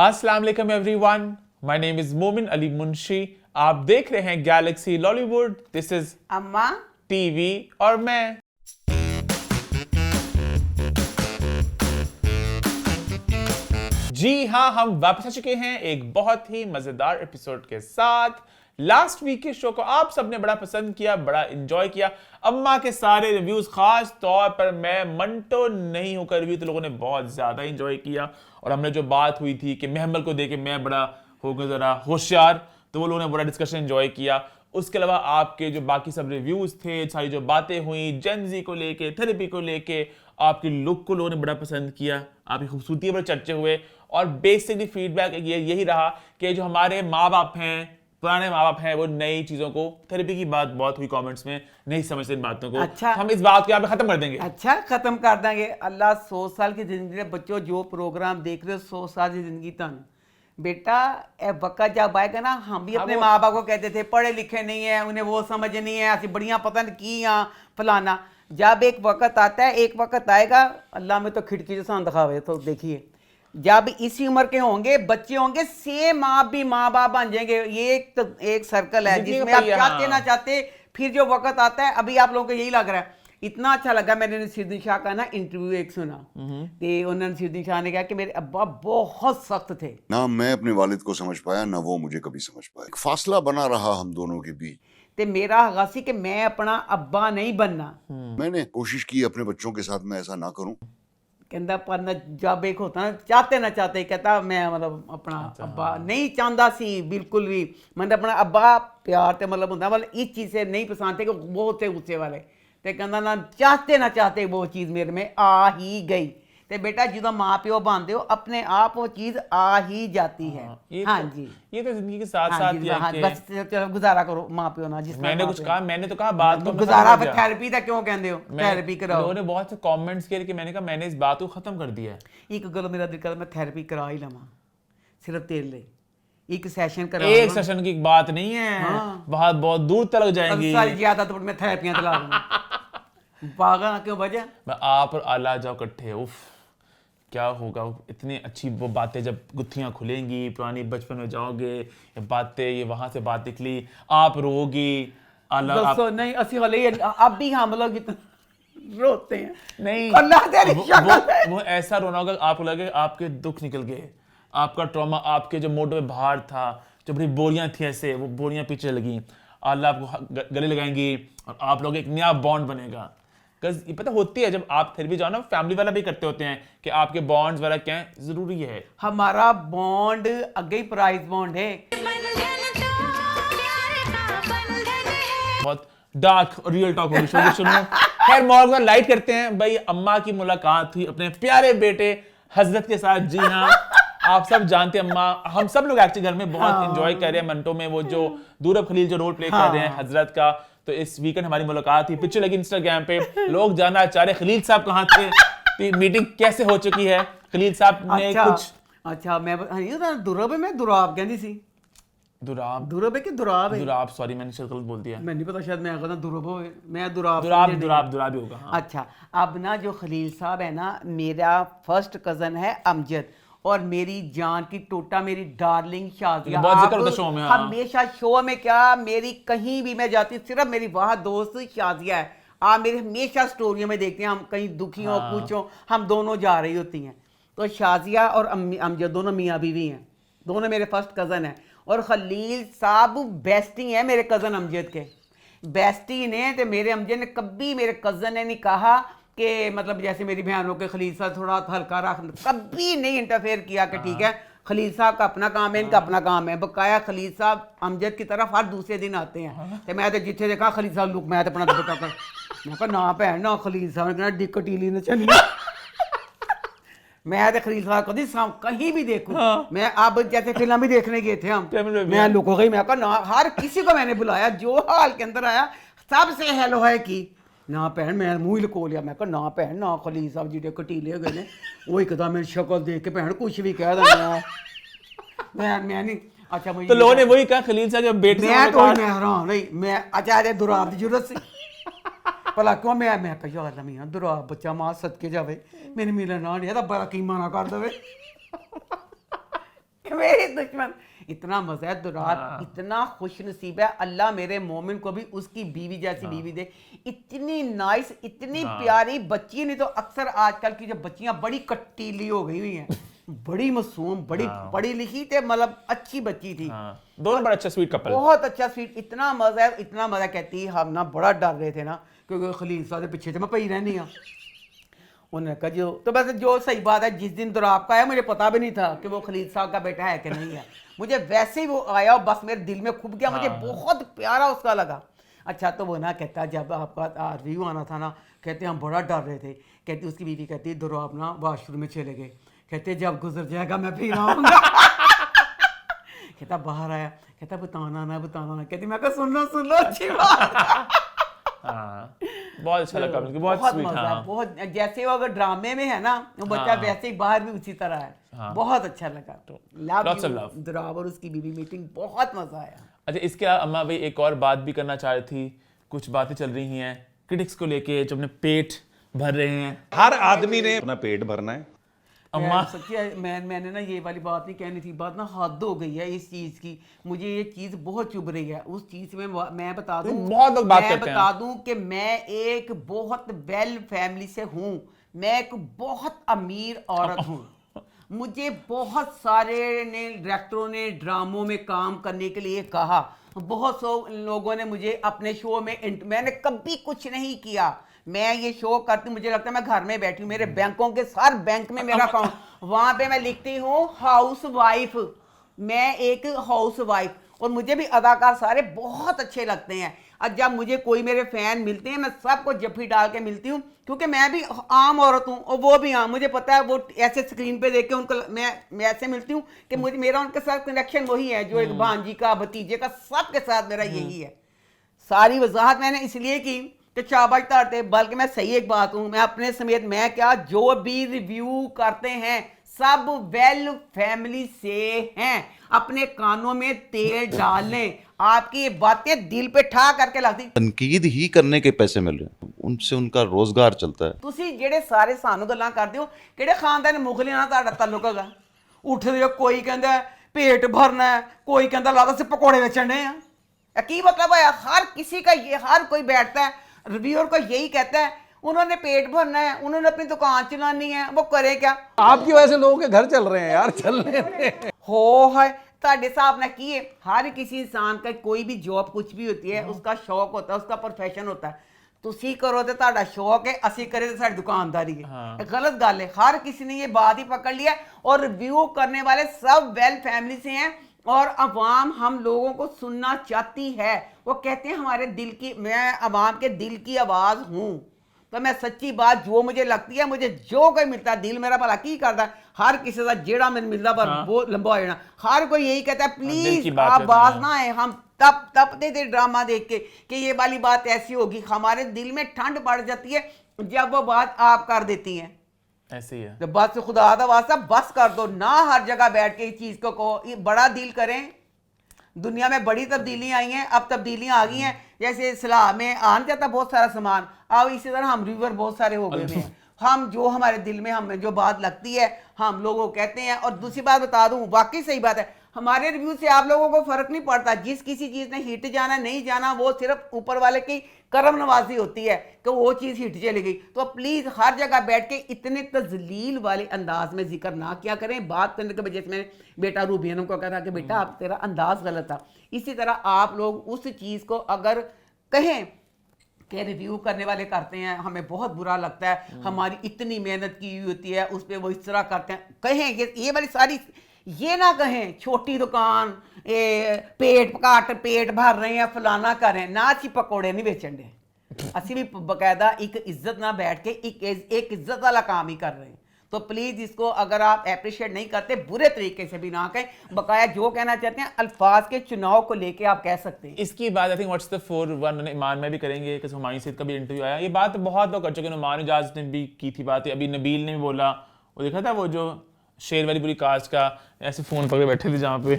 अस्सलाम वालेकुम everyone, my name is मोमिन अली मुंशी। आप देख रहे हैं गैलेक्सी लॉलीवुड। दिस इज अम्मा टीवी और मैं। जी हाँ, हम वापस आ चुके हैं एक बहुत ही मजेदार एपिसोड के साथ। लास्ट वीक के शो को आप सबने बड़ा पसंद किया, बड़ा एंजॉय किया। अम्मा के सारे रिव्यूज, खास तौर पर मैं मंटो नहीं होकर रिव्यू, तो लोगों ने बहुत ज्यादा एंजॉय किया। और हमने जो बात हुई थी कि महमल को देके मैं बड़ा हो गया जरा होशियार, तो वो लोगों ने बड़ा डिस्कशन एंजॉय किया। उसके अलावा आपके जो बाकी सब रिव्यूज थे, सारी जो बातें हुई जेनजी को लेके, थेरेपी को लेके, आपकी लुक को लोगों ने बड़ा पसंद किया, आपकी खूबसूरती पर चर्चे हुए। और बेसिकली फीडबैक यही रहा कि जो हमारे माँ बाप हैं, पुराने माँ बाप हैं, वो नई चीजों को, थेरेपी की बात बहुत हुई कमेंट्स में, नहीं समझते इन बातों को। अच्छा। हम इस बात को यहाँ पे खत्म कर देंगे। अच्छा, खत्म कर देंगे। अल्लाह 100 साल की जिंदगी बच्चों, जो प्रोग्राम देख रहे हो 100 साल की जिंदगी तन बेटा, ए वक्त जब आएगा ना, हम भी अपने माँ बाप को कहते थे पढ़े लिखे नहीं है, उन्हें वो समझ नहीं है, ऐसी बढ़िया पता नहीं की या फलाना। जब एक वक्त आता है, एक वक्त आएगा, अल्लाह में तो खिड़की जैसा दिखावे, तो देखिए जब इसी उम्र के होंगे, बच्चे होंगे, सेम आप भी माँ बाप बन जाएंगे। ये एक सर्कल है जिसमें आप चाहते ना चाहते, फिर जो वक्त आता है, अभी आप लोगों को यही लग रहा है। इतना अच्छा लगा, मैंने नसीरुद्दीन शाह का ना इंटरव्यू एक सुना, तो उन्होंने नसीरुद्दीन शाह ने कहा कि मेरे अब्बा बहुत सख्त थे ना मैं अपने वालिद को समझ पाया, ना वो मुझे कभी समझ पाया। एक फासला बना रहा हम दोनों के बीच। ते मेरा हगासी कि मैं अपना अब्बा नहीं बनना। मैंने कोशिश की अपने बच्चों के साथ मैं ऐसा ना करूं। कहता पर न जब एक होता ना, चाहते ना चाहते, कहता मैं मतलब अपना अब्बा नहीं चाहता सी बिल्कुल भी। मतलब अपना अब्बा प्यार ते मतलब होता, मतलब इस चीज़ से नहीं पसंद थे कि बहुत थे गुस्से वाले, ते कहता ना चाहते वो चीज़ मेरे में आ ही गई। ते बेटा जो माँ प्यो बनते हो, अपने आप वो चीज़ आ ही जाती है। हाँ जी, ये तो जिंदगी के साथ हाँ साथ जी, ही है हाँ, कि बस चलो गुजारा करो माँ प्यो ना। जिस मैंने कुछ कहा, मैंने तो कहा बात को गुजारा फिर थेरेपी का क्यों कहते हो, थेरेपी कराओ। लोगों ने बहुत से कमेंट्स किए कि मैंने कहा मैंने इस बात को खत्म कर दिया है। एक गल मेरा दिल कर, मैं थेरेपी करा ही लवा सिर्फ तेरे लिए। एक सेशन करा, एक सेशन की बात नहीं है, हाँ। बहुत दूर तक जाएंगी। सारी ज्यादा तो मैं थेरेपियां चला दूंगा। पागल क्यों वजह। आप और आला जाओ इकट्ठे, उफ क्या होगा। इतनी अच्छी वो बातें जब गुत्थियां खुलेंगी, पुरानी बचपन में जाओगे, ये बातें, ये वहां से बात निकली, आप रोगी। आला दसो नहीं असि वाले अब भी हम लोग इतना रोते हैं। नहीं, अल्लाह तेरी शक्ल वो ऐसा रोना होगा आपको लगे आपके दुख निकल गए, आपका ट्रॉमा, आपके जो मोटो में भार था, जो बड़ी बोरियां थी ऐसे, वो बोरियां पीछे लगी। अल्लाह आपको गले लगाएंगी और आप लोग एक नया बॉन्ड बनेगा। ये पता होती है जब आप थेरेपी जाओ ना, फैमिली वाला भी करते होते हैं कि आपके बॉन्ड्स वाला क्या है, जरूरी है। हमारा बॉन्ड अगे ही प्राइस बॉन्ड है। बहुत डार्क और रियल टॉक होगी शो शुरू में। खैर मौका लाइट करते हैं भाई। अम्मा की मुलाकात हुई अपने प्यारे बेटे हजरत के साथ। जी हाँ, आप सब जानते हैं अम्मा, हम सब लोग एक्चुअली घर में बहुत एंजॉय कर रहे हैं मंटो में, वो जो दूरब खलील जो रोल प्ले कर रहे हैं हजरत का। तो इस वीकेंड हमारी मुलाकात थी, पिक्चर लगी इंस्टाग्राम पे, लोग जानना चाह रहे खलील साहब कहाँ थे, मीटिंग कैसे हो चुकी है। खलील साहब ने कुछ अच्छा मैं दुरब में दुराब कहती सी, दुरब है कि दुराब है? दुराब, सॉरी मैंने शायद गलत बोल दिया। मैं नहीं पता, शायद मैं कहता दुरब हो, मैं दुराब दुराब ही होगा। हाँ। अच्छा, अब ना जो खलील साहब है ना, मेरा फर्स्ट कजन है अमजद, और मेरी जान की टोटा, मेरी डार्लिंग शाजिया। बहुत जिक्र होता शो में। हाँ। हमेशा शो में क्या, मेरी कहीं भी मैं जाती, सिर्फ मेरी वहाँ दोस्त शाजिया है। आप मेरे हमेशा स्टोरियों में देखते हैं, हम कहीं दुखी हो कुछ हो, हम दोनों जा रही होती हैं, तो शाजिया और अमजद दोनों मियाँ बीवी हैं, दोनों मेरे फर्स्ट कज़न हैं। और खलील साहब बेस्टी हैं मेरे कज़न अमजद के, बेस्टी ने। तो मेरे अमजद ने कभी, मेरे कज़न ने नहीं कहा कि मतलब जैसे मेरी बहनों के खलील साहब थोड़ा हल्का रख, कभी नहीं इंटरफेयर किया कि ठीक है खलील साहब का अपना काम है, इनका अपना काम है। बकाया खलील साहब अमजद की तरफ हर दूसरे दिन आते हैं। तो मैं तो जिथे देखा खलील साहब लुक, मैं तो अपना दुपट्टा कर, मैं कहा ना भैन ना खलील साहब ने डिकटीली ने चली। मैं तो खलील साहब कभी कहीं भी देखूं। मैं अब जैसे फिल्म भी देखने गए थे हम, मैं लुक हो गई, मैं कहा ना, हर किसी को मैंने बुलाया, जो हाल के अंदर आया सबसे हेलो है की ना भैन, मैं मुँह ही लको लिया। मैं कहा ना भैन ना, खलील साहब जी कटीले हो गए ने, वो एकदम मेरी शक्ल देख के भैन कुछ भी कह देना। मैं नहीं। अच्छा मुझे तो लोगों ने वही कहा खलील साहब जब बेटे मैं तो मैं हैरान नहीं, मैं अच्छा दुराब की जरूरत से भला क्यों मैं कहा यार मियां दुराब बच्चा मां सदके जावे, मेरे मिलन ना नहीं, बड़ा कीमा ना कर देवे। मेरे दुश्मन। इतना मजा है दुराब, इतना खुश नसीब है, अल्लाह मेरे मोमिन को भी उसकी बीवी जैसी बीवी दे। इतनी नाइस, इतनी प्यारी बच्ची। नहीं तो अक्सर आजकल की जो बच्चियां बड़ी कटीली हो गई हुई हैं, बड़ी मासूम, बड़ी पढ़ी लिखी थे, मतलब अच्छी बच्ची थी। दोनों बड़ा अच्छा स्वीट कपल, बहुत अच्छा स्वीट। इतना मजा है, इतना मजा। कहती हम ना बड़ा डर रहे थे ना, क्योंकि खलील साहब के पीछे तो मैं पई रहनी हाँ। उन्होंने कहा जो तो वैसे जो सही बात है, जिस दिन दुराब का आया मुझे पता भी नहीं था कि वो खलील साहब का बेटा है कि नहीं है। मुझे वैसे ही वो आया और बस मेरे दिल में खुब गया, मुझे बहुत प्यारा उसका लगा। अच्छा तो वो ना कहता जब आपका रिव्यू आना था ना, कहते हम बड़ा डर रहे थे। कहती उसकी बीवी कहती दुराब ना वाशरूम में चले गए। कहते जब गुजर जाएगा मैं फिर आऊँगा। कहता बाहर आया, कहता बताना ना। कहती मैं कहा सुन लो अच्छी बात। हाँ, बहुत अच्छा लगा मुझे, बहुत स्वीट। मजा है, हाँ, बहुत जैसे वो अगर ड्रामे में है ना वो बच्चा वैसे ही बाहर भी उसी तरह है। बहुत अच्छा लगा। Lots of love. दुराब और उसकी बीवी मीटिंग बहुत मजा आया। अच्छा इसके अलावा अम्मा भाई एक और बात भी करना चाह रही थी। कुछ बातें चल रही हैं क्रिटिक्स को लेके जो अपने पेट भर रहे हैं। हर आदमी ने अपना पेट भरना है। अम्मा सच्ची मैंने ना ये वाली बात नहीं कहनी थी, बात ना हद हो गई है इस चीज की। मुझे ये चीज बहुत चुभ रही है उस चीज में। मैं बता दूं, बहुत लोग बात मैं करते हैं। बता दूं कि मैं एक बहुत वेल फैमिली से हूं। मैं एक बहुत अमीर औरत हूं। मुझे बहुत सारे ने डायरेक्टरों ने ड्रामों में काम करने के लिए कहा। बहुत से लोगों ने मुझे अपने शो में मैंने कभी कुछ नहीं किया। मैं ये शो करती हूँ, मुझे लगता है मैं घर में बैठी हूँ। मेरे बैंकों के सारे बैंक में मेरा अकाउंट, वहां पे मैं लिखती हूँ हाउस वाइफ। मैं एक हाउस वाइफ, और मुझे भी अदाकार सारे बहुत अच्छे लगते हैं। और जब मुझे कोई मेरे फैन मिलते हैं मैं सबको जफ्फी डाल के मिलती हूँ, क्योंकि मैं भी आम औरत हूँ और वो भी आम। मुझे पता है वो ऐसे स्क्रीन पे देख के उनको मैं ऐसे मिलती हूँ कि मुझे मेरा उनके साथ कनेक्शन वही है जो एक भांजी का, भतीजे का, सबके साथ मेरा यही है। सारी वजाहत मैंने इसलिए की कि शाबाश तारते, बल्कि मैं सही एक बात हूँ, मैं अपने समेत मैं क्या जो भी रिव्यू करते हैं सब वेल फैमिली से हैं। अपने कानों में तेल डाल लें, आपकी ये बातें दिल पे ठा करके लगती। तनकीद ही करने के पैसे मिल रहे हैं, उनसे उनका रोजगार चलता है। ਤੁਸੀਂ ਜਿਹੜੇ ਸਾਰੇ ਸਾਨੂੰ ਗੱਲਾਂ ਕਰਦੇ ਹੋ, ਕਿਹੜੇ ਖਾਨਦਾਨ ਮੁਗਲੇ ਨਾਲ ਤੁਹਾਡਾ ਤਾਲੁਕ ਹੈਗਾ? ਉੱਠਦੇ ਹੋ, ਕੋਈ ਕਹਿੰਦਾ पेट भरना है, कोई कहता लादा से पकौड़े बेचने हैं। की मतलब है हर किसी का ये, हर कोई बैठता है रिव्यूअर को यही कहता है उन्होंने पेट भरना है, उन्होंने अपनी दुकान चलानी है, वो करे क्या? आपकी वजह से लोगों के घर चल रहे हैं यार, चलने दें। हो है ਤੁਹਾਡੇ ਹਿਸਾਬ ਨਾਲ ਕੀ ਹੈ? हर किसी इंसान का कोई भी जॉब कुछ भी होती है उसका शौक होता है, उसका प्रोफेशन होता है। ਤੁਸੀਂ करो तो ਤੁਹਾਡਾ शौक है, ਅਸੀਂ करे तो साड़ी दुकानदारी है। गलत गल है। हर किसी ने ये बात ही पकड़ लिया और रिव्यू करने वाले सब वेल फैमिली से हैं और अवाम हम लोगों को सुनना चाहती है। वो कहते हैं हमारे दिल की, मैं अवाम के दिल की आवाज़ हूँ। तो मैं सच्ची बात जो मुझे लगती है, मुझे जो कोई मिलता है, दिल मेरा भला की करता है, हर किसी का जेड़ा मैंने मिलता पर वो लंबा हो जाना। हर कोई यही कहता है प्लीज आवाज ना आए। हम तपते थे ड्रामा देख के कि ये वाली बात ऐसी होगी, हमारे दिल में ठंड बढ़ जाती है जब वो बात आप कर देती हैं। ऐसे ही है। तो बस खुदा दा वास्ता बस कर दो ना, हर जगह बैठ के इस चीज को कहो। ये बड़ा डील करें। दुनिया में बड़ी तब्दीलियां आई हैं, अब तब्दीलियां आ गई हैं। जैसे इस्लाम में आन जाता बहुत सारा सामान, अब इसी तरह हम रिव्यूअर बहुत सारे हो गए हैं। हम जो हमारे दिल में हमें जो बात लगती है हम लोगों को कहते हैं। और दूसरी बात बता दूं, वाकई सही बात है, हमारे रिव्यू से आप लोगों को फर्क नहीं पड़ता। जिस किसी चीज़ ने हिट जाना नहीं जाना वो सिर्फ ऊपर वाले की करम नवाजी होती है कि वो चीज़ हिट चली गई। तो प्लीज़ हर जगह बैठ के इतने तजलील वाले अंदाज में जिक्र ना किया करें। बात करने के वजह से मैंने बेटा रूबियनों को कहा था कि बेटा आप तेरा अंदाज गलत था। इसी तरह आप लोग उस चीज़ को अगर कहें कि रिव्यू करने वाले करते हैं, हमें बहुत बुरा लगता है, हमारी इतनी मेहनत की हुई होती है उस पर वो इस तरह करते हैं, कहें ये वाली सारी ये ना कहें छोटी दुकान पेट काट पेट भर रहे हैं फलाना करें ना। अच्छी पकौड़े नहीं बेचन दे, असि भी बकायदा एक इज्जत ना बैठ के एक इज्जत वाला काम ही कर रहे हैं। तो प्लीज इसको अगर आप अप्रिशिएट नहीं करते बुरे तरीके से भी ना कहें, बकाया जो कहना चाहते हैं अल्फाज के चुनाव को लेके आप कह सकते हैं। इसकी बात आई थिंक व्हाट्स द 4-1 ईमान में भी करेंगे कि हुमायूं सईद का भी इंटरव्यू आया। ये बात बहुत लोग कर चुके हैं, नुमान इजाज ने भी की थी बात, अभी नबील ने भी बोला। वो देखा था वो जो शेर वाली पूरी कास्ट का ऐसे फोन पकड़े बैठे थे जहाँ पे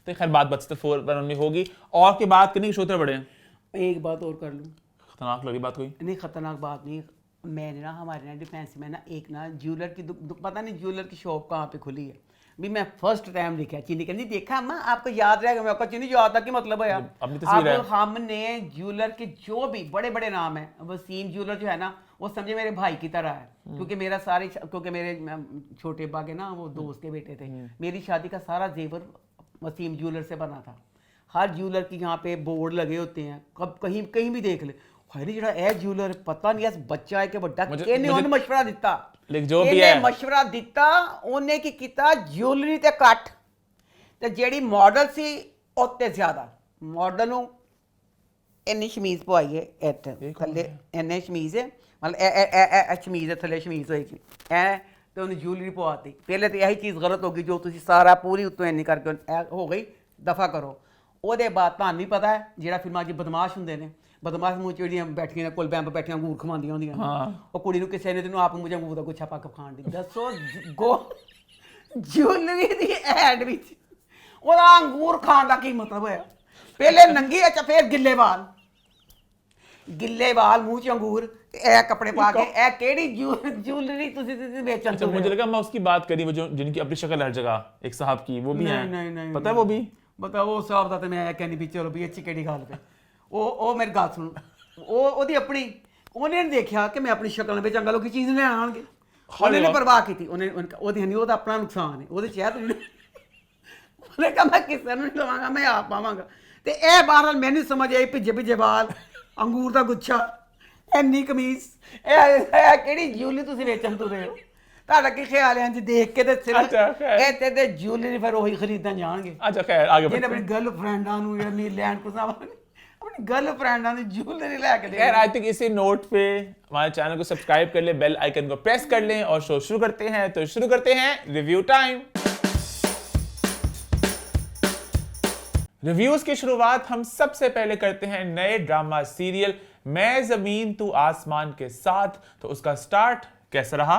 तो खैर बात व्हाट्स द 4-1 में होगी। और की बात करने के शोते बड़े हैं। एक बात और कर लूँ, खतरनाक लगी बात कोई नहीं खतरनाक बात नहीं। मैंने ना हमारे ना डिफेंस में ना एक ना ज्वेलर की पता नहीं ज्वेलर की शॉप कहाँ पे खुली है, भी मैं फर्स्ट टाइम देखा चीनी कहती देखा अम्मा आपको याद रहेगा। मैं कहा चीनी याद था कि मतलब है यार अपनी तस्वीर है। अब हमने ज्वेलर के जो भी बड़े बड़े नाम है, वसीम ज्वेलर जो है ना वो समझे मेरे भाई की तरह है, क्योंकि मेरा सारे क्योंकि मेरे छोटे बा के ना वो दोस्त के बेटे थे, मेरी शादी का सारा जेवर वसीम ज्वेलर से बना था। हर ज्वेलर की यहाँ पे बोर्ड लगे होते हैं, कब कहीं कहीं भी देख ले हरी जड़ा ए ज्वेलर पता नहीं ऐसा बच्चा है कि बड़ा किने ਉਹਨੂੰ मशवरा दिता, लेकिन जो भी है मशवरा दिता ਉਹਨੇ ਕੀ ਕੀਤਾ ज्वेलरी ਤੇ ਕੱਟ ਤੇ ਜਿਹੜੀ ਮਾਡਲ ਸੀ ਉੱਤੇ ਜ਼ਿਆਦਾ ਮਾਡਲ ਨੂੰ ਇੰਨੀ ਸ਼ਮੀਜ਼ ਪਵਾਈ ਹੈ ਇੱਥੇ ਥੱਲੇ ਇੰਨੇ ਸ਼ਮੀਜ਼ ਹੈ ਮਤਲਬ ਇਹ ਸ਼ਮੀਜ਼ ਹੈ ਥੱਲੇ ਸ਼ਮੀਜ਼ ਹੋਏਗੀ ਐ ਤੇ ਉਹਨੇ ज्वेलरी ਪਵਾਤੀ। ਪਹਿਲੇ ਤੇ ਇਹੀ ਚੀਜ਼ ਗਲਤ ਹੋ ਗਈ ਜੋ ਤੁਸੀਂ ਸਾਰਾ ਪੂਰੀ ਉੱਤੋਂ ਇੰਨੀ ਕਰਕੇ ਹੋ ਗਈ ਦਫਾ ਕਰੋ। ਉਹਦੇ ਬਾਅਦ ਤੁਹਾਨੂੰ ਨਹੀਂ ਪਤਾ ਹੈ ਜਿਹੜਾ ਫਿਲਮਾਂ 'ਚ ਬਦਮਾਸ਼ ਹੁੰਦੇ ਨੇ, ਬਦਮਾਸ਼ ਮੂੰਹ ਜਿਹੜੀਆਂ ਬੈਠੀਆਂ ਕੋਲ ਬੈਂਬ ਬੈਠੀਆਂ ਅੰਗੂਰ ਖਵਾਉਂਦੀਆਂ ਹੁੰਦੀਆਂ ਉਹ ਕੁੜੀ ਨੂੰ ਕਿਸੇ ਨੇ ਤੈਨੂੰ ਆਪ ਮੂੰਹ ਅੰਗੂਰ ਦਾ ਗੁੱਛਾ ਪਾ ਕੇ ਖਾਣ ਦੀ ਦੱਸੋ ज्वेलरी ਦੀ ਐਡ ਵਿੱਚ ਉਹਦਾ ਅੰਗੂਰ ਖਾਣ ਦਾ ਕੀ ਮਤਲਬ ਹੋਇਆ? ਪਹਿਲੇ ਨੰਗੀ ਅੱਛਾ ਫਿਰ ਗਿੱਲੇ ਵਾਲ ਮੂੰਹ 'ਚ ਅੰਗੂਰ ਤੇ ਇਹ ਕੱਪੜੇ ਪਾ ਕੇ ਇਹ ਕਿਹੜੀ ज्वेलरी ਤੁਸੀਂ ਵੇਚਣ अच्छा, मुझे लगा मैं उसकी बात करी, वो जो जिनकी अपनी शक्ल हर जगह एक साहब की, वो भी हैं, नहीं पता है वो भी ਬਤਾ ਉਹ ਸਾਹਿਬ ਦਾ ਤੇ ਮੈਂ ਕਹਿੰਦੀ ਵੀ ਚਲੋ ਵੀ ਅੱਛੀ ਕਿਹੜੀ ਗੱਲ ਤੇ ਉਹ ਮੇਰੀ ਗੱਲ ਸੁਣ ਉਹਦੀ ਆਪਣੀ ਉਹਨੇ ਨਹੀਂ ਦੇਖਿਆ ਕਿ ਮੈਂ ਆਪਣੀ ਸ਼ਕਲ ਵਿੱਚ ਚੰਗਾ ਲੋਕੀ ਚੀਜ਼ ਲੈਣ ਆਣਗੇ, ਉਹਨੇ ਨਹੀਂ ਪਰਵਾਹ ਕੀਤੀ, ਉਹਦੀ ਹਨੀ ਉਹਦਾ ਆਪਣਾ ਨੁਕਸਾਨ ਹੈ ਉਹਦੇ ਚ ਹੈ ਤੁਸੀਂ ਉਹਨੇ ਕਹਾ ਮੈਂ ਕਿਸੇ ਨੂੰ ਨਹੀਂ ਲਵਾਂਗਾ ਮੈਂ ਆਪ ਪਾਵਾਂਗਾ। ਤੇ ਇਹ ਬਹਰਹਾਲ ਮੈਨੂੰ ਸਮਝ ਆਈ ਭਿੱਜੇ ਵਾਲ ਅੰਗੂਰ ਦਾ ਗੁੱਛਾ ਐਨੀ ਕਮੀਜ਼ ਇਹ ਕਿਹੜੀ ज्वेलरी ਤੁਸੀਂ ਵੇਚਣ ਤੁਰੇ ਹੋ? ਤੁਹਾਡਾ ਕੀ ਖਿਆਲ ਹੈ ਜੀ ਦੇਖ ਕੇ ਤੇ ਇਹ ਤੇ ज्वेलरी ਫਿਰ ਉਹੀ ਖਰੀਦਣ ਜਾਣਗੇ। अच्छा खैर आगे ਜਿਹਨੇ ਆਪਣੀ ਗਰਲਫ੍ਰੈਂਡਾਂ ਨੂੰ ਜਾਂ ਨੀਲੈਂਡ ਕੁਸਾਂ अपनी गर्लफ्रेंड ने ज्वेलरी लेके दे। खैर आई थिंक इसी नोट पे हमारे चैनल को सब्सक्राइब कर ले, बेल आइकन को प्रेस कर लें और शो शुरू करते हैं। तो शुरू करते हैं रिव्यू टाइम। रिव्यूज की शुरुआत हम सबसे पहले करते हैं नए ड्रामा सीरियल मैं जमीन तू आसमान के साथ। तो उसका स्टार्ट कैसा रहा?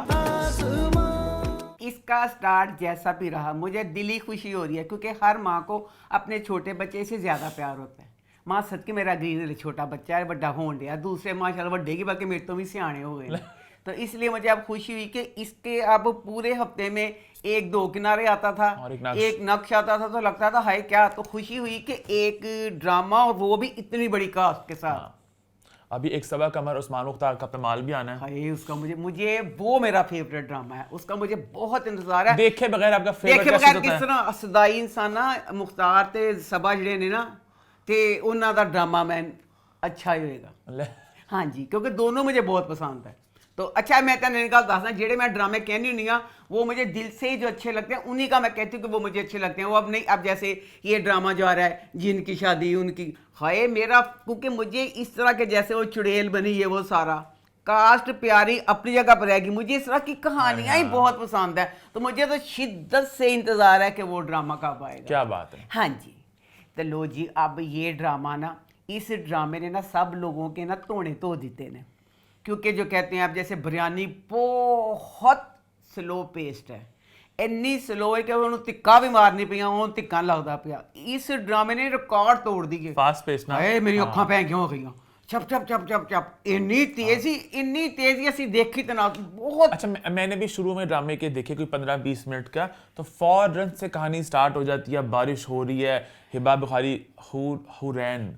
इसका स्टार्ट जैसा भी रहा मुझे दिली खुशी हो रही है, क्योंकि हर माँ को अपने छोटे बच्चे से ज्यादा प्यार होता है। मां सदके मेरा ग्रीन छोटा बच्चा है वड्डा होन दिया, दूसरे माशाल्लाह वड्डे की बाकी मेरे तो भी सियाने हो गए। तो इसलिए मुझे अब खुशी हुई कि इसके अब पूरे हफ्ते में एक दो किनारे आता था और एक नक्श आता था, तो लगता था हाय क्या। तो खुशी हुई कि एक ड्रामा और वो भी इतनी बड़ी कास्ट के साथ। अभी एक सबा कमर उस्मान मुख्तार का पेमाल भी आना है। हाय उसका मुझे वो मेरा फेवरेट ड्रामा है, उसका मुझे बहुत इंतजार है। देखे बगैर आपका फेवरेट देखे बगैर किस तरह सदाई इंसान ना मुख्तार ते सबा ਜਿਹੜੇ ਨੇ ਨਾ ਤੇ ਉਹਨਾਂ ਦਾ ड्रामा मैन अच्छा ही होएगा। हाँ जी, क्योंकि दोनों मुझे बहुत पसंद है। तो अच्छा मैं तेन एक गल दसना, जेडे मैं ड्रामे कहनी हुई हाँ वो मुझे दिल से ही जो अच्छे लगते हैं उन्हीं का मैं कहती हूँ कि वो मुझे अच्छे लगते हैं। वो अब नहीं, अब जैसे ये ड्रामा जो आ रहा है जिनकी शादी उनकी हाय मेरा, क्योंकि मुझे इस तरह के जैसे वो चुड़ैल बनी है वो सारा कास्ट प्यारी अपनी जगह पर रहेगी, मुझे इस तरह की कहानियां ही बहुत पसंद है। तो मुझे तो शिद्दत से इंतजार है कि वो ड्रामा कब आएगा। क्या बात है। हाँ जी, तो लो जी अब ये ड्रामा ना, इस ड्रामे ने ना सब लोगों के ना तोड़े धो दिते ने, क्योंकि जो कहते हैं अब जैसे बिरयानी बहुत स्लो पेस्ट है, इन्नी स्लो है कि उन्होंने तिक्का भी मारनी पिया उन्होंने तिक्का लगता पिया। इस ड्रामे ने रिकॉर्ड तोड़ दिए। फास्ट पेस ना, मेरी अखां पै क्यों हो गई चप चप चप चप चप इन्नी तेजी असि देखी तो ना बहुत। अच्छा मैंने भी शुरू में ड्रामे के देखे कोई 15-20 मिनट का, तो फौरन से कहानी स्टार्ट हो जाती है। बारिश हो रही है, हिबा बुखारी हुर्रम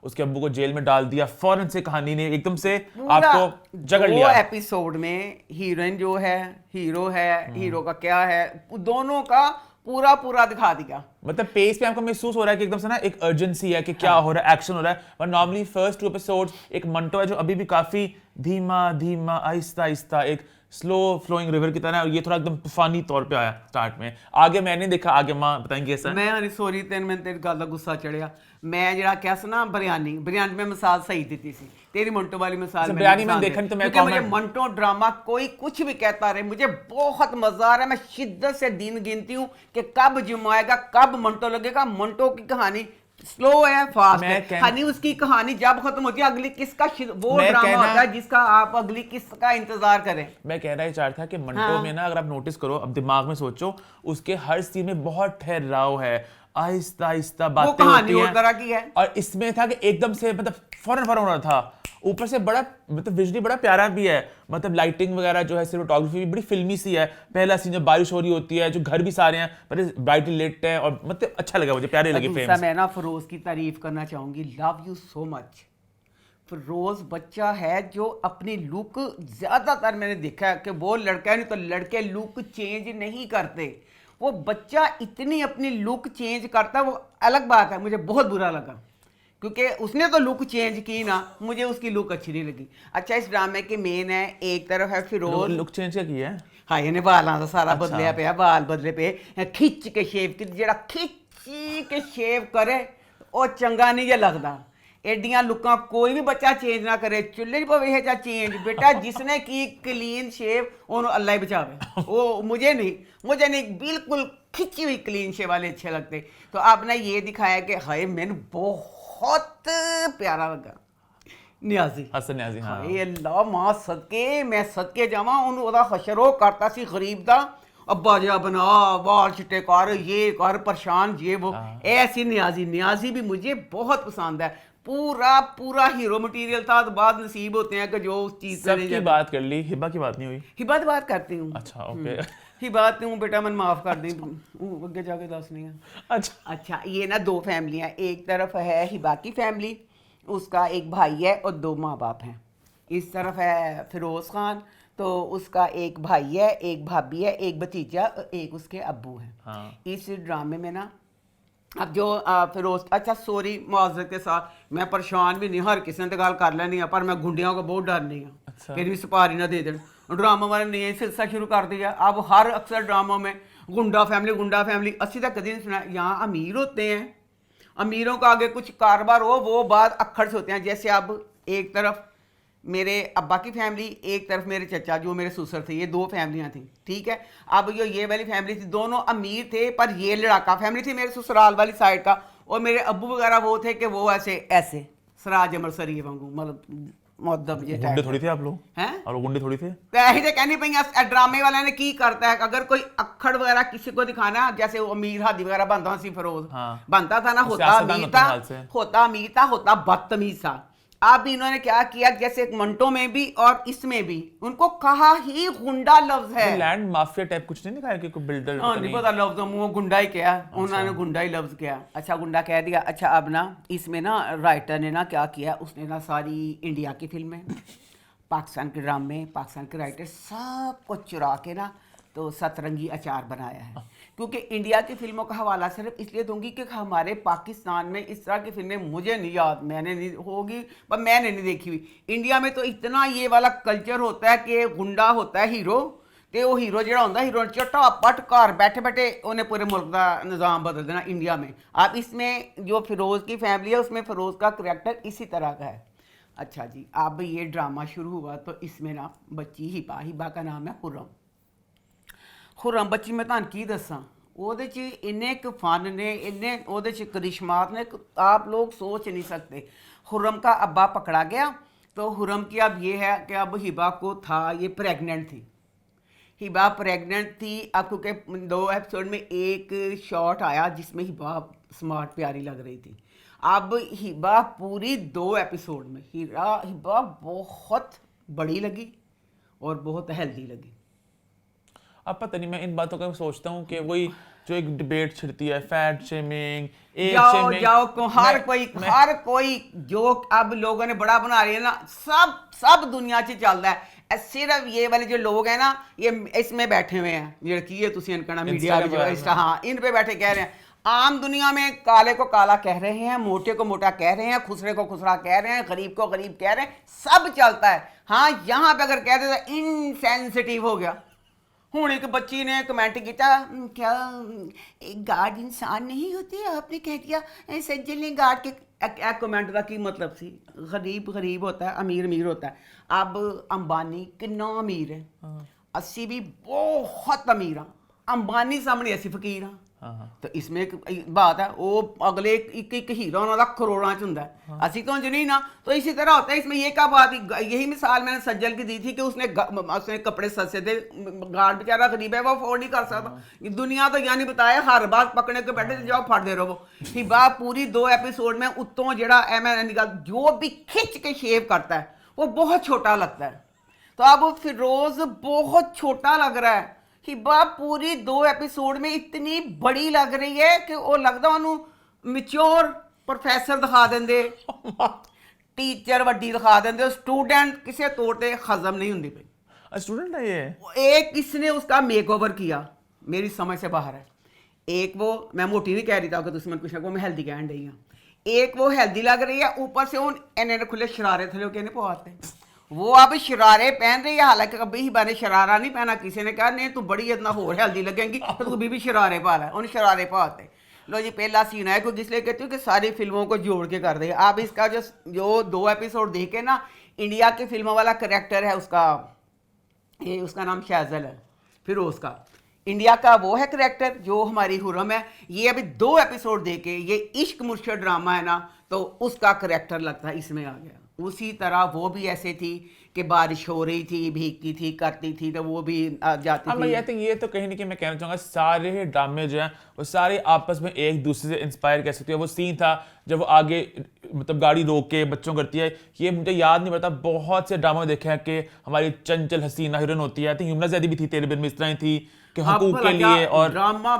उसके अब्बू को जेल में डाल दिया, फौरन से कहानी ने एकदम से आपको जगड़ लिया। एपिसोड में हीरोइन जो है हीरो का क्या है, दोनों का पूरा दिखा दिया। मतलब पेस पे आपको महसूस हो रहा है कि एकदम से ना एक अर्जेंसी है कि क्या हो रहा है, एक्शन हो रहा है। पर नॉर्मली फर्स्ट 2 एपिसोड्स एक मंटो है जो अभी भी काफी धीमा आहिस्ता एक स्लो फ्लोइंग रिवर की तरह, ये थोड़ा एकदम तूफानी तौर पे आया स्टार्ट में। आगे मैंने देखा, आगे मां बताएंगे कैसा। मैं सॉरी मैं तेरी गल का गुस्सा चढ़िया, मैं जरा क्या सुना बिरयानी में मिसाल सही दी थी, तेरी मंटो वाली मिसाल बिरयानी में देखा तो मैं मुझे मंटो ड्रामा कोई कुछ भी कहता रहे मुझे बहुत मजा आ रहा है। मैं शिद्दत से दिन गिनती हूँ कि कब जुम्मा आएगा, कब मंटो लगेगा। मंटो की कहानी स्लो है फास्ट है, हनी उसकी कहानी जब खत्म होती है अगली किसका वो ड्रामा होता है जिसका आप अगली किसका इंतजार करें। मैं कहना ही चाह रहा था कि मंटो में ना अगर आप नोटिस करो, अब दिमाग में सोचो, उसके हर सीन में बहुत ठहराव है, आहिस्ता बातें होती हैं, तरह की है। और इसमें था कि एकदम से मतलब फौरन फौरन हो रहा था। ऊपर से बड़ा मतलब विजुअली बड़ा प्यारा भी है, मतलब लाइटिंग वगैरह जो है, सिनेमेटोग्राफी भी बड़ी फिल्मी सी है। पहला सीन जब बारिश हो रही होती है, जो घर भी सारे हैं बड़े ब्राइटली लिट हैं, और मतलब अच्छा लगा मुझे, प्यारे लगे दूसरा फ्रेम्स। मैं ना फिरोज की तारीफ करना चाहूंगी, love you so much. Feroz बच्चा है जो अपनी लुक, ज्यादातर मैंने देखा है कि वो लड़का है नहीं तो लड़के लुक चेंज नहीं करते, वो बच्चा इतनी अपनी लुक चेंज करता है, वो अलग बात है। मुझे बहुत बुरा लगा क्योंकि उसने तो लुक चेंज की ना, मुझे उसकी लुक अच्छी नहीं लगी। अच्छा, इस ड्रामे के मेन है, एक तरफ है फिरोज, लुक चेंज क्या किया है? हाँ ये बालों का सारा अच्छा। बदलिया पे, बाल बदले पे, खिंच के शेव की, जेड़ा खिंच के शेव करे वो चंगा नहीं जे लगदा। एडियां लुकां कोई भी बच्चा चेंज ना करे, चुल्ले पवे जा चेंज बेटा, जिसने की क्लीन शेव ओनू अल्लाह ही बचावे। वो मुझे नहीं बिल्कुल खिंची हुई क्लीन शेव वाले अच्छे लगते। तो आपने ये दिखाया कि हाय मैंने बहुत प्यारा लगा नियाजी, हसन न्याजी, हाँ। ਹਾਏ ਅੱਲਾ ਮਾਂ ਸਦਕੇ, ਮੈਂ ਸਦਕੇ ਜਾਵਾਂ ਉਹਨੂੰ, ਉਹਦਾ ਹਸ਼ਰ ਉਹ ਕਰਤਾ ਸੀ ਗਰੀਬ ਦਾ, ਅੱਬਾ ਜਿਹਾ ਬਣਾ, ਵਾਲ ਚਿੱਟੇ ਕਰ, ये कर, परेशान ये वो, ऐसी नियाजी भी मुझे बहुत पसंद है। पूरा हीरो मटेरियल था, तो बाद नसीब होते हैं कि जो उस चीज से नहीं सबकी जाते। बात कर ली, हिबा की बात नहीं हुई। हिबा की बात करती हूँ। अच्छा, ओके। हिबा तू बेटा मन माफ कर दी, आगे जाके दस नहीं है। अच्छा, अच्छा, ये ना दो फैमिलियाँ, एक तरफ है हिबा की फैमिली, उसका एक भाई है और दो माँ बाप हैं। इस तरफ है फिरोज खान, तो उसका एक भाई है, एक भाभी है, एक भतीजा, एक उसके अब्बू हैं। हाँ। इस ड्रामे में ना अब जो फिरोज, अच्छा सॉरी मुआवजत के साथ, मैं परेशान भी नहीं, हर किसी ने गल कर लेनी है, पर मैं गुंडियों को बहुत डरनी हूँ, अच्छा। फिर भी सुपारी ना दे दें। ड्रामा वाले ने ये सिलसिला शुरू कर दिया, अब हर अक्सर ड्रामों में गुंडा फैमिली, अस्सी तक कभी नहीं सुना। यहाँ अमीर होते हैं, अमीरों का आगे कुछ कारोबार हो, वो बाद अक्खड़ से होते हैं। जैसे अब एक तरफ मेरे अब्बा की फैमिली, एक तरफ मेरे चचा जो मेरे ससुर थे, ये दो फैमिलियां थी, ठीक है। अब ये वाली फैमिली थी, दोनों अमीर थे, पर ये लड़ाका फैमिली थी मेरे ससुराल वाली साइड का, और मेरे अब्बू वगैरह वो थे कि वो ऐसे सराज अमर सरी वांगू, मतलब मुअद्दब ये गुंडे थोड़ी थे आप लोग हैं, और वो गुंडे थोड़ी थे। तो ऐसे कहनी पई ड्रामे वाले ने की करता है, अगर कोई अक्खड़ वगैरह किसी को दिखाना, जैसे वो अमीर हादी वगैरह बनता सी फिरोज, हाँ। बनता था ना, होता अमीर था, होता बदतमीज था। अब इन्होंने क्या किया, जैसे मंटो में भी और इसमें भी उनको कहा ही गुंडा लफ्ज है। लैंड माफिया टाइप कुछ नहीं दिखाया कि कोई बिल्डर? हाँ, नहीं पता लफ्ज, मुंह गुंडा ही किया उन्होंने, गुंडा ही लफ्ज किया। अच्छा, गुंडा कह दिया। अच्छा, अब ना इसमें ना राइटर ने ना क्या किया, उसने ना सारी इंडिया की फिल्में, पाकिस्तान के ड्रामे, पाकिस्तान के राइटर सब को चुरा के ना तो सतरंगी अचार बनाया है। क्योंकि इंडिया की फिल्मों का हवाला सिर्फ इसलिए दूंगी कि हमारे पाकिस्तान में इस तरह की फिल्में मुझे नहीं याद, मैंने नहीं होगी पर मैंने नहीं देखी हुई। इंडिया में तो इतना ये वाला कल्चर होता है कि गुंडा होता है हीरो, तो वो हीरो जो होता है, हीरो चटापट घर बैठे बैठे उन्हें पूरे मुल्क का निज़ाम बदल देना इंडिया में। अब इसमें जो फिरोज़ की फैमिली है, उसमें फिरोज़ का करैक्टर इसी तरह का है। अच्छा जी, अब ये ड्रामा शुरू हुआ तो इसमें ना बच्ची हिबा का नाम है खुर्रम बच्ची, मैं तुहानू की दसां, ਉਹਦੇ 'ਚ ਇੰਨੇ ਕੁ फन ने, इन्ने ਉਹਦੇ 'ਚ करिश्मात ने, आप लोग सोच नहीं सकते। खुर्रम का अब्बा पकड़ा गया, तो खुर्रम की अब ये है कि अब हिबा को था, ये प्रेग्नेंट थी, हिबा प्रेग्नेंट थी। अब क्योंकि 2 एपिसोड में एक शॉट आया जिसमें हिबा स्मार्ट प्यारी लग रही थी। अब हिबा पूरी 2 एपिसोड में हिबा बहुत बड़ी लगी और बहुत हेल्दी लगी। अब पता नहीं, मैं इन बातों का सोचता हूँ कि वही जो एक डिबेट छिड़ती है, फैट शेमिंग, एज शेमिंग, जाओ हर कोई जो अब लोगों ने बड़ा बना रही है ना, सब दुनिया से चल रहा है। सिर्फ ये वाले जो लोग हैं ना, ये इसमें बैठे हुए हैं, ये की है तुसी इनका मीडिया, हाँ, इन पे बैठे कह रहे हैं। आम दुनिया में काले को काला कह रहे हैं, मोटे को मोटा कह रहे हैं, खुसरे को खुसरा कह रहे हैं, गरीब को गरीब कह रहे हैं, सब चलता है। हाँ, यहाँ पे अगर कह दे तो इनसेंसिटिव हो गया। हूँ एक बच्ची ने कमेंट किया, क्या एक गार्ड इंसान नहीं होते, आपने कह दिया सज्जन ने गार्ड के कमेंट का की मतलब सी, गरीब होता है, अमीर होता है। अब अंबानी कितना अमीर है, 80 भी बहुत अमीर हाँ, ਅੰਬਾਨੀ ਸਾਹਮਣੇ ਅਸੀਂ ਫਕੀਰ ਹਾਂ हाँ तो इसमें एक बात है वो अगले एक हीरा उन्होंने करोड़ों च हुंदा है असी तो नहीं ना तो इसी तरह होता है इसमें ये क्या बात यही मिसाल मैंने सज्जल की दी थी कि उसने कपड़े सस्ते थे गार्ड बेचारा गरीब है वो अफोर्ड नहीं कर सकता दुनिया तो यानी बताया हर बार पकड़ने के बैठे जाओ फटते रहो कि बात पूरी 2 एपिसोड में उत्तों जड़ा जो भी खिंच के शेव करता है वो बहुत छोटा लगता है तो अब फिरोज बहुत छोटा लग रहा है हिबा पूरी 2 एपिसोड में इतनी बड़ी लग रही है कि वो लगता उन्होंने मैच्योर प्रोफेसर दिखा देंगे टीचर वड्डी दिखा देंगे स्टूडेंट किसी तौर पे हजम नहीं होंगी पई स्टूडेंट है ये एक किसने उसका मेकओवर किया मेरी समझ से बाहर है एक वो मैं मोटी नहीं कह रही था कि दुश्मन कुछ ना को मैं हेल्दी कह रही हूँ एक वो हेल्दी लग रही है ऊपर से उन इन्हें खुले शरारे थे कहने पवाते वो अब शरारे पहन रही है हालांकि कभी ही मैंने शरारा नहीं पहना किसी ने कहा नहीं तू बड़ी इतना होर हेल्दी लगेगी तो तू भी शरारे पा रहा है उन शरारे पाते लो जी पहला सीन है क्योंकि इसलिए कहती हूँ कि सारी फिल्मों को जोड़ के कर दे आप इसका जो 2 एपिसोड देखे ना इंडिया की फिल्मों वाला करेक्टर है उसका नाम शहजल है फिर उसका इंडिया का वो है करेक्टर जो हमारी हुरम है ये अभी 2 एपिसोड देके ये इश्क मुर्शद ड्रामा है ना तो उसका करेक्टर लगता है इसमें आ गया उसी तरह वो भी ऐसे थी कि बारिश हो रही थी भीगती थी करती थी तो वो भी जाती थी। आई थिंक ये तो कहीं ना कहीं मैं कहना चाहूँगा सारे ड्रामे जो हैं वो सारे आपस में एक दूसरे से इंस्पायर कह सकते हैं। वो सीन था जब वो आगे मतलब गाड़ी रोक के बच्चों करती है ये मुझे याद नहीं पड़ता बहुत से ड्रामा देखे हैं कि हमारी चंचल हसीना हीरोइन होती है। आई थिंक यमुना ज़ैदी भी थी तेरे बिन में इस तरह ही थी कि हकूक के लिए और ड्रामा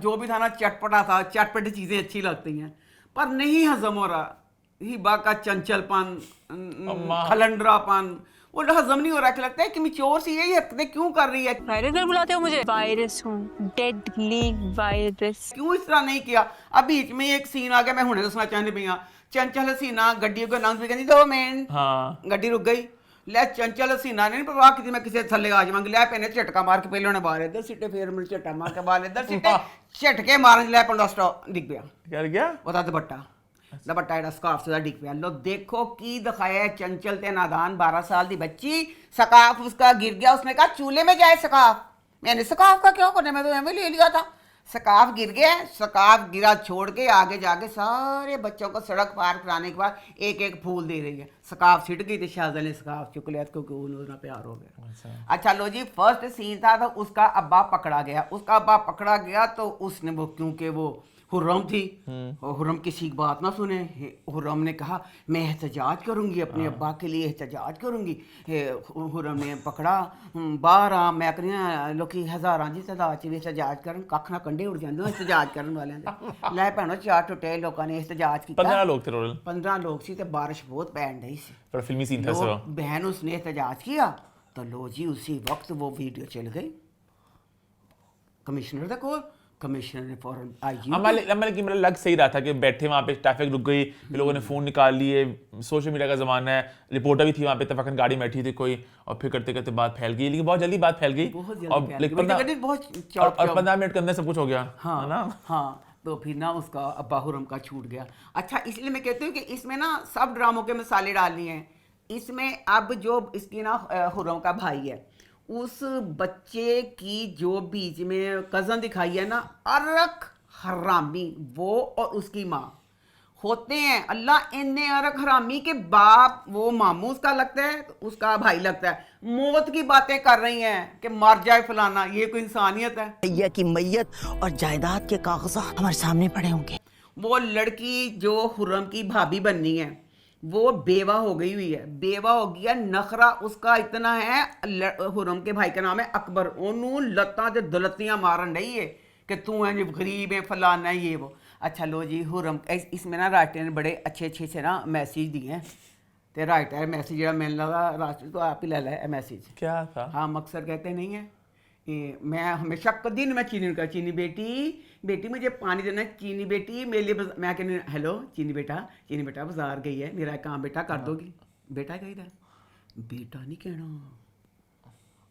जो भी था ना चटपटा था चटपटी चीज़ें अच्छी लगती हैं पर नहीं हजम हो रहा हिबा का चंचलपन खलंडरापन वो हजम नहीं हो रहा लगता है कि मिच्योर सी है ये हरकतें क्यों कर रही है वायरस बुलाते हो मुझे वायरस हूँ डेडली वायरस क्यों इस तरह नहीं किया अब बीच में एक सीन आ गया मैं हुणे दसना चाहनी पई हां चंचल हसीना गड्डी को अनाउंस भी कहती 2 मिनट हाँ गड्डी रुक गई ले चंचल हसीना ने नहीं परवाह की मैं किसी थल्ले आ जावांगी ले पहने झटका मार के पहले उन्हें बाहर इधर सिट्टे फिर मुझे झटका मार के बाहर इधर सिट्टे झटके मारन ले पंडा स्टॉप दिख गया क्या क्या ਉਹਦਾ ਦੁਪੱਟਾ ਜਿਹੜਾ ਸਕਾਰਫ से डिग पे लो देखो की दिखाया है चंचल ते नादान 12 साल की बच्ची सकाफ उसका गिर गया उसने कहा चूल्हे में जाए सकाफ मैंने सकाफ का क्यों करने में तो एम ले लिया था सकाफ गिर गया सकाफ गिरा छोड़ के आगे जाके सारे बच्चों को सड़क पार कराने के बाद एक एक फूल दे रही है सकाफ छिट गई तो शाहजल ने सकाफ चुक लिया क्योंकि उन्होंने प्यार हो गया। अच्छा लो जी फर्स्ट सीन था तो उसका अब्बा पकड़ा गया उसका अब्बा पकड़ा गया तो उसने वो क्योंकि वो हुर्रम थी और हुर्रम किसी की बात ना सुने हुर्रम ने कहा मैं एहतजाज करूंगी अपने अब्बा के लिए एहतजाज करूंगी हुर्रम ने पकड़ा बाहर आ मैं कहनी लोग हज़ारां की तादाद च भी एहतजाज करन कख ना कंडे उड़ जांदे एहतजाज करन वालें दे लै भैनों 4 टुटे लोगों ने एहतजाज किया 15 लोग थे टोटल 15 लोग सी ते बारिश बहुत पैन रही सी पर फिल्मी सीन था सब बहन उसने एहतजाज किया तो लो जी उसी वक्त वो वीडियो चल गई कमिश्नर तक और कमिश्नर ने फौरन आई हमारे की मतलब लग सही रहा था कि बैठे वहाँ पे ट्रैफिक रुक गई फिर लोगों ने फ़ोन निकाल लिए सोशल मीडिया का ज़माना है रिपोर्टर भी थी वहाँ पे तफकन गाड़ी में बैठी थी कोई और फिर करते करते बात फैल गई लेकिन बहुत जल्दी बात फैल गई और 15 मिनट के अंदर सब कुछ हो गया है ना हाँ तो फिर ना उसका अब्बा हुर्रम का छूट गया। अच्छा इसलिए मैं कहती हूँ कि इसमें ना सब ड्रामों के मिसालें डालनी है इसमें अब जो इसकी ना हुर्रम का भाई है उस बच्चे की जो बीच में कज़न दिखाई है ना अरक हरामी वो और उसकी माँ होते हैं अल्लाह इन्ने अरक हरामी के बाप वो मामू उसका लगता है तो उसका भाई लगता है मौत की बातें कर रही हैं कि मर जाए फलाना ये कोई इंसानियत है भैया की मैयत और जायदाद के कागजात हमारे सामने पड़े होंगे वो लड़की जो हुर्रम की भाभी बननी है वो बेवा हो गई हुई है बेवा हो गया नखरा उसका इतना है हुर्रम के भाई का नाम है अकबर ओनू लत्ता ते दलतियां मारन रही है कि तू है गरीब है फलाना है ये वो। अच्छा लो जी हुर्रम इसमें ना राइटर ने बड़े अच्छे से ना मैसेज दिए हैं तो राइटर मैसेज जो मिलने लगा राष्ट्र तो आप ही ले ला मैसेज क्या था हाँ मकसद कहते नहीं है मैं हमेशा दिन में चीनी का चीनी बेटी मुझे पानी देना चीनी बेटी मेरे लिए मैं कहने हेलो चीनी बेटा बाजार गई है मेरा काम बेटा कर दोगी बेटा कही था बेटा नहीं कहना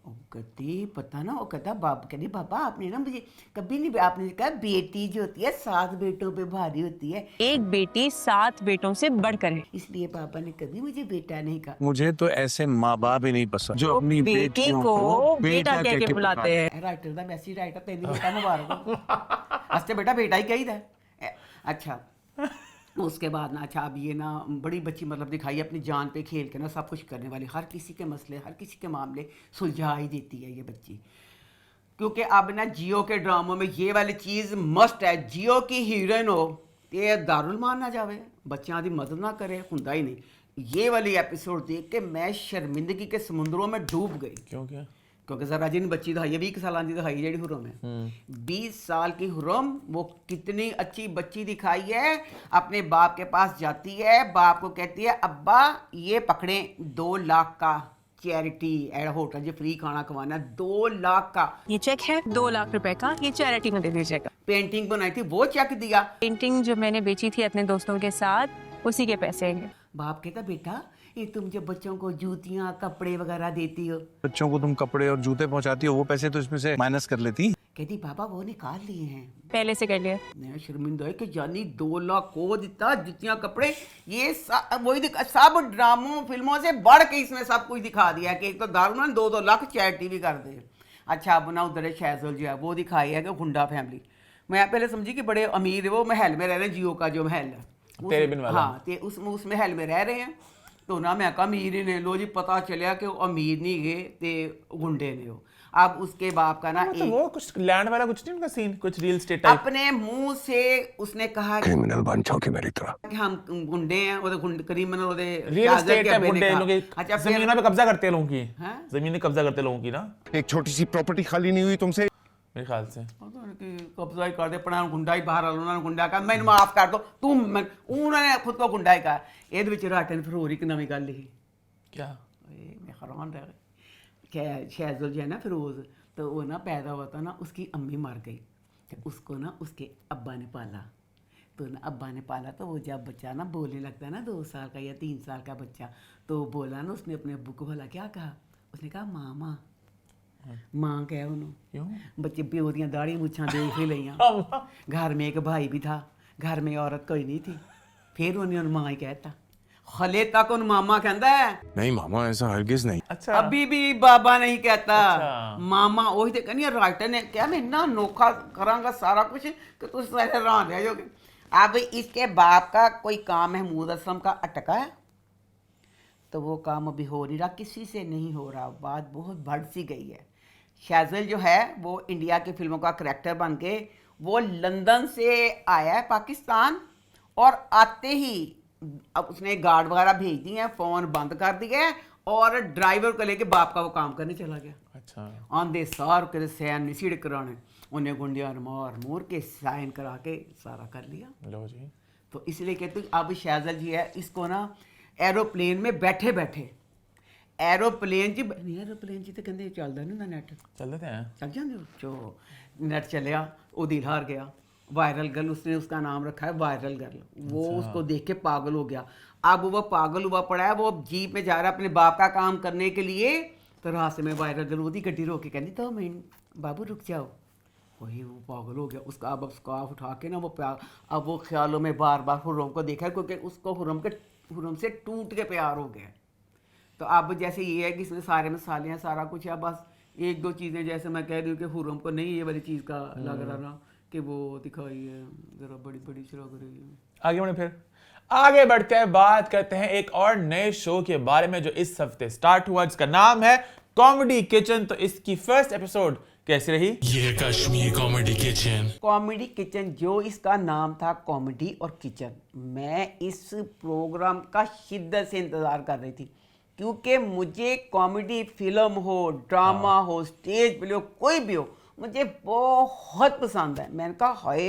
वो कहती पता ना, वो कहता कहती पापा आपने ना मुझे कभी नहीं, आपने कहा बेटी जो होती है 7 बेटों पे भारी होती है, एक बेटी 7 बेटों से बढ़कर है। इसलिए पापा ने कभी मुझे बेटा नहीं कहा। मुझे तो ऐसे माँ बाप ही नहीं पसंद जो अपनी बेटी बेटियों को बेटा कह के बुलाते हैं। राइटर दा मैसी राइटर तेरी बेटा मुबारक अस्ते बेटा बेटा ही कही था। अच्छा उसके बाद ना, अच्छा अब ये ना बड़ी बच्ची मतलब दिखाई अपनी जान पे खेल के ना सब कुछ करने वाली, हर किसी के मसले हर किसी के मामले सुलझा ही देती है ये बच्ची। क्योंकि अब ना जियो के ड्रामों में ये वाली चीज़ मस्ट है, जियो की हीरोइन हो ये दारुल मान ना जावे, बच्चियां दी मदद ना करे, हुंदा ही नहीं। ये वाली एपिसोड देख के मैं शर्मिंदगी के समुद्रों में डूब गई। क्यों क्या? क्योंकि जरा जिन बच्ची दिखाई है 20 साल की दिखाई है जी हुरम है, 20 साल की हुरम, वो कितनी अच्छी बच्ची दिखाई है। अपने बाप के पास जाती है, बाप को कहती है अब्बा ये पकड़े 2 लाख का चैरिटी एड होटल जो फ्री खाना खवाना, 2 लाख का ये चेक है 2 लाख रुपए का, ये चैरिटी में दे दीजिएगा। पेंटिंग बनाई थी वो चेक दिया। पेंटिंग जो मैंने बेची थी अपने दोस्तों के साथ उसी के पैसे हैं। बाप कहता बेटा ये तुम जो बच्चों को जूतियां कपड़े वगैरह देती हो, बच्चों को तुम कपड़े और जूते पहुंचाती हो, वो पैसे तो इसमें से माइनस कर लेती। कहती पापा वो निकाल लिए हैं। पहले से कर लिया। मैं शर्मिंदा है कि जानी 2 लाख को दिता जुतियां कपड़े, ये वही सब ड्रामों फिल्मों से बढ़ के इसमें सब कुछ दिखा दिया कि एक तो दारू 2-2 लाख चैरिटी भी कर दे। अच्छा अब ना उधर शहजोल जो है वो दिखाई है कि हुंडा फैमिली, मैं पहले समझी कि बड़े अमीर है, वो महल में रह रहे हैं, जियो का जो महल है तेरे बिन वाला। हाँ ते उस महल में रह रहे हैं। तो ना मैं कहा अमीर ही ने, लो जी पता चलिया कि वो अमीर नहीं गए ते गुंडे ने हो। अब उसके बाप का ना मतलब वो कुछ लैंड वाला कुछ नहीं उनका सीन, कुछ रियल एस्टेट टाइप। अपने मुंह से उसने कहा क्रिमिनल बन जाओगे मेरी तरह कि हम गुंडे हैं, वो गुंडे क्रिमिनल होते रियल एस्टेट है, गुंडे लोग अच्छा जमीनों पे कब्जा करते हैं लोगों की, हाँ? जमीनें कब्जा करते हैं लोगों की ना, एक छोटी सी प्रॉपर्टी खाली नहीं हुई तुमसे मेरे ख्याल से। कब्जा ही कर दे पड़ा गुंडा ही बाहर आलो उन्होंने गुंडा कहा मैंने माफ कर दो तुम उन्होंने खुद को गुंडा ही कहा। ਇਹਦੇ ਵਿੱਚ ਰਾਟਨ ਫਿਰ ਹੋਰ ਇੱਕ ਨਵੀਂ ਗੱਲ ਲਿਖੀ क्या? मैं हैरान रह गई। शहजोल जो है ना फिरोज, तो वो ना पैदा हुआ था ना, उसकी अम्मी मर गई, तो उसको ना उसके अब्बा ने पाला। तो ना अब्बा ने पाला तो वो जब बच्चा ना बोलने लगता है ना 2 साल का या 3 साल का बच्चा, तो बोला ना उसने अपने अब्बू को भला क्या कहा, उसने कहा मामा माँ कह उन्होंने। क्यों? बच्चे प्यो दियां दाढ़ी मुछां देख ही लिया। घर में एक भाई भी था, घर में औरत कोई नहीं थी, फिर उन्हें माँ ही कहता, हले तक उन मामा कहता है। नहीं मामा ऐसा हरगिज नहीं। अच्छा अभी भी बाबा नहीं कहता। अच्छा। मामा वही तो कहनी राइटर ने क्या मैं इतना अनोखा करांगा सारा कुछ कि तुम सारे हैरान रह जाओगे। अब इसके बाप का कोई काम महमूद असलम का अटका है, तो वो काम अभी हो नहीं रहा, किसी से नहीं हो रहा, बात बहुत बढ़ सी गई है। शहजल जो है वो इंडिया की फिल्मों का करैक्टर बन के वो लंदन से आया है पाकिस्तान, और आते ही अब उसने गार्ड वगैरह भेज दिए हैं, फ़ोन बंद कर दिया है, और ड्राइवर को लेके बाप का वो काम करने चला गया। अच्छा आंदे सार के सैन नहीं सीढ़ कराने, उन्हें गुंडिया मार मूर के साइन करा के सारा कर लिया। लो जी। तो इसलिए कहते हैं अब शहजल जी है, इसको ना एरोप्लेन में बैठे बैठे एरोप्लेन जी तो कहते चलता नहीं ना नेट चल देते हैं। चल जाते जो नेट चलिया वो दिल हार गया। वायरल गर्ल उसने उसका नाम रखा है वायरल गर्ल, वो उसको देख के पागल हो गया। अब वो पागल हुआ पड़ा है, वो जीप में जा रहा है अपने बाप का काम करने के लिए, तो रास्ते में वायरल गर्ल वो गड्डी रोक के कहती 2 मिनट बाबू रुक जाओ। वही वो पागल हो गया, उसका अब स्कार्फ उठा के ना वो अब वो ख्यालों में बार बार हुर्रम को देखा, क्योंकि उसको हुर्रम से टूट के प्यार हो गया। तो अब जैसे ये है कि इसमें सारे मसाले हैं, सारा कुछ है, बस 1-2 चीज़ें जैसे मैं कह रही हूँ कि हुर्रम को नहीं ये वाली चीज़ का लग रहा ना कि वो दिखाई है ज़रा बड़ी बड़ी लग रही है। आगे बढ़े, फिर आगे बढ़ते हैं, बात करते हैं एक और नए शो के बारे में जो इस हफ्ते स्टार्ट हुआ, जिसका नाम है कॉमेडी किचन। तो इसकी फर्स्ट एपिसोड कैसी रही? ये Kashmir comedy kitchen. Comedy kitchen जो इसका नाम था कॉमेडी और किचन, मैं इस प्रोग्राम का शिद्दत से इंतज़ार कर रही थी, क्योंकि मुझे कॉमेडी फिल्म हो, ड्रामा हो, स्टेज प्ले हो, कोई भी हो, मुझे बहुत पसंद है। मैंने कहा हाय,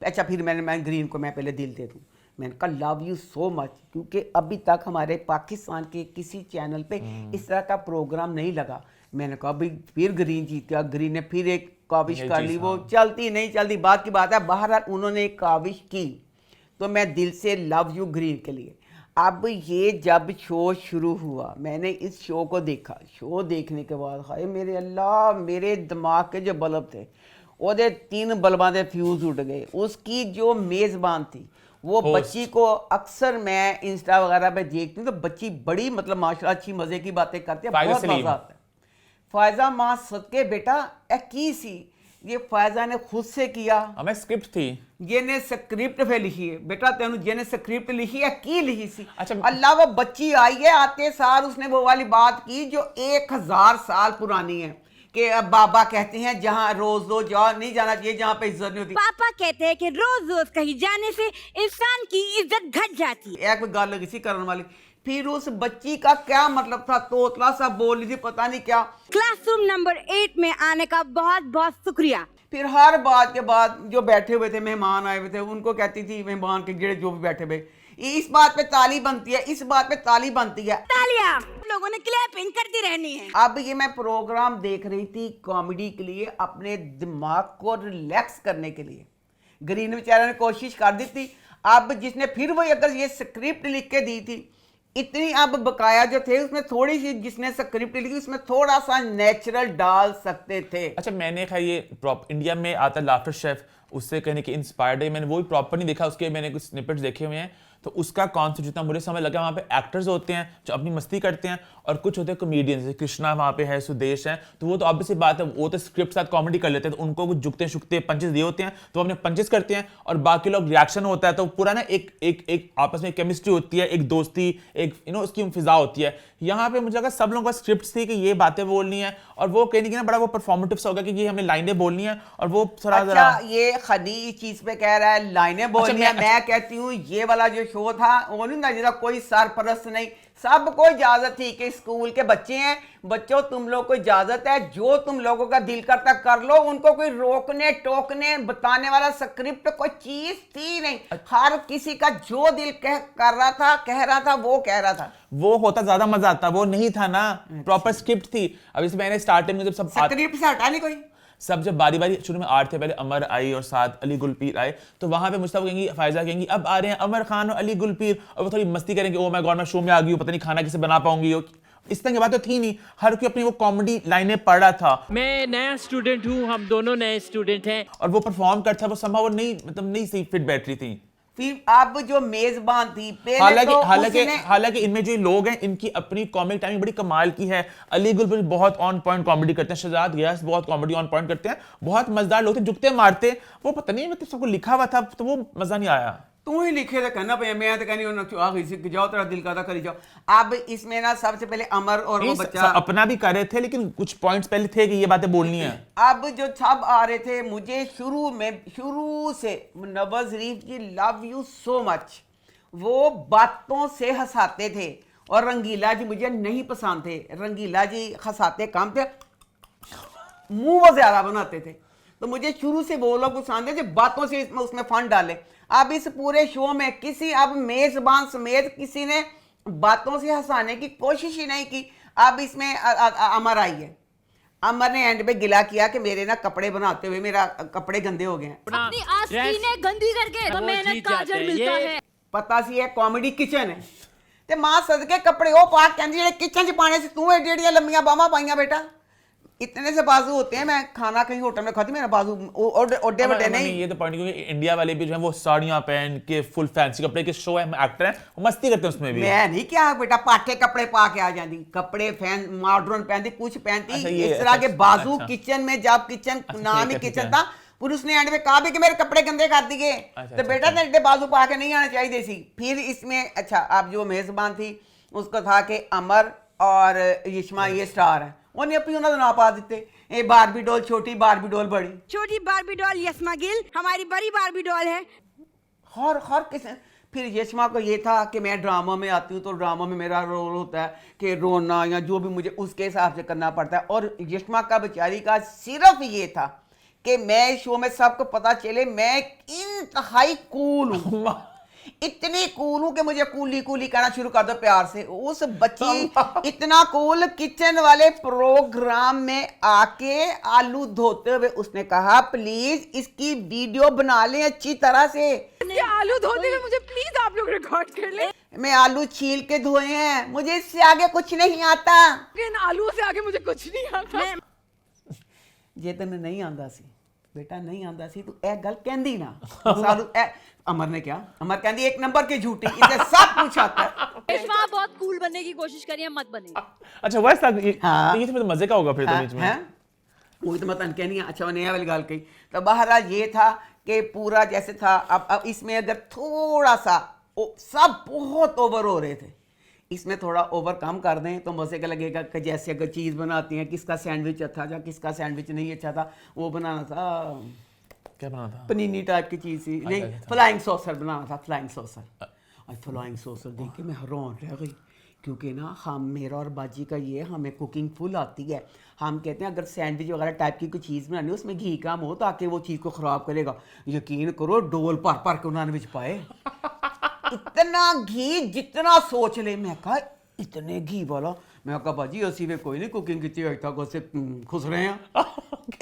अच्छा फिर मैं ग्रीन को मैं पहले दिल दे दूँ, मैंने कहा लव यू सो मच, क्योंकि अभी तक हमारे पाकिस्तान के किसी चैनल पे इस तरह का प्रोग्राम नहीं लगा। मैंने कहा भाई फिर ग्रीन जीत गया, ग्रीन ने फिर एक काविश कर ली, वो चलती नहीं चलती बात की बात है, बहरहाल उन्होंने एक काविश की, तो मैं दिल से लव यू ग्रीन के लिए। अब ये जब शो शुरू हुआ, मैंने इस शो को देखा। शो देखने के बाद हाय मेरे अल्लाह, मेरे दिमाग के जो बल्ब थे ओदे 3 बल्बां दे फ्यूज उड़ गए। उसकी जो मेज़बान थी वो Host. बच्ची को अक्सर मैं इंस्टा वगैरह पे देखती हूँ तो बच्ची बड़ी मतलब माशाल्लाह अच्छी मज़े की बातें करती है, फायजा बहुत सलीम। मज़ा आता है। फायजा माँ सदके बेटा ए की सी, ये फायजा ने खुद से किया। हमें स्क्रिप्ट थी। ये ने स्क्रिप्ट पे लिखी है बेटा, तेन जेने स्क्रिप्ट लिखी है की लिखी सी। अच्छा। अल्लाह वो बच्ची आई है, आते सार उसने वो वाली बात की जो 1000 साल पुरानी है कि अब बाबा कहते हैं जहाँ रोज रोज जाओ नहीं जाना चाहिए, जहाँ पे इज्जत नहीं होती। पापा कहते हैं कि रोज रोज कहीं जाने से इंसान की इज्जत घट जाती है। एक गल लगी सी करने वाली। फिर उस बच्ची का क्या मतलब था, तोतला सा बोल रही थी पता नहीं क्या। क्लासरूम नंबर 8 में आने का बहुत बहुत शुक्रिया। फिर हर बात के बाद जो बैठे हुए थे मेहमान आए हुए थे उनको कहती थी, मेहमान के गिरे जो भी बैठे हुए, इस बात पे ताली बनती है, इस बात पे ताली बनती है। तालियां लोगों ने क्लैपिंग करती रहनी है। अब ये मैं प्रोग्राम देख रही थी कॉमेडी के लिए, अपने दिमाग को रिलैक्स करने के लिए। ग्रीन बेचारा ने कोशिश कर दी थी। अब जिसने फिर वही अगर ये स्क्रिप्ट लिख के दी थी, इतनी अब बकाया जो थे उसमें थोड़ी सी जिसने स्क्रिप्ट लिखी उसमें थोड़ा सा नेचुरल डाल सकते थे। अच्छा, मैंने कहा ये इंडिया में आता लाफ्टर शेफ, उससे कहने के इंस्पायर्ड है। मैंने वो भी प्रॉपर नहीं देखा, उसके मैंने कुछ स्निपेट्स देखे हुए हैं। तो उसका कॉन्सेप्ट जितना मुझे समझ लगा, वहाँ पे एक्टर्स होते हैं जो अपनी मस्ती करते हैं और कुछ होते हैं कॉमेडियंस, जैसे कृष्णा वहाँ पे है, सुदेश है। तो वो तो ऑब्वियसली बात है, वो तो स्क्रिप्ट साथ कॉमेडी कर लेते हैं, तो उनको कुछ झुकते शुकते पंचेस दिए होते हैं तो वो अपने पंचेस करते हैं और बाकी लोग रिएक्शन होता है। तो पूरा ना एक आपस में केमिस्ट्री होती है, एक दोस्ती, एक उसकी फिजा होती है। यहाँ पे मुझे लगा सब लोगों का स्क्रिप्ट थी कि ये बातें बोलनी है और वो कहने की ना बड़ा वो परफॉर्मेटिव सा होगा कि ये हमने लाइनें बोलनी है और वो अच्छा, ये खदी इस चीज पे कह रहा है लाइनें बोलनी है। मैं कहती हूँ ये वाला जो शो था वो नहीं ना, जिसका कोई सरपरस्त नहीं, सबको इजाजत थी कि स्कूल के बच्चे हैं, बच्चों तुम लोग को इजाजत है, जो तुम लोगों का दिल करता कर लो। उनको कोई रोकने टोकने बताने वाला स्क्रिप्ट कोई चीज थी नहीं। हर किसी का जो दिल कर रहा था, कह रहा था, वो कह रहा था। वो होता ज्यादा मजा आता, वो नहीं था ना, प्रॉपर स्क्रिप्ट थी। अब इसमें मैंने स्टार्टिंग में जब सब स्क्रिप्ट से हटा नहीं कोई, सब जब बारी बारी शुरू में आ रहे थे, पहले अमर आई और साथ अली गुलपीर आए, तो वहां पे मुस्तफा कहेंगी, फायजा कहेंगी अब आ रहे हैं अमर खान और अली गुलपीर, और वो थोड़ी मस्ती करेंगे, ओ माय गॉड मैं शो में आ गई हूँ, पता नहीं खाना कैसे बना पाऊंगी। इस तरह की बात तो थी नहीं, हर कोई अपनी वो कॉमेडी लाइनें पढ़ रहा था। मैं नया स्टूडेंट हूँ, हम दोनों नए स्टूडेंट हैं, और वो परफॉर्म करता वो संभव नहीं, मतलब नहीं सही फिट बैठ रही थी। फिर अब जो मेजबान थी पहले हालांकि इनमें जो लोग हैं इनकी अपनी कॉमिक टाइमिंग बड़ी कमाल की है। अली गुलबीर बहुत ऑन पॉइंट कॉमेडी करते हैं, शहजाद गयास बहुत कॉमेडी ऑन पॉइंट करते हैं, बहुत मजेदार लोग थे, झुकते मारते। वो पता नहीं मतलब सबको लिखा हुआ था तो वो मजा नहीं आया। तू ही लिखे तो कहना पे, मैं तो कहनी जाओ तेरा दिल करता करी जाओ। अब इसमें ना सबसे पहले अमर और वो बच्चा अपना भी कर रहे थे, लेकिन कुछ पॉइंट्स पहले थे कि ये बातें बोलनी है। अब जो सब आ रहे थे, मुझे शुरू से नवाज शरीफ जी लव यू सो मच, वो बातों से हंसाते थे। और रंगीला जी मुझे नहीं पसंद थे, रंगीला जी हंसाते कम थे, मुंह वो ज्यादा बनाते थे। तो मुझे शुरू से वो लोग पसंद है जो बातों से उसमें फन डाले। अब इस पूरे शो में किसी अब मेजबान समेत किसी ने बातों से हंसाने की कोशिश ही नहीं की। अब इसमें अमर आई है, अमर ने एंड पे गिला किया कि मेरे ना कपड़े बनाते हुए मेरा कपड़े गंदे हो गए हैं। अपनी आस्तीनें गंदी करके तो मेहनत का अजर मिलता है। पता सी है कॉमेडी किचन है ते मां सदके कपड़े वो पा कहंदी जेडे किचन च पाने से तू एडी एडी लंबियां बाਹਾਂ पाइयां बेटा, इतने से बाजू होते हैं। मैं खाना कहीं होटल में खाती, मेरा बाजू ओडे बड़े नहीं। ये तो पॉइंट, क्योंकि इंडिया वाले भी जो है वो साड़ियां पहन के फुल फैंसी कपड़े के शो है, एक्टर हैं, वो मस्ती करते हैं उसमें भी। मैं नहीं क्या बेटा पाटे कपड़े पा के आ जाती, कपड़े फैन मॉडर्न पहनती, कुछ पहनती इस तरह के बाजू। किचन में जब किचन नाम ही किचन था, पुरुष ने एंड में कहा भी कि मेरे कपड़े गंदे कर दिए, तो बेटा तेरे बाजू पा के नहीं आना चाहिए सी। फिर इसमें अच्छा अब जो मेजबान थी उसको था कि अमर और यिश्मा ये स्टार है, उन्हें अपनी उन्होंने ना पा देते। ये बारबी डॉल छोटी, बारबी डॉल बड़ी। छोटी बारबी डॉल यस्मा गिल हमारी बड़ी बारबी डॉल है। हर किसी। फिर यशमा को ये था कि मैं ड्रामा में आती हूँ तो ड्रामा में मेरा रोल होता है कि रोना या जो भी मुझे उसके हिसाब से करना पड़ता है। और यशमा का बेचारी का सिर्फ ये था कि मैं शो में सबको पता चले मैं इंतहाई कूल हूँ, इतनी कूल हूं कि मुझे कूली कूली कहना शुरू कर दो प्यार से। उस बच्ची इतना कूल, किचन वाले प्रोग्राम में आके आलू धोते हुए उसने कहा प्लीज इसकी वीडियो बना लें अच्छी तरह से। आलू धोते हुए मुझे प्लीज आप लोग रिकॉर्ड कर ले। मैं आलू छील के धोए हैं, मुझे इससे आगे कुछ नहीं आता। इन आलूओं से आगे मुझे कुछ नहीं आता। ਜੇ ਤੈਨੂੰ ਨਹੀਂ ਆਂਦਾ ਸੀ बेटा, नहीं आंदा सी तू ਇਹ ਗੱਲ ਕਹਿੰਦੀ ਨਾ। सालू अमर ने क्या, अमर कहती एक नंबर की झूठी, इसे सब कुछ आता है। रेशमा बहुत कूल बनने की कोशिश करिए, मत बने। अच्छा वैसा ये हाँ। ये तो मजे का होगा फिर तो बीच में। हैं? वही तो मैं तन कहनी है। अच्छा मैंने ये वाली गाल कही तो बहरहाल ये था कि पूरा जैसे था। अब इसमें अगर थोड़ा सा सब बहुत ओवर हो रहे थे, इसमें थोड़ा ओवर कम कर दें तो मज़े का लगेगा कि जैसे अगर चीज़ बनाती हैं, किसका सैंडविच अच्छा था, किसका सैंडविच नहीं अच्छा था, वो बनाना था। क्या बनाना था? पनीनी टाइप की चीज़ थी। नहीं, अच्छा। फ्लाइंग सॉसर बनाना था, फ्लाइंग सॉसर। और फ्लाइंग सॉसर देख के मैं हैरान रह गई, क्योंकि ना हम, मेरा और बाजी का ये, हमें कुकिंग फुल आती है। हम कहते हैं अगर सैंडविच वगैरह टाइप की कोई चीज़ बनानी हो उसमें घी कम हो ताकि वो चीज़ को ख़राब करेगा। यकीन करो डोल भर भर के उन्होंने बिच पाए, इतना घी जितना सोच ले। मैं कहा इतने घी वाला, मैं कहा बाजी असी वे कोई नहीं कुकिंग की अज तक उसे खुश रहे हैं।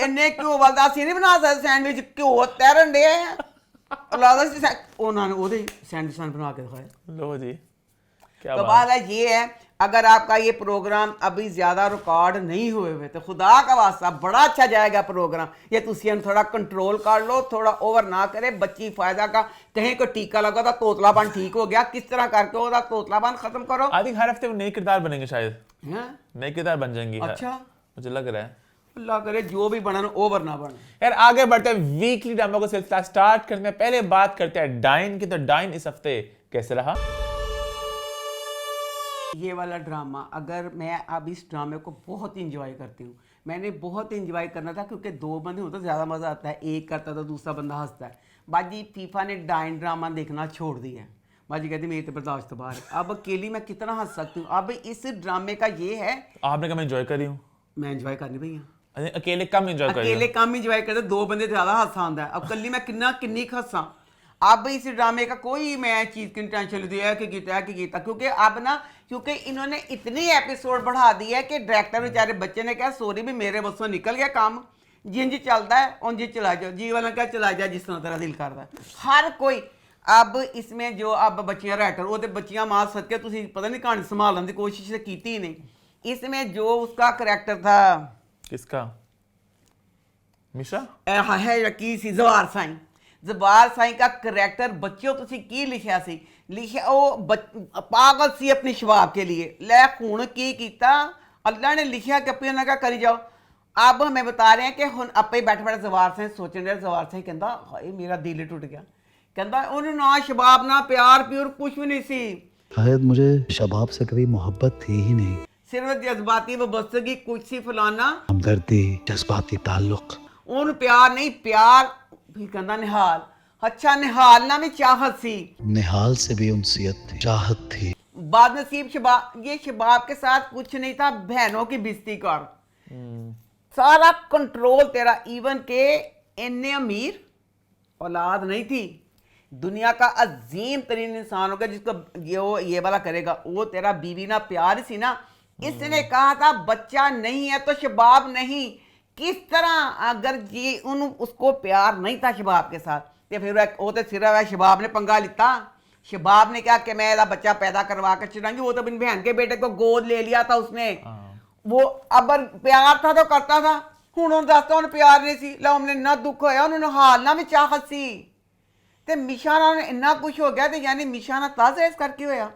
इन्ने घ्यो वाला असी नहीं बना सकते सैंडविच, घ्यो तैरन डे लगता उन्होंने वो सैंडविच बना के दिखाए। लो जी क्या तो बात। बात ये है, अगर आपका ये प्रोग्राम अभी ज्यादा रिकॉर्ड नहीं हुए हुए तो खुदा का वास्ता बड़ा अच्छा जाएगा प्रोग्राम। ये तुसी थोड़ा कंट्रोल कर लो, थोड़ा ओवर ना करे। बच्ची फायदा का, कहीं को टीका लगा था तोतलापन ठीक हो गया, किस तरह करके वो तोतलापन खत्म करो। आदि हर हफ्ते वो नए किरदार बनेंगे शायद, हैं? नए किरदार बन जाएंगी। अच्छा मुझे लग रहा है। अल्लाह करे जो भी बनन ओवर ना बने। यार आगे बढ़ते हैं, वीकली ड्रामा का सिलसिला स्टार्ट करते हैं। पहले बात करते हैं डाइन की। तो डाइन इस हफ्ते कैसे रहा? ये वाला ड्रामा, अगर मैं अब इस ड्रामे को बहुत इंजॉय करती हूँ। मैंने बहुत इंजॉय करना था क्योंकि दो बंदे होते तो ज़्यादा मज़ा आता है, एक करता तो दूसरा बंदा हंसता है। बाजी फीफा ने डाइन ड्रामा देखना छोड़ दिया है। बाजी कहती मेरी तो बर्दाश्त बाहर है, अब अकेली मैं कितना हंस सकती हूँ। अब इस ड्रामे का ये है, आपने कहा मैं एंजॉय कर रही हूँ, मैं इंजॉय करनी भैया, अकेले कम एंजॉय कर रही अकेले हूँ। कम इंजॉय करते, दो बंदे ज़्यादा हंसा आंदा है। अब कली मैं किन्नी हंसा। अब इस ड्रामे का कोई मैं चीज़ की टेंशन नहीं है कि गीता, क्योंकि अब ना, क्योंकि इन्होंने इतनी एपिसोड बढ़ा दी है कि डायरेक्टर बेचारे बच्चे ने कहा सॉरी भी मेरे बसों निकल गया काम, जिंज चलता है उंज चला जाओ, जी वाला क्या चला जाए जिस तरह तेरा दिल करता है। हर कोई अब इसमें जो अब बच्चियां राइटर वो तो बच्चियां मार सके, तुम पता नहीं कहानी संभालने की कोशिश तो की ही नहीं। इसमें जो उसका करैक्टर था, किसका? मिशा है की सी जवार साई, जवार साई का करैक्टर बच्चों तुसी की लिखिया सी, लिखिया वो पागल सी अपनी शबाब के लिए। लै हुण की कीता अल्लाह ने लिखिया कि अपने क्या करी जाओ। अब हमें बता रहे हैं कि हुण आपे बैठे बैठे जवार साई सोचने रहे। जवार साई कहता हाय मेरा दिल ही टूट गया, कहता उन्हें ना शबाब ना प्यार प्यूर कुछ भी नहीं सी, शायद मुझे शबाब से कभी मोहब्बत थी ही नहीं, सिर्फ जज्बाती वबस्तगी कुछ सी फलाना, हमदर्दी, जज्बाती ताल्लुक। उन प्यार नहीं, प्यार भी कहता निहाल। अच्छा निहाल ना में चाहत सी, निहाल से भी उनसियत थी, चाहत थी। बदनसीब शबाब, ये शबाब के साथ कुछ नहीं था, बहनों की बिस्ती कर। सारा कंट्रोल तेरा, इवन के इन्ने अमीर औलाद नहीं थी, दुनिया का अजीम तरीन इंसान होगा जिसको ये वाला करेगा, वो तेरा बीवी ना प्यार सी ना। इसने कहा था बच्चा नहीं है तो शबाब नहीं। किस तरह अगर ये उसको प्यार नहीं था शबाब के साथ तो फिर वो तो सिर्फ शबाब ने पंगा लिता। शबाब ने क्या कि मैं ऐसा बच्चा पैदा करवा कर चलाऊंगी, वो तो अपनी बहन के बेटे को गोद ले लिया था उसने। वो अबर प्यार था तो करता था, हूँ दसता उन्हें प्यार नहीं सी। लो हमने इन्ना दुख होया, उन्होंने हाल ना भी चाहत सी ते मिशा ने इन्ना कुछ हो गया। तो यानी मिशा ना ताज़ा इस करके होया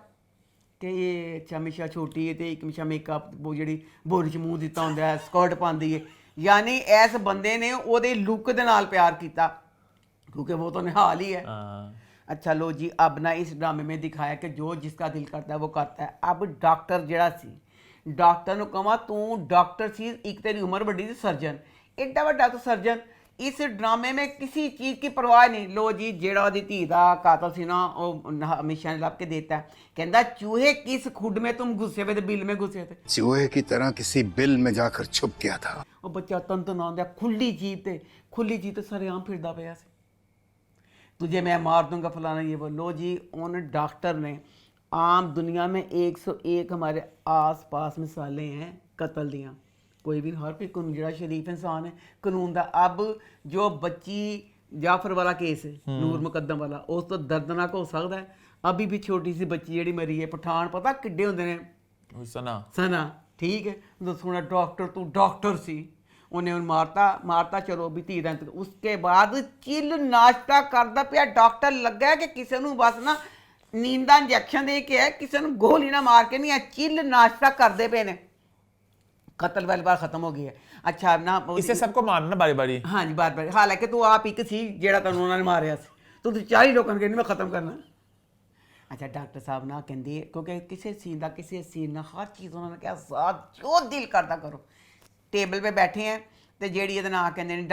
कि ये अच्छा मिशा छोटी है तो एक मिशा मेकअप वो जी बोर च मूँह दिता होंदा है, स्कर्ट पाती है। यानी इस बंदे ने ओदे लुक दे नाल प्यार किया क्योंकि वो तो निहाल ही है। अच्छा लो जी, अब ना इस ड्रामे में दिखाया कि जो जिसका दिल करता है वो करता है। अब डॉक्टर जड़ा सी, डॉक्टर ने कहा तू डॉक्टर सी, एक तेरी उम्र बड़ी सी सर्जन, एड्डा वड्डा तो सर्जन। इस ड्रामे में किसी चीज़ की परवाह नहीं। लो जी जेड़ा दी धी का कातल सी ना वो हमेशा लभ के देता है, कहता चूहे किस खुड में तुम घुसे हुए थे, बिल में घुसे थे, चूहे की तरह किसी बिल में जाकर छुप गया था। वो बच्चा तन तो ना खुली जीप ते सरेआम फिरदा पिया सी, तुझे मैं मार दूंगा फलाना ये वो। लो जी उन डॉक्टर ने, आम दुनिया में 101 हमारे आस पास मिसालें हैं कत्ल दियाँ, कोई भी हर कोई कानून जरा शरीफ इंसान है कानून का। अब जो बच्ची ਜਾਫਰ ਵਾਲਾ ਕੇਸ ਨੂਰ ਮੁਕੱਦਮ ਵਾਲਾ, ਉਸ ਤੋਂ ਦਰਦਨਾਕ ਹੋ ਸਕਦਾ ਹੈ। ਅਭੀ ਵੀ ਛੋਟੀ ਸੀ ਬੱਚੀ ਜਿਹੜੀ ਮਰੀ ਹੈ, ਪਠਾਨ ਪਤਾ ਕਿੱਡੇ ਹੁੰਦੇ ਨੇ, ਸਨਾ ਠੀਕ ਹੈ, ਦੱਸਣਾ ਡਾਕਟਰ ਤੂੰ ਡਾਕਟਰ ਸੀ, ਉਹਨੇ ਉਹਨੂੰ ਮਾਰਤਾ ਚਲੋ ਵੀ ਧੀ ਦਾ। ਉਸਕੇ ਬਾਅਦ ਚਿੱਲ ਨਾਸ਼ਤਾ ਕਰਦਾ ਪਿਆ, ਡਾਕਟਰ ਲੱਗਾ ਕਿ ਕਿਸੇ ਨੂੰ ਬਸ ਨਾ ਨੀਂਦ ਦਾ ਇੰਜੈਕਸ਼ਨ ਦੇ ਕੇ ਹੈ, ਕਿਸੇ ਨੂੰ ਗੋਲੀ ਨਾ ਮਾਰ ਕੇ ਨਹੀਂ, ਚਿੱਲ ਨਾਸ਼ਤਾ ਕਰਦੇ ਪਏ ਨੇ। कत्ल वाली बात खत्म हो गई है। अच्छा ना इसे सबको मारना बारी बारी, हाँ जी बार बार, हालांकि तू आप एक सी जेड़ा तैनूं उन्होंने मारिया सी, तू 40 लोगों कहनी मैं खत्म करना। अच्छा डॉक्टर साहब ना कहते क्योंकि किसी सीन ना हर चीज़ उन्होंने कहा साथ जो दिल करता करो। टेबल पे बैठे हैं तो जेड़ी ये ना कहते हैं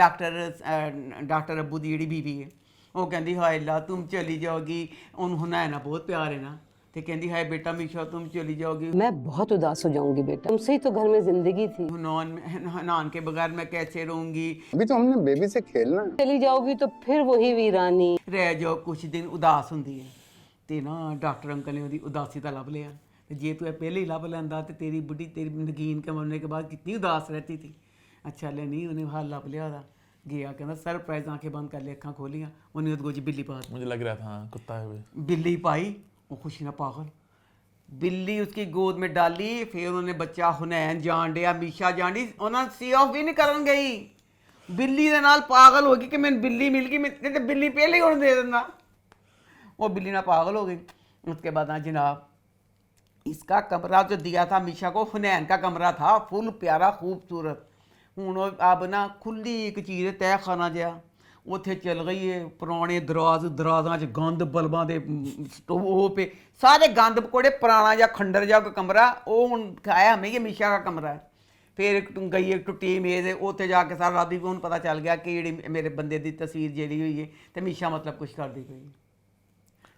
डॉक्टर अब्बू की जी बीवी है, वो कहती हाय अल्लाह तुम चली जाओगी, उन्होंने हुनैना बहुत प्यार है ना, तो कहती हाय बेटा मीशा तुम चली जाओगी, मैं बहुत उदास हो जाऊंगी बेटा, तुमसे ही तो घर में जिंदगी थी, हनान के बगैर मैं कैसे रहूंगी, अभी तो हमने बेबी से खेलना, चली जाओगी तो फिर वही वीरानी, रह जाओ कुछ दिन उदास होंगी है। तो ना डॉक्टर अंकल ने उसकी उदासी का लभ लिया, जे तू पहले ही लभ लेंदा तो तेरी बुढ़ी तेरी नगीन के मरने के बाद कितनी उदास रहती थी। अच्छा ले नहीं उन्हें हाल लभ लिया था, गया कहना सरप्राइज आंखें बंद कर ले, अखा खोलियां, उन्हें उसको जी बिल्ली पा, मुझे लग रहा था कुत्ता है, बिल्ली पाई, वो खुशी ना पागल, बिल्ली उसकी गोद में डाली, फिर उन्होंने बच्चा हुनैन जान दिया, मीशा जान दी, उन्होंने सी ऑफ भी नहीं करन गई, बिल्ली दे नाल पागल हो गई कि मैंने बिल्ली मिल गई, मैं तो बिल्ली पहले ही उन्हें दे देना, वो बिल्ली ना पागल हो गई। उसके बाद ना जनाब इसका कमरा जो दिया था मीशा को, हुनैन का कमरा था, फुल प्यारा खूबसूरत, हूँ अब ना खुली एक चीज़ तय खाना जहा ਉੱਥੇ चल गई है, पुराने दराजां च गंद बल्बां दे स्टोव पे सारे गंद पकौड़े, पुराना या खंडर जा कमरा, वो हुण खाया हमें ये मीशा का कमरा है। फिर गई एक टुट्टी मेज, उत्थे जाके सारा रात भी पता चल गया कि जी मेरे बंदे की तस्वीर जी हुई है, तो मीशा मतलब कुछ करती पई,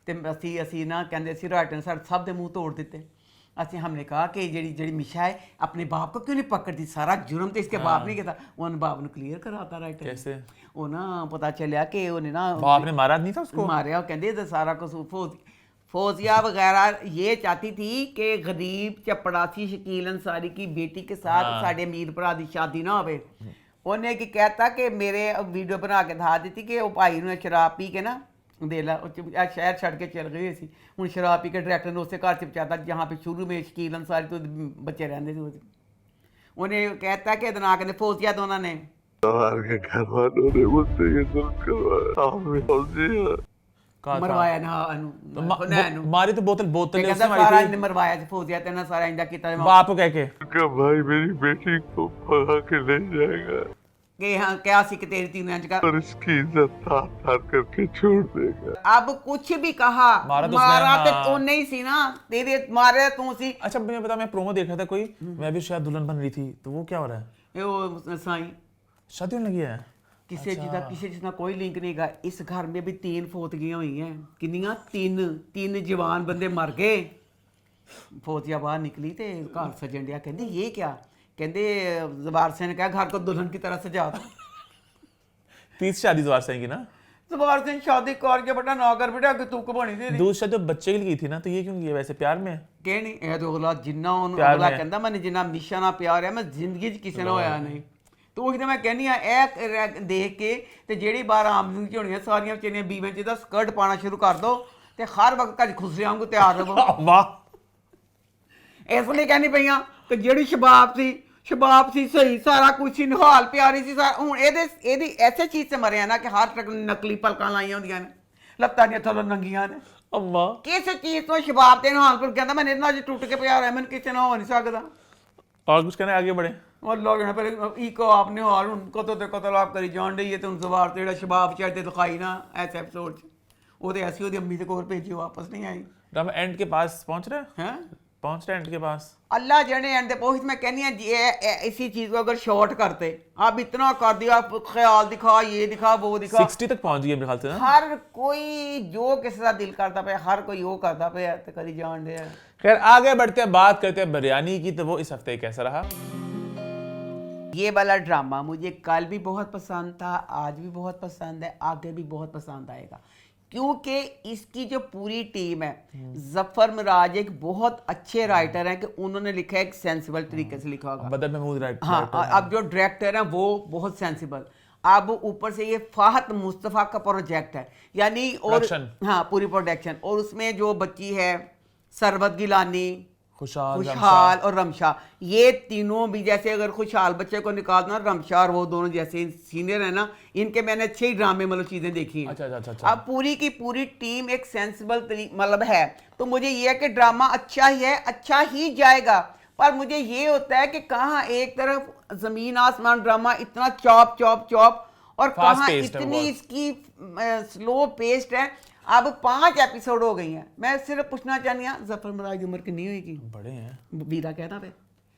तो असी ना कहते राइटर ने साढ़े सब के मुँह तोड़ दिते। असं हमने कहा कि जी मीशा है अपने बाप को क्यों नहीं पकड़ती, सारा जुर्म तो इसके बाप ने किया, उन्होंने बाप ने क्लियर कराता राइटर, कैसे वो ना पता चलिया कि उन्हें ना बाप ने मारा नहीं था उसको, मारा, कहते तो सारा कुछ फौजिया वगैरह ये चाहती थी कि गरीब चपड़ासी शकील अंसारी की बेटी के साथ साढ़े अमीर भरा की शादी ना हो। उन्हें की कहता कि मेरे वीडियो बना के दिखा दी कि वो भाई ने शराब पी के ना दे ला शहर छड़ के चल गए सी, हूँ शराब पी के डायरैक्टर ने उसे घर से पहुँचाता जहाँ पे शुरू में शकील अंसारी तो बच्चे रहते थे। उन्हें कहता कि ना कहते फौजिया तो उन्होंने मरवाया ना, मारी तो बोतल सारा मरवाया फौजिया ते ना सारा इंदा किया बाप को कह के भाई मेरी बेटी को भगा के ले जाएगा, कि हाँ क्या सी कि तेरी 3 इंच का और इसकी इज्जत तार करके छोड़ देगा। अब कुछ भी कहा मारा तो नहीं सी ना, तेरे मारे तू सी। अच्छा मुझे पता, मैं प्रोमो देख रहा था कोई, मैं भी शायद दुल्हन बन रही थी, तो वो क्या हो रहा है, वो साईं शादी होने लगी है, किसी चीज का कोई लिंक नहीं गा। इस घर में भी 3 फौतगियां हुई हैं, किन्नियां 3 जवान बंदे मर गए, फौजिया बाहर निकली तो घर सजन दिया, कहती ये क्या, कहते जवार सिंह ने कहा घर को दुल्हन की तरह सजा दो। 30 शादी जवार सिंह की ना, जवार सिंह शादी करके बेटा ना कर बेटा, तू कबानी दे दूसरा जो बच्चे के लिए की थी ना, तो ये क्यों की है वैसे, प्यार में कह नहीं ए तो अगला जिन्ना अगला कहता मैंने जिन्ना मीशा ना प्यार है मैं जिंदगी च किसी ना होया नहीं, तो वही तो मैं कहनी ए देख के ते जेड़ी बार आम जिंदगी होनी है सारियां बेचारियां बीवें च स्कर्ट पाना शुरू कर दो ते हर वक्त घर खुसरे आंगू तैयार रहो। वाह, इसलिए कहनी पईयां कि जेड़ी शबाब सी सही सारा कुछ ही निहाल प्यारी सी, हुण एदी ऐसे चीज से मरे ना कि हर तक नकली पलकां लाइयां होंदियां ने, लत्तां दियां थल्लों नंगियां ने, अम्मा किस चीज तो शबाब ते निहाल पर कहंदा मैं इन्ना ज टुट के प्यार है, मैंने किसी ना हो नहीं सकदा। और कुछ कहने आगे बढ़े, और लोग ना पर इको आपने हाल हुण कतो ते कतल आप करी जान रही है, तो हुण सवार ते जेड़ा शबाब चढ़ते दिखाई ना ऐसे एपिसोड च, ओहदे ऐसी ओहदी अम्मी दे कोल भेजी वापस नहीं आई। हम एंड के पास पहुंच रहे हैं, पहुंच रहे एंड के पास, अल्लाह जने एंड पहुंच, मैं कहनी है इसी चीज को अगर शॉर्ट करते, आप इतना कर दिया ख्याल दिखा ये दिखा वो दिखा, 60 तक पहुंच गए मेरे ख्याल से ना, हर कोई जो किसी का दिल करता पे, हर कोई वो करता पे तो करी जान दे। खैर आगे बढ़ते हैं, बात करते हैं बिरयानी की, तो वो इस हफ्ते कैसा रहा। ये वाला ड्रामा मुझे कल भी बहुत पसंद था, आज भी बहुत पसंद है, आगे भी बहुत पसंद आएगा, क्योंकि इसकी जो पूरी टीम है, जफर मिराज एक बहुत अच्छे राइटर हैं कि उन्होंने लिखा है एक सेंसिबल तरीके से लिखा होगा, बदर महमूद राइटर, हाँ अब जो डायरेक्टर हैं वो बहुत सेंसिबल, अब ऊपर से ये फाहत मुस्तफ़ा का प्रोजेक्ट है, यानी और Production। हाँ पूरी प्रोडक्शन, और उसमें जो बच्ची है सरबत गिलानी, खुशहाल खुशहाल और रमशा, ये तीनों भी, जैसे अगर खुशहाल बच्चे को निकाल दो ना, रमशा और वो दोनों जैसे सीनियर है ना, इनके मैंने अच्छे ही ड्रामे मतलब चीजें देखी हैं। अच्छा। अब पूरी की पूरी टीम एक सेंसिबल मतलब है, तो मुझे ये है कि ड्रामा अच्छा ही है, अच्छा ही जाएगा। पर मुझे ये होता है कि कहाँ एक तरफ जमीन आसमान ड्रामा इतना चॉप चॉप चॉप, और कहाँ इतनी इसकी स्लो पेस्ट है। अब 5 एपिसोड हो गई हैं। मैं सिर्फ पूछना चाहनी हूँ, जफर मराज की उम्र कितनी होगी? बड़े हैं। वीरा कहना पे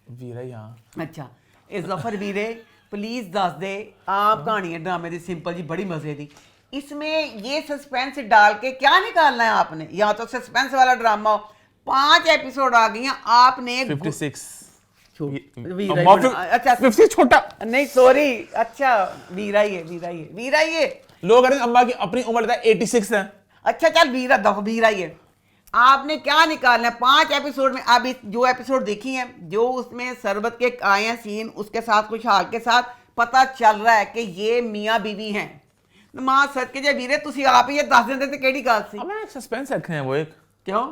वीरा यहाँ। अच्छा, ये जफर वीरे प्लीज दस दे, आप कहानी है ड्रामे दी सिंपल जी, बड़ी मजे दी, इसमें ये सस्पेंस डाल के क्या निकालना है आपने? या तो सस्पेंस वाला ड्रामा हो, 5 एपिसोड आ गई हैं, आपने 56 अच्छा 50 छोटा नहीं, सॉरी, अच्छा वीरा ही है। लोग अरे अम्मा की अपनी उम्र लेता है 86 है। अच्छा चल वीरा ही है। आपने क्या निकालना है 5 एपिसोड में? अब जो एपिसोड देखी है, जो उसमें सरबत के आए हैं सीन, उसके साथ खुशहाल के साथ पता चल रहा है कि ये मियाँ बीवी हैं। मां सच के जे वीरे तुसी आप ही ये दस दिन ते केड़ी गल सी? अब एक सस्पेंस रखे हैं वो, एक क्यों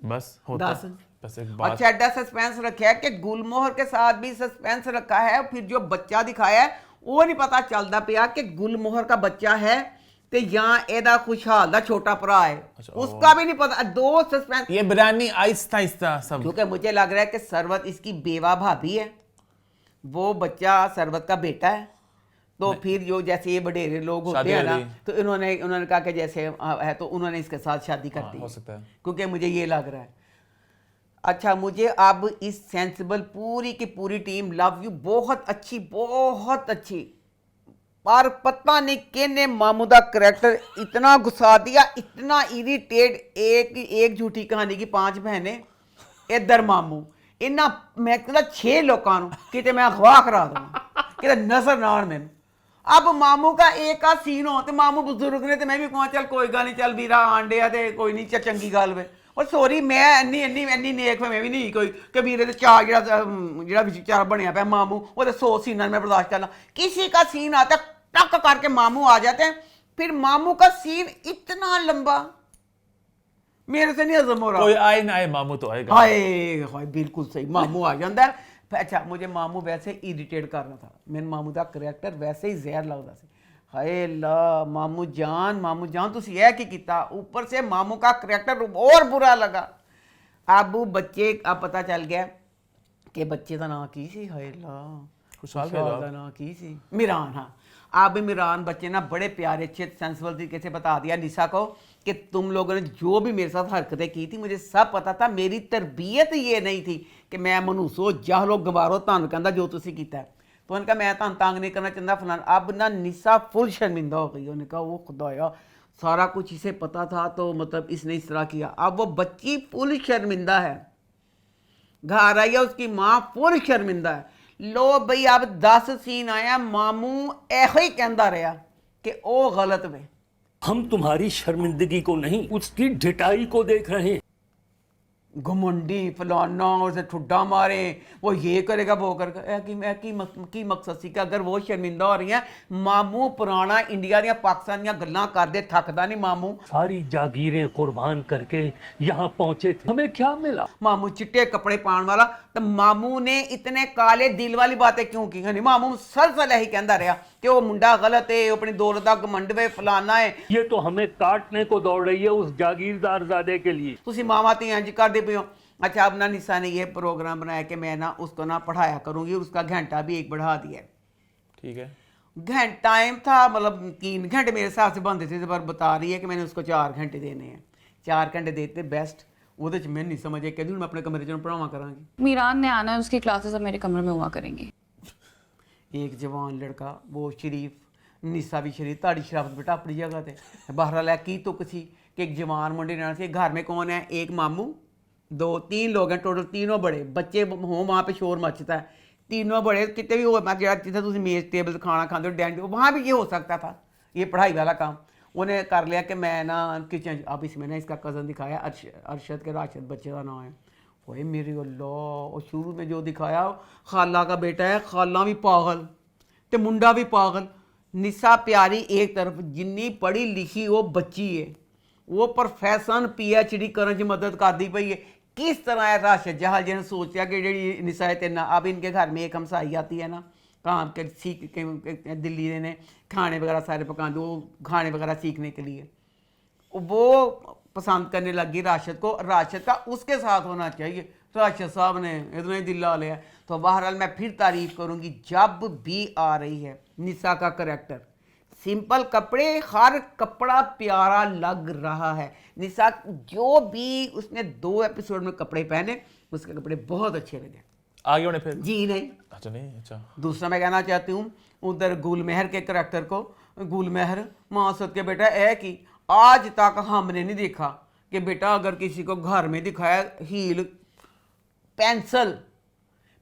बस होता दस? बस एक बात। अच्छा एडा सस्पेंस रखा है कि गुलमोहर के साथ भी सस्पेंस रखा है, फिर जो बच्चा दिखाया है वो नहीं पता चलता पिया कि गुलमोहर का बच्चा है ते या एदा खुशहाल दा छोटा भरा है, उसका भी नहीं पता। 2 सस्पेंस, ये बिरयानी आहिस्ता आहिस्ता सब, क्योंकि मुझे लग रहा है कि सरबत इसकी बेवा भाभी है, वो बच्चा सरबत का बेटा है। तो फिर जो जैसे ये बडेरे लोग होते हैं ना, तो उन्होंने कहा कि जैसे है तो उन्होंने इसके साथ शादी कर दी, हो सकता है, क्योंकि मुझे ये लग रहा है। अच्छा, मुझे अब इस सेंसिबल पूरी की पूरी टीम लव यू बहुत अच्छी, पर पता नहीं किने मामू का करैक्टर इतना गुस्सा दिया, इतना इरिटेट। एक झूठी कहानी की 5 बहनें, इधर मामू, इन्ना मैं कहता 6 लोगों कि मैं अगवा करा दूंगा कि नजर ना आने मैनू। अब मामू का एक का सीन हो तो मामू बुजुर्ग ने, तो मैं भी कहूँ चल कोई गल नहीं, चल वीरा आंडे आ ते कोई नहीं, चंगी गल वे। और सॉरी मैं इन्नी नेक मैं भी नहीं कोई कि वीरे चार जेड़ा विचार बनया पाया मामू, वो 100 सीना मैं बर्दाश्त करना। किसी का सीन आता टक करके मामू आ जाते हैं, फिर मामू का सीन इतना लंबा मेरे से नहीं हजम हो रहा। कोई आए ना आए मामू तो आएगा। हाय बिल्कुल सही, मामू आ जाता है। अच्छा, मुझे मामू वैसे इरिटेट कर रहा था, मैंने मामू का करैक्टर वैसे ही जहर लगता सी। हाय ला मामू जान तुसी यह की किता? ऊपर से मामू का करैक्टर और बुरा लगा। अब बच्चे, अब पता चल गया कि बच्चे का नाम की सी? हाय ला खुशहाल का नाम की सी? मिरान। हाँ, अब मिरान बच्चे ना बड़े प्यारे अच्छे सेंसिबल तरीके से बता दिया निशा को कि तुम लोगों ने जो भी मेरे साथ हरकतें की थी, मुझे सब पता था, मेरी तरबियत ये नहीं थी कि मैं मनूसो जाहलो गवारो तान कहता जो तुसी कीता है। तो उनका मैं तान तंग नहीं करना चाहता फलान। अब ना निशा फुल शर्मिंदा हो गई, उन्होंने कहा वो खुदाया सारा कुछ इसे पता था, तो मतलब इसने इस तरह किया। अब वो बच्ची फुल शर्मिंदा है, घर आई है उसकी माँ फुल शर्मिंदा है। लो भाई, अब 10 सीन आया, मामू ऐसा ही कहता रहा कि ओ गलत वे। हम तुम्हारी शर्मिंदगी को नहीं, उसकी ढिठाई को देख रहे हैं। घुमंडी फलाना और से ठुड्डा मारे, वो ये करेगा वो करेगा, की मकसद सी कि अगर वो शर्मिंदा हो रही हैं, मामू पुराना इंडिया दियां पाकिस्तान दियां गल्लां करदे थकदा नहीं मामू। सारी जागीरें कुर्बान करके यहाँ पहुंचे थे, हमें क्या मिला? मामू चिट्टे कपड़े पान वाला, तो मामू ने इतने काले दिल वाली बातें क्यों की? नहीं, मामू सलसल यही कहता रहा कि वो मुंडा गलत है, अपनी दौलत का घमंड वे फलाना है। ये तो हमें काटने को दौड़ रही है उस जागीरदार ज़ादे के लिए। तुसी मामा ती इंज कर दे पियो। अच्छा, अब ना निशा ने ये प्रोग्राम बनाया कि मैं ना उसको ना पढ़ाया करूंगी, और उसका घंटा भी 1 बढ़ा दिया है। ठीक है, घंटा टाइम था मतलब 3 घंटे मेरे हिसाब से बनते थे, पर बता रही है कि मैंने उसको 4 घंटे देने हैं। 4 घंटे देते बेस्ट। वो मैं नहीं समझे कहती मैं अपने कमरे में पढ़ावा करांगी। मीरान ने आना है, उसकी क्लासेस अब मेरे कमरे में हुआ करेंगी। एक जवान लड़का, वो शरीफ, निशा भी शरीफ, ताड़ी शराफत बेटा अपनी जगह थे। बहरहाल है की तुक सी कि एक जवान मुंडे रहना से। घर में कौन है? एक मामू, 2-3 लोग हैं टोटल, तीनों बड़े बच्चे हों, वहाँ पे शोर मचता है। तीनों बड़े कितने भी हो, जितना तुम मेज टेबल खाना खाते हो डाइनिंग, वहाँ भी ये हो सकता था, ये पढ़ाई वाला काम। उन्हें कर लिया कि मैं ना किचन। अब इसमें ना इसका कज़न दिखाया अरशद के, राशिद बच्चे का नाम है। ओए मेरी अल्लाह, और शुरू में जो दिखाया खाला का बेटा है, खाला भी पागल तो मुंडा भी पागल। निशा प्यारी एक तरफ, जिन्नी पढ़ी लिखी वो बच्ची है, वो प्रोफैशन PhD करने की मदद करती पई है। किस तरह है राशिद जहाल जिन्हें सोचा कि जी निशा है तेना, अब इनके घर में एक हमसाई आती है ना काम के सीख के दिल्ली ने खाने वगैरह सारे पकाते, वो खाने वगैरह सीखने के लिए वो पसंद करने लगी राशिद को। राशिद का उसके साथ होना चाहिए, राशिद साहब ने इतना ही दिल ला लिया। तो बहरहाल मैं फिर तारीफ करूँगी, जब भी आ रही है निशा का करैक्टर, सिंपल कपड़े, हर कपड़ा प्यारा लग रहा है। निशा जो भी उसने 2 एपिसोड में कपड़े पहने, उसके कपड़े बहुत अच्छे लगे। आगे बढ़े फिर? जी नहीं, अच्छा नहीं, अच्छा। दूसरा मैं कहना चाहती हूँ उधर गुलमेहर के करैक्टर को। गुलमेहर माँ सद के बेटा है कि आज तक हमने नहीं देखा कि बेटा अगर किसी को घर में दिखाया हील, पेंसिल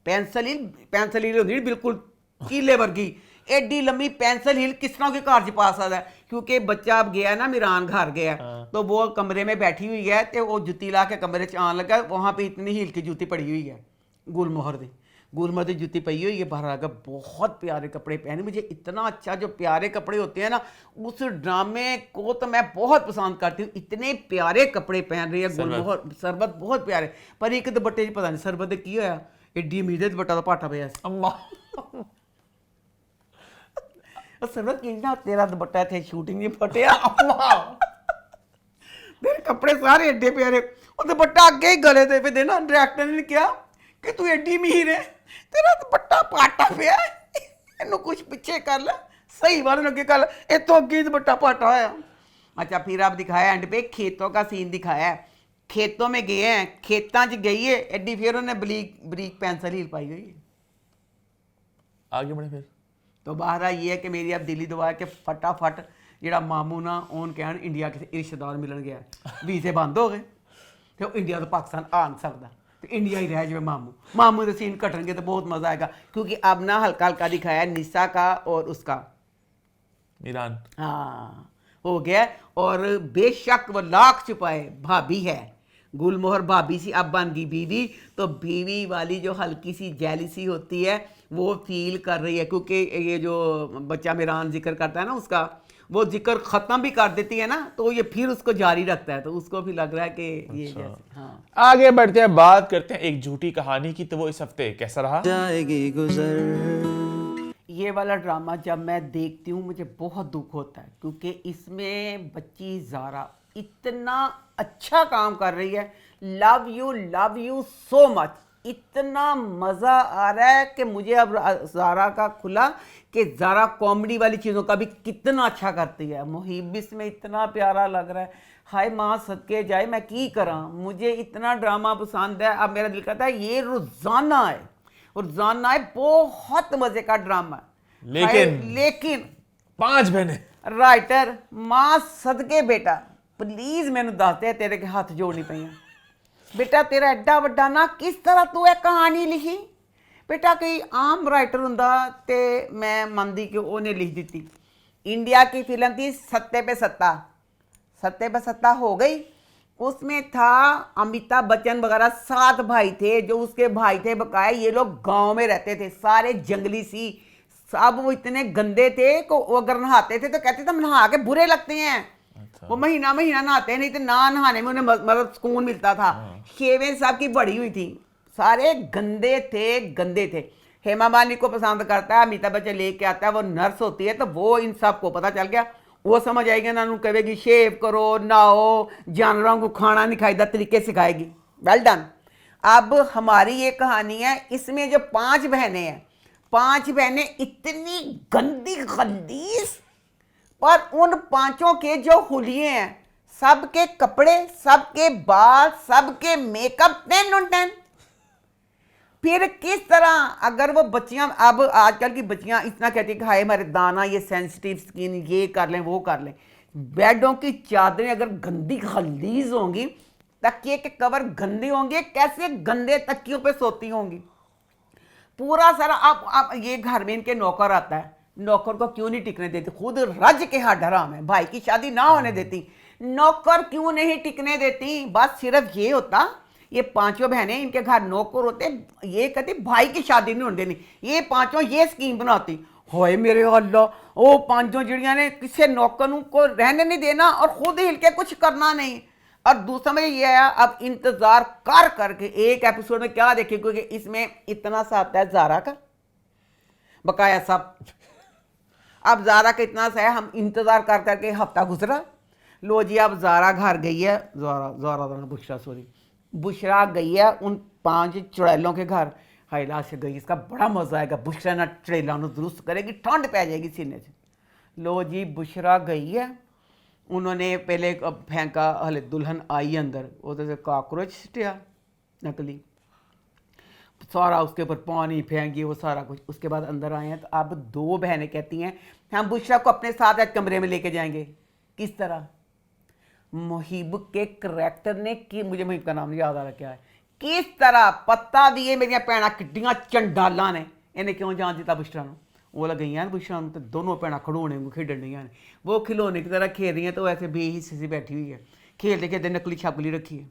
हील होती बिल्कुल कीले वर्गी, एडी लंबी पेंसिल हील किस तरह के घर च पा सकता है? क्योंकि बच्चा अब गया ना, मिरान घर गया, तो वो कमरे में बैठी हुई है, तो वो जुत्ती ला के कमरे च आन लगा, वहाँ पे इतनी हील की जूती पड़ी हुई है गुलमोहर की जूती पई हुई है। बाहर आकर बहुत प्यारे कपड़े पहने, मुझे इतना अच्छा जो प्यारे कपड़े होते हैं ना, उस ड्रामे को तो मैं बहुत पसंद करती हूँ। इतने प्यारे कपड़े पहन रही है गुलमोहर। सरबत बहुत प्यारे, पर एक दुपट्टे पता नहीं सरबत ने की होया, एडी अमीर दुपट्टा तो पाटा पे अम्मा सरबत की ना तेरा दुपट्टा थे शूटिंग नहीं फटिया अम्मा, तेरे कपड़े सारे एडे प्यारे, और दुपट्टा आगे ही गले दे पे देना। डायरेक्टर ने क्या कि तू एडी अमीर है, तेरा दुपट्टा पाटा पिया, इन्हों कुछ पीछे कर ले, सही वाले अगे कर ले, तो अगे दुपट्टा पाटा होया। अच्छा फिर आप दिखाया एंड पे खेतों का सीन दिखाया है, खेतों में गए हैं, खेतों च गई है एडी, फिर उन्हें बरीक पेंसिल हील पाई हुई है। आगे बढ़े फिर? तो बाहर ये है कि मेरी अब दिली दुआ है कि फटाफट ਜਿਹੜਾ मामू ना ओन कहन इंडिया किसी रिश्तेदार मिलन गया, वीजे बंद हो गए तो इंडिया तो पाकिस्तान आ नहीं सकता, तो इंडिया ही रह जाए मामू के सीन कटनगे तो बहुत मज़ा आएगा। क्योंकि अब ना हल्का हल्का दिखाया निशा का और उसका मिरान, हाँ हो गया। और बेशक वो लाख छुपाए भाभी है, गुलमोहर भाभी सी अब बन गई बीवी, तो बीवी वाली जो हल्की सी जेलिसी होती है वो फील कर रही है। क्योंकि ये जो बच्चा मिरान जिक्र करता है ना, उसका वो जिक्र ख़त्म भी कर देती है ना, तो ये फिर उसको जारी रखता है, तो उसको भी लग रहा है कि ये अच्छा। जैसे हाँ। आगे बढ़ते हैं, बात करते हैं एक झूठी कहानी की। तो वो इस हफ्ते कैसा रहा? जाएगी गुजर। ये वाला ड्रामा जब मैं देखती हूँ मुझे बहुत दुख होता है, क्योंकि इसमें बच्ची ज़ारा इतना अच्छा काम कर रही है। लव यू सो मच, इतना मज़ा आ रहा है कि मुझे अब ज़ारा का खुला कि ज़ारा कॉमेडी वाली चीज़ों का भी कितना अच्छा करती है। मुहिब्बिस में इतना प्यारा लग रहा है, हाय माँ सदके जाए मैं की करा, मुझे इतना ड्रामा पसंद है। अब मेरा दिल करता है ये रोज़ाना है, बहुत मज़े का ड्रामा है। लेकिन 5 बहनें, राइटर माँ सदके बेटा प्लीज़ मैंने दसते तेरे के हाथ जोड़नी पई बेटा, तेरा एडा वड्डा ना किस तरह तू है कहानी लिखी बेटा। कोई आम राइटर हुंदा ते मैं मनदी कि उन्हें लिख दी। इंडिया की फिल्म थी सत्ते पे सत्ता हो गई, उसमें था अमिताभ बच्चन वगैरह 7 भाई थे, जो उसके भाई थे बकाया ये लोग गांव में रहते थे, सारे जंगली सी, सब वो इतने गंदे थे कि वो अगर नहाते थे तो कहते थे नहा के बुरे लगते हैं। अच्छा। वो महीना नहाते नहीं तो ना नहाने में उन्हें मतलब सुकून मिलता था। शेवें साहब की बड़ी हुई थी, सारे गंदे थे। हेमा मालिनी को पसंद करता है, अमिताभ बच्चन लेके आता है, वो नर्स होती है, तो वो इन सब को पता चल गया, वो समझ आएगी ना, कहेगी शेव करो, नहाओ, जानवरों को खाना नहीं खाईदा तरीके सिखाएगी। Well done. अब हमारी ये कहानी है, इसमें जो 5 बहनें हैं, 5 बहनें इतनी गंदी गंदीस, पर उन 5 के जो हुलिये हैं, सबके कपड़े, सबके बाल, सबके मेकअप 10 on 10। फिर किस तरह अगर वो बच्चियां, अब आजकल की बच्चियां इतना कहती कि हाय हमारे दाना, ये सेंसिटिव स्किन, ये कर लें वो कर लें। बेडों की चादरें अगर गंदी खलीज होंगी, तकिए के कवर गंदे होंगे, कैसे गंदे तकियों पे सोती होंगी पूरा सारा। आप ये घर में इनके नौकर आता है, नौकर को क्यों नहीं टिकने देती, खुद रज के हाथ हराम है, भाई की शादी ना होने देती, नौकर क्यों नहीं टिकने देती। बस सिर्फ ये होता, ये 5 बहनें इनके घर नौकर होते, ये कहते भाई की शादी नहीं होने देनी, ये 5 ये स्कीम बनाती, होए मेरे अल्लाह वो पांचों चिड़िया ने किसी नौकर को रहने नहीं देना और खुद हिल के कुछ करना नहीं। और दूसरा में ये है अब इंतजार कर करके एक एपिसोड में क्या देखे, क्योंकि इसमें इतना सा आता है ज़ारा का बकाया सब। अब ज़ारा का इतना सा है, हम इंतजार कर करके हफ्ता गुजरा, लो जी अब ज़ारा घर गई है, ज़ारा बुशरा सॉरी बुशरा गई है उन 5 चुड़ैलों के घर। हाइला से गई, इसका बड़ा मजा आएगा, बुशरा ना चुड़ैलों को दुरुस्त करेगी, ठंड पै जाएगी सीने से। लो जी बुशरा गई है, उन्होंने पहले फेंका, हले दुल्हन आई अंदर, उधर से काकरोच छिटिया नकली, सारा उसके ऊपर पानी फेंकी, वो सारा कुछ। उसके बाद अंदर आए हैं तो अब 2 बहनें कहती हैं हम बुशरा को अपने साथ एक कमरे में लेके जाएंगे। किस तरह? मुहिब के करैक्टर ने कि मुझे मुहिब का नाम नहीं याद आ रहा क्या है, किस तरह पता दिए मेरिया भैन किड्डियां चंडाला ने, इन्हें क्यों जान दिता बुशरा नूं? वो लग गई बुशरा तो दोनों भैन खड़ोने को खेडन रही हैं, वो खिलौने की तरह खेल रही हैं, तो ऐसे बेहिस्से से बैठी हुई है, खेलते खेलते नकली छापली रखी है,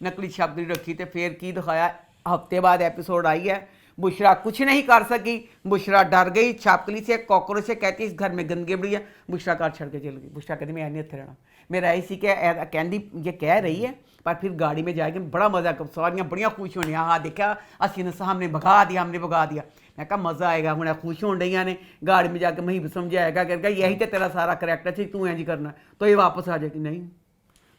नकली छापली रखी तो फिर की दिखाया, हफ्ते बाद एपिसोड आई है, बुशरा कुछ नहीं कर सकी, बुशरा डर गई छापकली से, कॉकरोच से, कहती इस घर में गंदगी बड़ी है, बुशरा घर छड़ के चल गई। बुशरा कहती मैं नहीं इतने रहना, मेरा इसी क्या कहती ये कह रही है, पर फिर गाड़ी में जाएगी बड़ा मजा, सारियाँ बड़िया खुश होनी, हाँ देखा असी ने हमने भगा दिया, हमने भगा दिया। मैं कहा मज़ा आएगा, हूँ खुश हो रही ने, गाड़ी में जाके महीब समझाएगा करके यही तो तेरा सारा करैक्टर थी, तू इंज करना, तो ये वापस आ जाएगी। नहीं,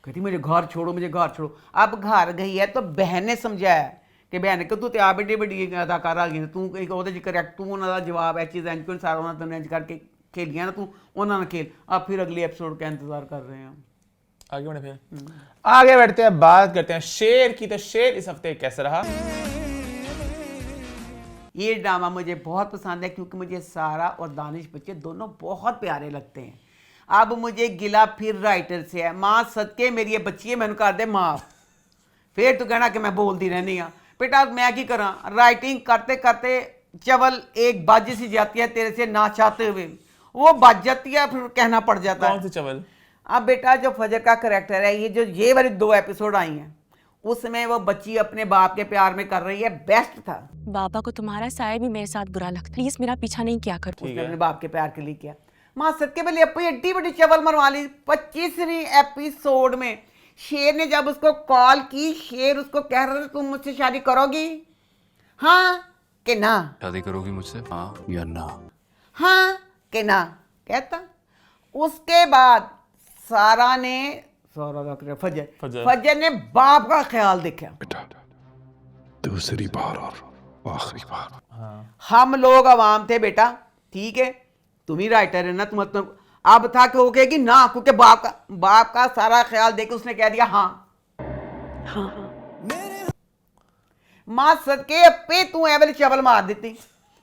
कहती मुझे घर छोड़ो, मुझे घर छोड़ो। अब घर गई है तो बहन ने समझाया कि बहन को तू तो आप एडी बड़ी अदाकार आ गई, तू एक करैक्ट तू उन्होंने जवाब है चीज़ इंज क्यों सारा उन्होंने तूने इंज करके खेलिया ना, तू उन्होंने खेल। अब फिर अगले एपिसोड का इंतजार कर रहे हैं। आगे बढ़े, फिर आगे बढ़ते हैं, बात करते हैं शेर की। तो शेर इस हफ्ते कैसा रहा? ये ड्रामा मुझे बहुत पसंद है क्योंकि मुझे सारा और दानिश बच्चे दोनों बहुत प्यारे लगते हैं। अब मुझे गिला फिर राइटर से है, माँ सदके मेरी ये बच्ची है, मैंने कर दे माफ, फिर तू कहना कि मैं बोलती रहनी हाँ बेटा, मैं की करा, राइटिंग करते करते चवल एक बाजी सी जाती है तेरे से ना चाहते हुए, वो बच जाती है, फिर कहना पड़ जाता है। कौन सी चवल? अब बेटा जो फजर का करैक्टर है, ये वाली 2 एपिसोड आई हैं, उसमें वो बच्ची अपने बाप के प्यार में कर रही है, बेस्ट था। बाबा को तुम्हारा साया भी मेरे साथ बुरा लगता, प्लीज मेरा पीछा नहीं किया कर। उसने अपने बाप के प्यार के लिए किया। माँ सदके वाली अपनी एड्डी बड़ी चवल मरवा ली। 25वीं एपिसोड में शेर ने जब उसको कॉल की, शेर उसको कह रहा था तुम मुझसे शादी करोगी, हाँ कि ना? शादी करोगी मुझसे, हाँ या ना? हाँ कि ना कहता। उसके बाद सारा ने फजर ने बाप का ख्याल देखा, बेटा दूसरी बार और आखिरी बार। हम लोग अवाम थे बेटा, ठीक है तुम ही राइटर है ना, तुम मतलब अब था कि हो गया कि ना, क्योंकि बाप का सारा ख्याल देके उसने कह दिया हाँ। मां सदके पे तू ए वाली चवल मार देती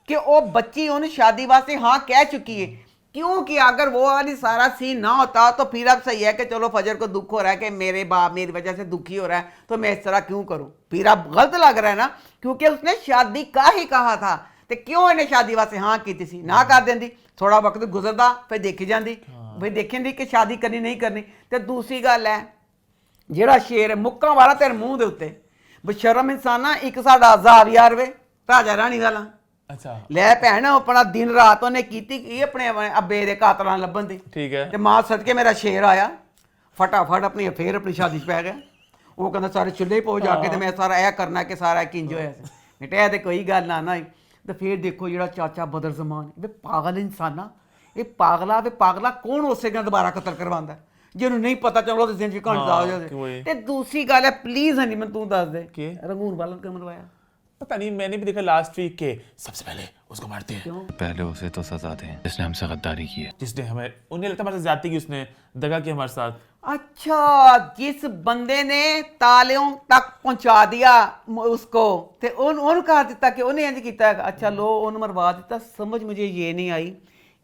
कि वो बच्ची उन शादी वास्ते हाँ कह चुकी है, क्योंकि अगर वो वाली सारा सीन ना होता तो फिर अब सही है कि चलो फजर को दुख हो रहा है कि मेरे बाप मेरी वजह से दुखी हो रहा है, तो मैं इस तरह क्यों करूं, फिर अब गलत लग रहा है ना, क्योंकि उसने शादी का ही कहा था, तो क्यों इन्हें शादी वास्ते हाँ की थी, ना कर देंदी, थोड़ा वक्त गुजरदा फिर देखी जाती, फिर देखेंदी कि शादी करनी नहीं करनी। तो दूसरी गल है ਜਿਹੜਾ शेर है मुक्का वाला तेरे मुंह के उत्ते बशरम इंसान ना, एक साडा 1000 वे राजा रानी वाला, अच्छा ਲੈ ਭੈਣ अपना दिन रात ਉਹਨੇ ਕੀਤੀ ਕੀ ਆਪਣੇ ਅੱਬੇ ਦੇ ਕਾਤਲਾਂ ਲੱਭਣ ਦੀ, ठीक है। ਤੇ ਮਾਂ ਸਦਕੇ ਮੇਰਾ ਸ਼ੇਰ ਆਇਆ फटाफट अपनी फिर अपनी शादी च पै गया। वो कहता सारे चुੱਲ੍ਹੇ पो जाके तो मैं सारा यह करना कि सारा किंज होया सी, बेटा तो कोई गल ना ना। तो फिर देखो जो चाचा बदर जमान वे पागल इंसाना, ये पागला वे पागला कौन उसे दोबारा कतल करवांदा जिन्होंने नहीं पता, चलो तो जिंदगी घंटा हो जाए। ते दूसरी गल है प्लीज हनी मैं तू दस दे कि रंगून वाला क्यों मरवाया? पता नहीं, मैंने भी देखा लास्ट वीक के सबसे पहले उसको मारते हैं। पहले उसे तो सजा दें जिसने हमसे गद्दारी की है, जिसने हमें, उन्हें लगता है हमारे साथ ज्यादती की, उसने दगा की हमारे साथ। अच्छा जिस बंदे ने तालियों तक पहुंचा दिया उसको ते उन कहा दिता कि उन्हें इंज किया, अच्छा लो उन मरवा दिता। समझ मुझे ये नहीं आई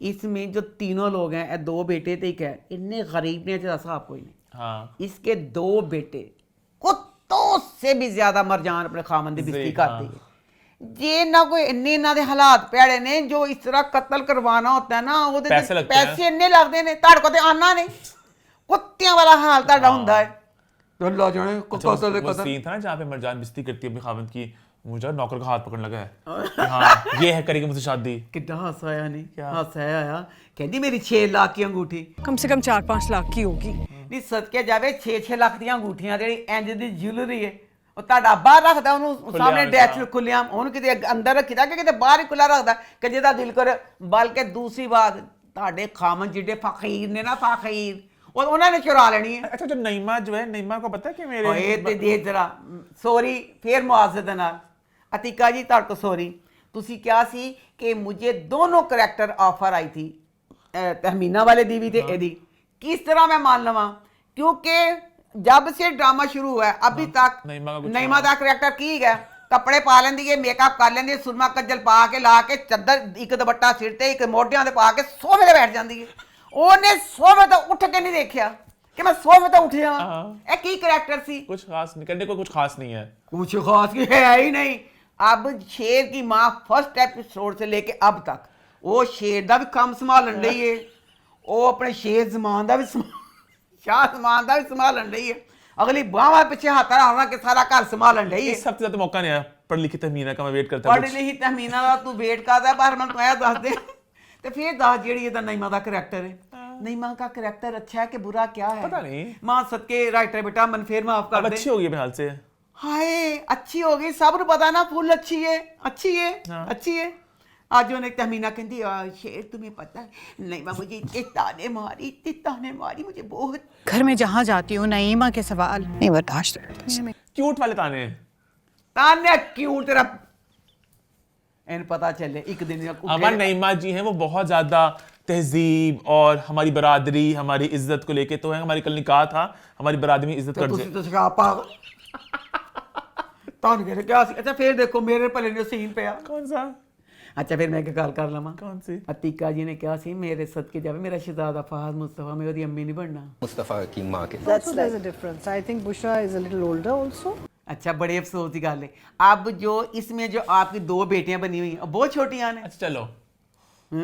इसमें जो तीनों लोग हैं, 2 बेटे थे, क्या इतने गरीब ने साहब कोई नहीं। हाँ। इसके 2 बेटे कुत्तों से भी ज्यादा मरजान अपने खामन दी बिस्ती करती है। जे ना कोई इन्ने इन्हां दे हालात भैड़े ने, जो इस तरह कत्ल करवाना होता है ना, वो पैसे इन्ने लगते हैं, ताड़ को आना नहीं, कुत्तियां वाला हाल ताड़ा हुंदा है। अल्लाह जाने अच्छा, वो सीन था ना जहाँ पे मरजान बिस्ती करती है अपने खामन की, मुझे नौकर का हाथ पकड़ने लगा है कि हाँ ये है करेगी मुझसे शादी। कितना हासा आया नहीं, क्या हासा आया। कहती मेरी 6 लाख की अंगूठी, कम से कम 4-5 लाख की होगी। नहीं सदके जावे 6-6 लाख ਦੀਆਂ ਅੰਗੂਠੀਆਂ ਜਿਹੜੀ ਇੰਜ ਦੀ ਜੁਐਲਰੀ ਹੈ ਉਹ ਤੁਹਾਡਾ ਬਾਹਰ ਰੱਖਦਾ ਉਹਨੂੰ ਸਾਹਮਣੇ ਡੈਸ਼ ਖੁੱਲਿਆਮ ਉਹਨੂੰ ਕਿਤੇ ਅੰਦਰ ਰੱਖੀਦਾ ਕਿ ਕਿਤੇ ਬਾਹਰ ਹੀ ਖੁੱਲਾ ਰੱਖਦਾ ਕਿ ਜਿਹਦਾ ਦਿਲ ਕਰ। ਬਲਕਿ ਦੂਸਰੀ ਬਾਤ ਤੁਹਾਡੇ ਖਾਮਨ ਜਿਹੜੇ ਫਕੀਰ ਨੇ ਨਾ ਫਕੀਰ ਉਹਨਾਂ ਨੇ ਚੁਰਾ ਲੈਣੀ ਹੈ। अच्छा जो नईमा जो है, नईमा को पता है कि मेरे ਓਏ ਤੇ ਦੇ ਜਰਾ ਸੌਰੀ ਫੇਰ ਮੁਆਵਜ਼ੇ ਦੇ ਨਾਲ ਅਤੀਕਾ ਜੀ ਤੁਹਾਡੇ ਤੋਂ ਸੌਰੀ। ਤੁਸੀਂ ਕਿਹਾ ਸੀ ਕਿ मुझे दोनों करैक्टर ऑफर आई थी तहमीना वाले दी भी थे एदी। किस तरह मैं मान लवा क्योंकि जब से ड्रामा शुरू हुआ है अभी तक नईमा का करैक्टर की है कपड़े पा लेंदी है, मेकअप कर लेंदी है, सुरमा कज्जल पा के ला के चद्दर एक दुपट्टा सिर ते एक मोढियां ते पा के सोफे ते बैठ जाती है। ਉਹਨੇ सोफे तो उठ के नहीं देखा कि मैं सोफे तो उठ जावा। ये की करैक्टर सी? कुछ खास नहीं करने को, कुछ खास नहीं है, कुछ खास की है ही नहीं। अब शेर की माँ फर्स्ट एपिसोड से लेके अब तक वो शेर का भी काम संभालन रही है, वो अपने शेर जमान का भी शाह जमान का भी संभालन रही है, अगली बाह पीछे हाथ रहा के सारा घर संभालन रही है। इस हफ्ते तो मौका नहीं आया पढ़ लिखी तहमीना का, मैं वेट करता हूं। पढ़ लिखी तहमीना का तू वेट करता पर मैं तो दस दे ਤੇ ਫਿਰ ਦੱਸ ਜਿਹੜੀ ਇਹਦਾ ਨਈਮਾ ਦਾ ਕਰੈਕਟਰ ਹੈ। नईमा का करैक्टर अच्छा है कि बुरा क्या है पता नहीं। मां सदके राइटर बेटा मन फिर माफ कर दे। अच्छी होगी हाल से। हाय अच्छी होगी, सब पता ना फुल अच्छी है, अच्छी है, अच्छी है। आज उन्हें तहमीना कहती शेर तुम्हें पता है नईमा मुझे इतने ताने मारी मुझे बहुत। घर में जहाँ जाती हूँ नईमा के सवाल नहीं बर्दाश्त होते। क्यूट वाले ताने क्यूट तेरा इन पता चले एक दिन हमारे नईमा जी हैं वो बहुत ज्यादा तहजीब और हमारी बरादरी हमारी इज्जत को लेके तो है। हमारी कल निकाह था, हमारी बरादरी में इज्जत कर अच्छा फिर देखो मेरे भले ने सीन पे कौन सा। अच्छा फिर मैं गल कर लवा कौन सी। अतीका जी ने कहा सी मेरे सदके जावे मेरा शहजादा फहद मुस्तफा मैं ओदी अम्मी नहीं बनना। मुस्तफा की मां के That's there's a difference. I think Bushra is a little older also. अच्छा बड़े अफसोस की गल है अब जो इसमें जो आपकी 2 बेटियां बनी हुई हैं बहुत छोटी हैं। अच्छा चलो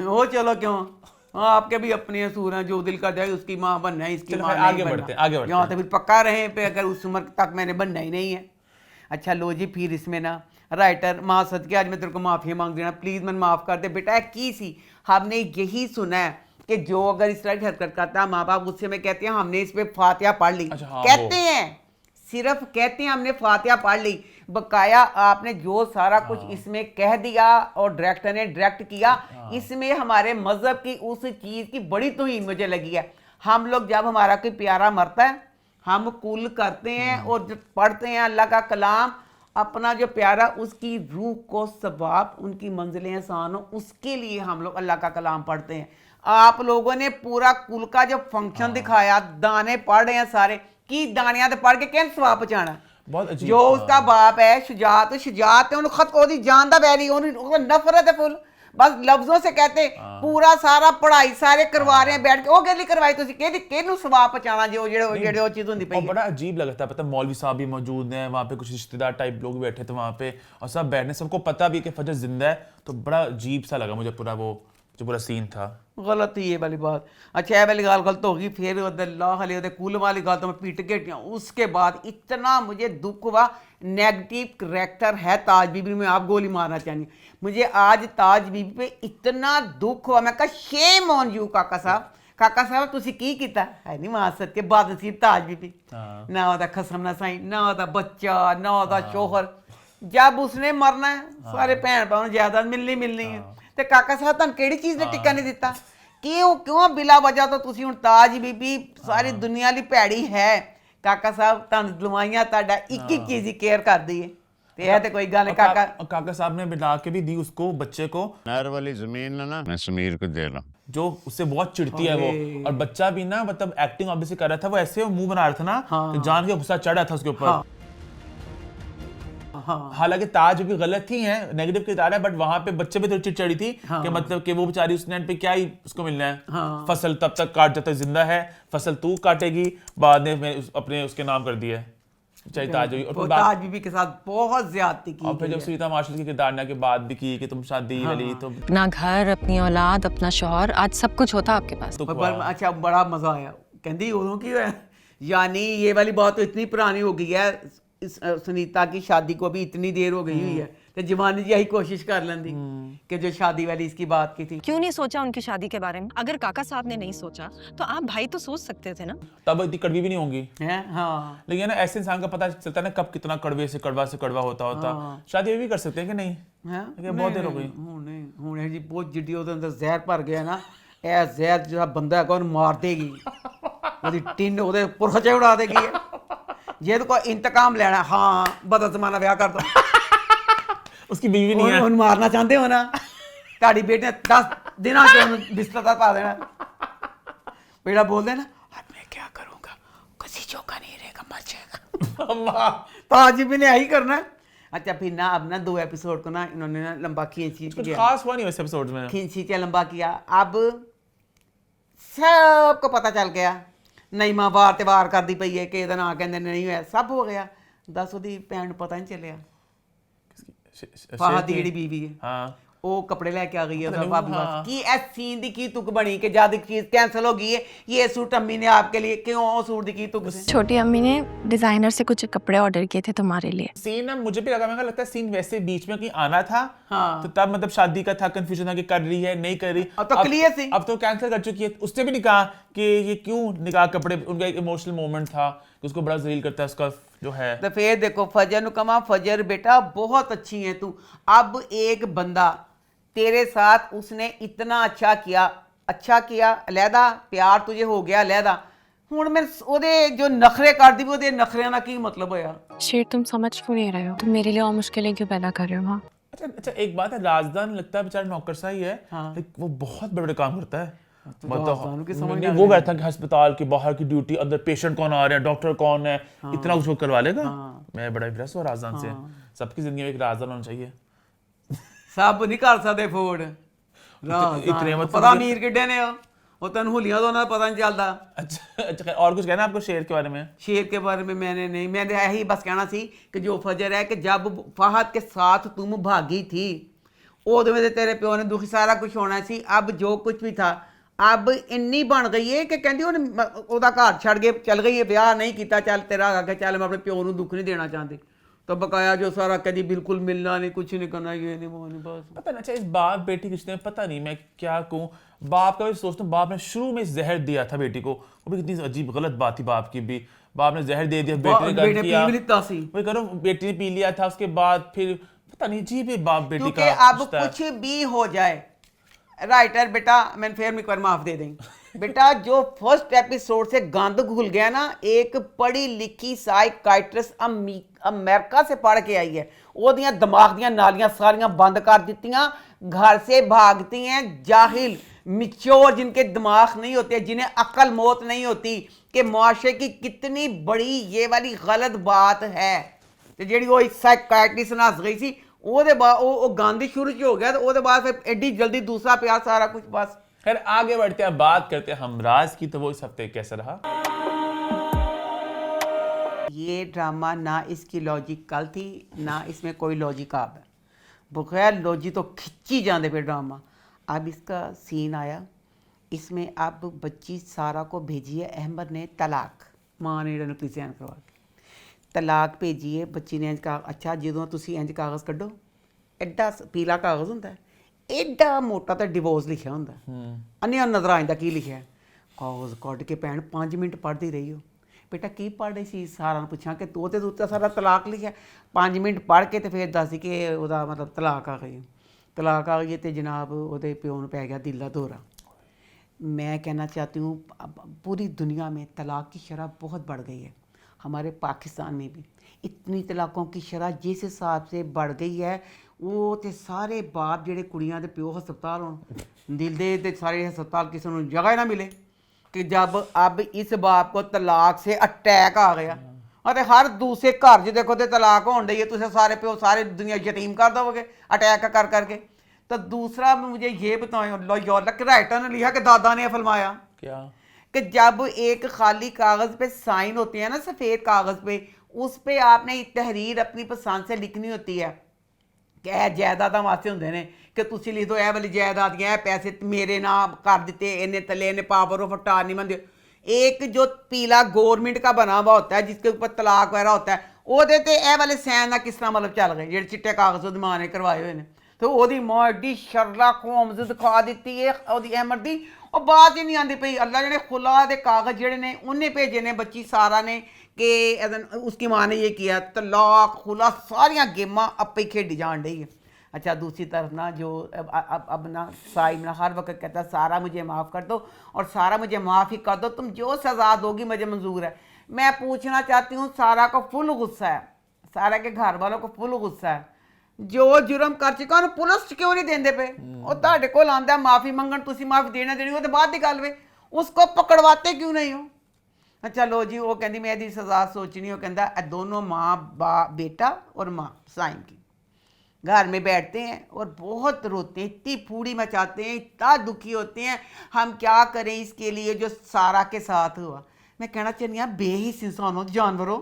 वो चलो क्यों आपके भी अपने असूल हैं, जो दिल कर जाए उसकी माँ बनना है, इसकी माँ आगे बढ़ते हैं यहाँ तो फिर पक्का रहे पे अगर उस उम्र तक मैंने बनना ही नहीं है। अच्छा लो जी फिर इसमें ना राइटर माँ सदके आज मैं तेरे को माफ़ी मांग देना प्लीज़ मैं माफ़ कर दे बेटा। की सी हमने यही सुना है कि जो अगर इस तरह की हरकत करता है माँ बाप गुस्से में कहते हैं हमने इस पर फातिहा पढ़ ली। कहते हैं सिर्फ कहते हैं हमने फातिहा पढ़ ली, बकाया आपने जो सारा कुछ इसमें कह दिया और डायरेक्टर ने डायरेक्ट किया इसमें हमारे मजहब की उस चीज़ की बड़ी तौहीन मुझे लगी है। हम लोग जब हमारा कोई प्यारा मरता है हम कुल करते हैं और जब पढ़ते हैं अल्लाह का कलाम अपना जो प्यारा उसकी रूह को सवाब उनकी मंजिलें आसान हो उसके लिए हम लोग अल्लाह का कलाम पढ़ते हैं। आप लोगों ने पूरा कुल का जो फंक्शन दिखाया दाने पढ़ रहे हैं सारे की दानिया तो पढ़ के क्या सवाब पहुंचाना। बहुत अजीब। जो उसका बाप है शुजात शुजात है उन्हें खत ओदी जान दा वैरी उन्हें नफरत है फुल बस लफ्जों से कहते पूरा सारा पढ़ाई सारे करवा रहे हैं बैठ के वो कहली करवाई तुसी कहदी केनु सवाब पहुंचाना जो जेड़े वो चीज होंदी पई। बड़ा अजीब लगता है पता मौलवी साहब भी मौजूद हैं वहाँ पे, कुछ रिश्तेदार टाइप लोग बैठे थे वहाँ पे और सब बैठने सबको पता भी कि फजर जिंदा है तो बड़ा अजीब सा लगा मुझे पूरा वो जो पूरा सीन था। गलत ही ये वाली बात। अच्छा ये वाली गाल गलत होगी फिर अल्लाह कुल वाली गाल तो मैं पीट के हटिया। उसके बाद इतना मुझे दुख हुआ नेगेटिव करैक्टर है ताज बीबी में आप गोली मारना चाहिए मुझे आज ताज बीबी पे इतना दुख हुआ। मैं कहा शेम ऑन यू काका साहब तुसी की कीता है नहीं मां सद के बाद नसीब ताज बीबी ना होता खसम ना साई ना होता बच्चा ना होता शोहर जब उसने मरना है सारे भैन भाव जायदाद मिलनी है ਤੇ ਕਾਕਾ ਸਾਹਿਬ ਤੁਹਾਨੂੰ ਕਿਹੜੀ ਚੀਜ਼ ਨੇ ਟਿੱਕਾ ਨਹੀਂ ਦਿੱਤਾ ਕਿਉਂ ਬਿਲਾ ਵਜ੍ਹਾ ਤੋਂ ਤੁਸੀਂ ਹੁਣ ਤਾਜ ਬੀਬੀ ਸਾਰੀ ਦੁਨੀਆ ਲਈ ਭੈੜੀ ਹੈ। ਕਾਕਾ ਸਾਹਿਬ ਤੁਹਾਨੂੰ ਦਵਾਈਆਂ ਤੁਹਾਡਾ ਇੱਕ ਇੱਕ ਚੀਜ਼ ਦੀ ਕੇਅਰ ਕਰਦੀ ਹੈ ਤੇ ਇਹ ਤੇ ਕੋਈ ਗੱਲ ਨਹੀਂ। काका साहब ने बिठा के भी दी उसको बच्चे को नहर वाली जमीन ना मैं समीर को दे रहा हूँ जो उससे बहुत चिढ़ती है वो और बच्चा भी ना मतलब एक्टिंग ऑब्वियसली कर रहा था वो ऐसे मुंह बना रहा था ना जान के गुस्सा चढ़ा था उसके ऊपर। हालांकि ताज भी गलत ही है नेगेटिव किरदार है बट वहां पे बच्चे भी थोड़ी चिड़चिड़ी थी कि मतलब कि वो बेचारी उसने पे क्या ही उसको मिलना है फसल तब तक काट जब तक जिंदा है फसल तू काटेगी बाद में अपने उसके नाम कर दिया चाहे ताज और ताज बीबी के साथ बहुत ज्यादती की और फिर जब सुनीता मार्शल की किरदार के बाद भी की कि तुम शादी वाली तो अपना घर अपनी औलाद अपना शौहर आज सब कुछ होता आपके पास। अच्छा बड़ा मजा आया कहती उदों की है यानी ये वाली बात तो इतनी पुरानी हो गई है सुनीता की शादी को भी इतनी देर हो गई हुई है, तो जवानी जी यही कोशिश कर लेंदी कि जो शादी वाली इसकी बात की थी। क्यों नहीं सोचा उनकी शादी के बारे में? अगर काका साहब ने नहीं सोचा तो आप भाई तो सोच सकते थे ना। तब इतनी कड़वी भी नहीं होंगी हैं? हाँ लेकिन ना ऐसे इंसान का पता चलता है ना कब कितना कड़वे से कड़वा होता शादी ये भी कर सकते हैं कि नहीं? हैं? बहुत देर हो गई ਹੁਣ ਜੀ ਬਹੁਤ ਜਿੱਡੀ ਉਹਦੇ ਅੰਦਰ ਜ਼ਹਿਰ ਭਰ ਗਿਆ ਨਾ, ਇਹ ਜ਼ਹਿਰ ਜਿਹੜਾ ਬੰਦਾ ਹੈਗਾ ਉਹਨੂੰ ਮਾਰ ਦੇਗੀ, ਉਹਦੀ ਟਿੰਨ ਉਹਦੇ ਪੁਰਖੇ ਉਡਾ ਦੇਗੀ। ਜੇ ਤੂੰ ਕੋਈ ਇੰਤਕਾਮ ਲੈਣਾ, ਹਾਂ ਬਦਲ ਜ਼ਮਾਨਾ ਵਿਆਹ ਕਰ ਦੋ। उसकी बीवी नहीं है। ਉਹਨੂੰ ਮਾਰਨਾ ਚਾਹੁੰਦੇ ਹੋ ਨਾ, ਤੁਹਾਡੀ ਬੇਟੀ ਨੇ 10 ਦਿਨਾਂ ਚ ਉਹਨੂੰ ਬਿਸਤਰ ਦਾ ਪਾ ਦੇਣਾ। बेटा बोल देना अब मैं क्या करूंगा, किसी चौका नहीं रहेगा, मर जाएगा। तो आज भी ने यही करना है। अच्छा फिर ना अब ना 2 एपिसोड को ना इन्होंने ना लंबा खींची, कुछ खास हुआ नहीं वैसे एपिसोड्स में, खींची के लंबा किया। अब सबको पता चल गया, नहीं मां वार ते वार करदी पई है कि ਇਹਦਾ ਨਾਂ ਕਹਿੰਦੇ नहीं होया, सब हो गया। दस ਉਹਦੀ ਭੈਣ ਨੂੰ ਪਤਾ ਨਹੀਂ ਚੱਲਿਆ, ਫਾਹਦ ਦੀ ਜਿਹੜੀ बीवी है हाँ ਉਹ ਕੱਪੜੇ ਲੈ ਕੇ ਆ ਗਈ ਹੈ ਉਹਦਾ ਭਾਬੀ ਵਾਸਤੇ। ਕੀ ਇਹ ਸੀਨ ਦੀ ਕੀ ਤੁਕ ਬਣੀ ਕਿ ਜਦ ਚੀਜ਼ कैंसिल हो गई है, ये सूट अम्मी ने आपके लिए, क्यों वो सूट दी की तुक से? छोटी अम्मी ने डिजाइनर से कुछ कपड़े ऑर्डर किए थे तुम्हारे लिए। सीन ना मुझे भी लगा, मेरे को लगता है सीन वैसे बीच में कहीं आना था। हाँ। तो तब मतलब शादी का था, कंफ्यूजन था कि कर रही है नहीं कर रही। अब तो क्लियर सी, अब तो कैंसिल कर चुकी है। उसने भी नहीं कहा कि ये क्यों निकाह कपड़े, उनका एक इमोशनल मोमेंट था कि उसको बड़ा जलील करता है उसका जो है। तो फिर देखो फजर नु कमा, फजर बेटा बहुत अच्छी है तू। अब एक बंदा तेरे साथ उसने इतना अच्छा किया अलहदा, प्यार तुझे हो गया अलहदा, हुण मैं ओदे जो नखरे कर दी, ओदे नखरे ना की मतलब होया? शेर तुम समझ क्यों नहीं रहे हो? तुम मेरे लिए और मुश्किलें क्यों पैदा कर रहे हो? हाँ अच्छा एक बात है, राजदान लगता है बेचारा नौकरसा ही है। हाँ। वो बहुत बड़े काम करता है। राजदान की समझ वो गया था कि अस्पताल के बाहर की ड्यूटी, अंदर पेशेंट कौन आ रहे हैं, डॉक्टर कौन है, इतना कुछ वो करवा लेगा। मैं बड़ा इम्प्रेस हुआ राजदान से। सबकी जिंदगी में एक राजदान होना चाहिए। सब नहीं कर सकते अफोर्ड, इतने मत पता अमीर किड्डे ने वो तेन हुलियां तो ना पता नहीं चलता। अच्छा और कुछ कहना आपको शेर के बारे में? शेर के बारे में मैंने नहीं, मैंने यही बस कहना सी कि जो फजर है कि जब फहद के साथ तुम भागी थी उदों में तेरे प्यो ने दुखी सारा कुछ होना सी। अब जो कुछ भी था अब इन्नी बन गई है कि कहती ਉਹਦਾ घर छड़ के चल गई है, ब्याह नहीं किया, चल तेरा आगे चल, मैं अपने प्यो को दुख नहीं देना चाहती। तो बकाया जो सारा कभी बिल्कुल मिलना नहीं, कुछ नहीं करना, ये नहीं वो नहीं, बस पता नहीं। अच्छा इस बाप बेटी के रिश्ते में पता नहीं मैं क्या कहूँ, बाप का भी सोचता हूँ, बाप ने शुरू में जहर दिया था बेटी को, वो भी कितनी अजीब गलत बात थी बाप की भी। बाप ने जहर दे दिया, बेटी ने कर दिया, वही करो बेटी ने पी लिया था, उसके बाद फिर पता नहीं अजीब है बाप बेटी का। अब कुछ भी हो जाए राइटर बेटा, मैंने फिर एक बार माफ दे देंगे बेटा, जो फर्स्ट एपिसोड से गंद घुल गया ना, एक पढ़ी लिखी साइकाइट्रिस्ट अमेरिका से पढ़ के आई है, ओदियां दिमाग दियां नालियां सारियां बंद कर दित्तियां, घर से भागती हैं जाहिल मिच्योर, जिनके दिमाग नहीं होते, जिन्हें अक्ल मौत नहीं होती कि मुआशरे की कितनी बड़ी ये वाली गलत बात है। तो जी वो साइकाइट्रिस्ट नस गई सी, ਉਹਦੇ ਬਾਅਦ ਉਹ ਗਾਂधी शुरू हो गया, तो ਉਹਦੇ बाद फिर एडी जल्दी दूसरा प्यार सारा कुछ बस। खैर आगे बढ़ते हैं, बात करते हैं हमराज की। तो वो इस हफ्ते कैसा रहा? ये ड्रामा ना इसकी लॉजिक कल थी ना इसमें कोई लॉजिक अब है, बगैर लॉजिक तो खिंची जाते पे ड्रामा। अब इसका सीन आया, इसमें अब बच्ची सारा को भेजी है अहमद ने तलाक, माँ ने नकली सैन करवा के तलाक भेजी है। बच्ची ने इंज कहा अच्छा जो तुम इंज कागज़ कड्डो, एडा पीला कागज़ होंदा है, एडा मोटा तो डिवोर्स लिखा होंदा, अन्य नजर आ जाता की लिखा है। कागज़ कड्ड के भैन 5 मिनट पढ़ती रही हो, बेटा की पढ़ रही सी, सारा पूछा कि तू तो उत्ते सारा तलाक लिखा, 5 मिनट पढ़ के तो फिर दस कि वह मतलब तलाक आ गई, तलाक आ गई। तो जनाब वो प्यो नूं पै गया दिल का दौरा। मैं कहना चाहती हूँ पूरी दुनिया में तलाक की शरह बहुत बढ़ गई है, हमारे पाकिस्तान में भी इतनी तलाकों की शरह जिस हिसाब से बढ़ गई है, वो तो सारे बाप जेडे कुड़ियां दे प्यो हस्पताल होन, दिल दे सारे हस्पताल किसी को जगह ना मिले कि जब अब इस बाप को तलाक से अटैक आ गया, और हर दूसरे घर च देखो तो तलाक होने दी है, तुम सारे प्यो सारी दुनिया यतीम कर दोगे अटैक कर करके। तो दूसरा मुझे ये बताओ, राइटर ने लिखा कि दादा ने फरमाया क्या कि जब एक खाली कागज़ पे साइन होते हैं ना, सफ़ेद कागज़ पे, उस पे आपने तहरीर अपनी पसंद से लिखनी होती है कि यह जायदादा वास्ते होंगे ने कि तुम लिख दो, यह वाली जायदाद यह पैसे मेरे नाम कर दिते, इन्हें तले इन्हें पावर ऑफ अटार्नी बन दो। एक जो पीला गवर्नमेंट का बना हुआ होता है जिसके ऊपर तलाक वगैरह होता है, ਉਹਦੇ ਤੇ ਇਹ ਵਾਲੇ ਸੈਨ ਨਾਲ ਕਿਸ ਤਰ੍ਹਾਂ ਮਤਲਬ ਚੱਲ ਗਏ ਜਿਹੜੇ ਚਿੱਟੇ ਕਾਗਜ਼ ਉਹਦੀ ਮਾਂ ਨੇ ਕਰਵਾਏ ਹੋਏ ਨੇ ਤੇ ਉਹਦੀ ਮਾਂ ਐਡੀ ਸ਼ਰਲਾਕ ਹੋਮਜ਼ ਦਿਖਾ ਦਿੱਤੀ ਹੈ ਉਹਦੀ ਅਹਿਮਦ ਦੀ ਉਹ ਬਾਤ ਹੀ ਨਹੀਂ ਆਉਂਦੀ ਪਈ ਅੱਲਾ ਜਿਹੜੇ खुला ਦੇ कागज ਜਿਹੜੇ ਨੇ ਉਹਨੇ ਭੇਜੇ ਨੇ ਬੱਚੀ ਸਾਰਾ ਨੇ कि उसकी माँ ने ये किया तलाक खुला सारियां गेमां आपे खेडी जान रही है। अच्छा दूसरी तरफ ना जो अब ना साहिब ना हर वक्त कहता सारा मुझे माफ़ कर दो और सारा मुझे माफ़ ही कर दो, तुम जो सज़ा दोगी मुझे मंजूर है। मैं पूछना चाहती हूँ सारा को फुल गुस्सा है, सारा के घर वालों को फुल गुस्सा है, जो जुर्म कर चुका उन्हें पुलिस क्यों नहीं देंदे पे और तुहाडे कोल आंदा माफ़ी मंगण तुसीं माफ़ी देना देनी वो तो बाद की गल वे उसको पकड़वाते क्यों नहीं हो। अच्छा लो जी वो कहती मैं यदि सज़ा सोचनी हो कहता दोनों माँ बेटा और माँ साइम की घर में बैठते हैं और बहुत रोते हैं, इतनी फूड़ी मचाते हैं, इतना दुखी होते हैं हम क्या करें इसके लिए जो सारा के साथ हुआ। मैं कहना चाहती हूँ बेहिस इंसान हो जानवर हो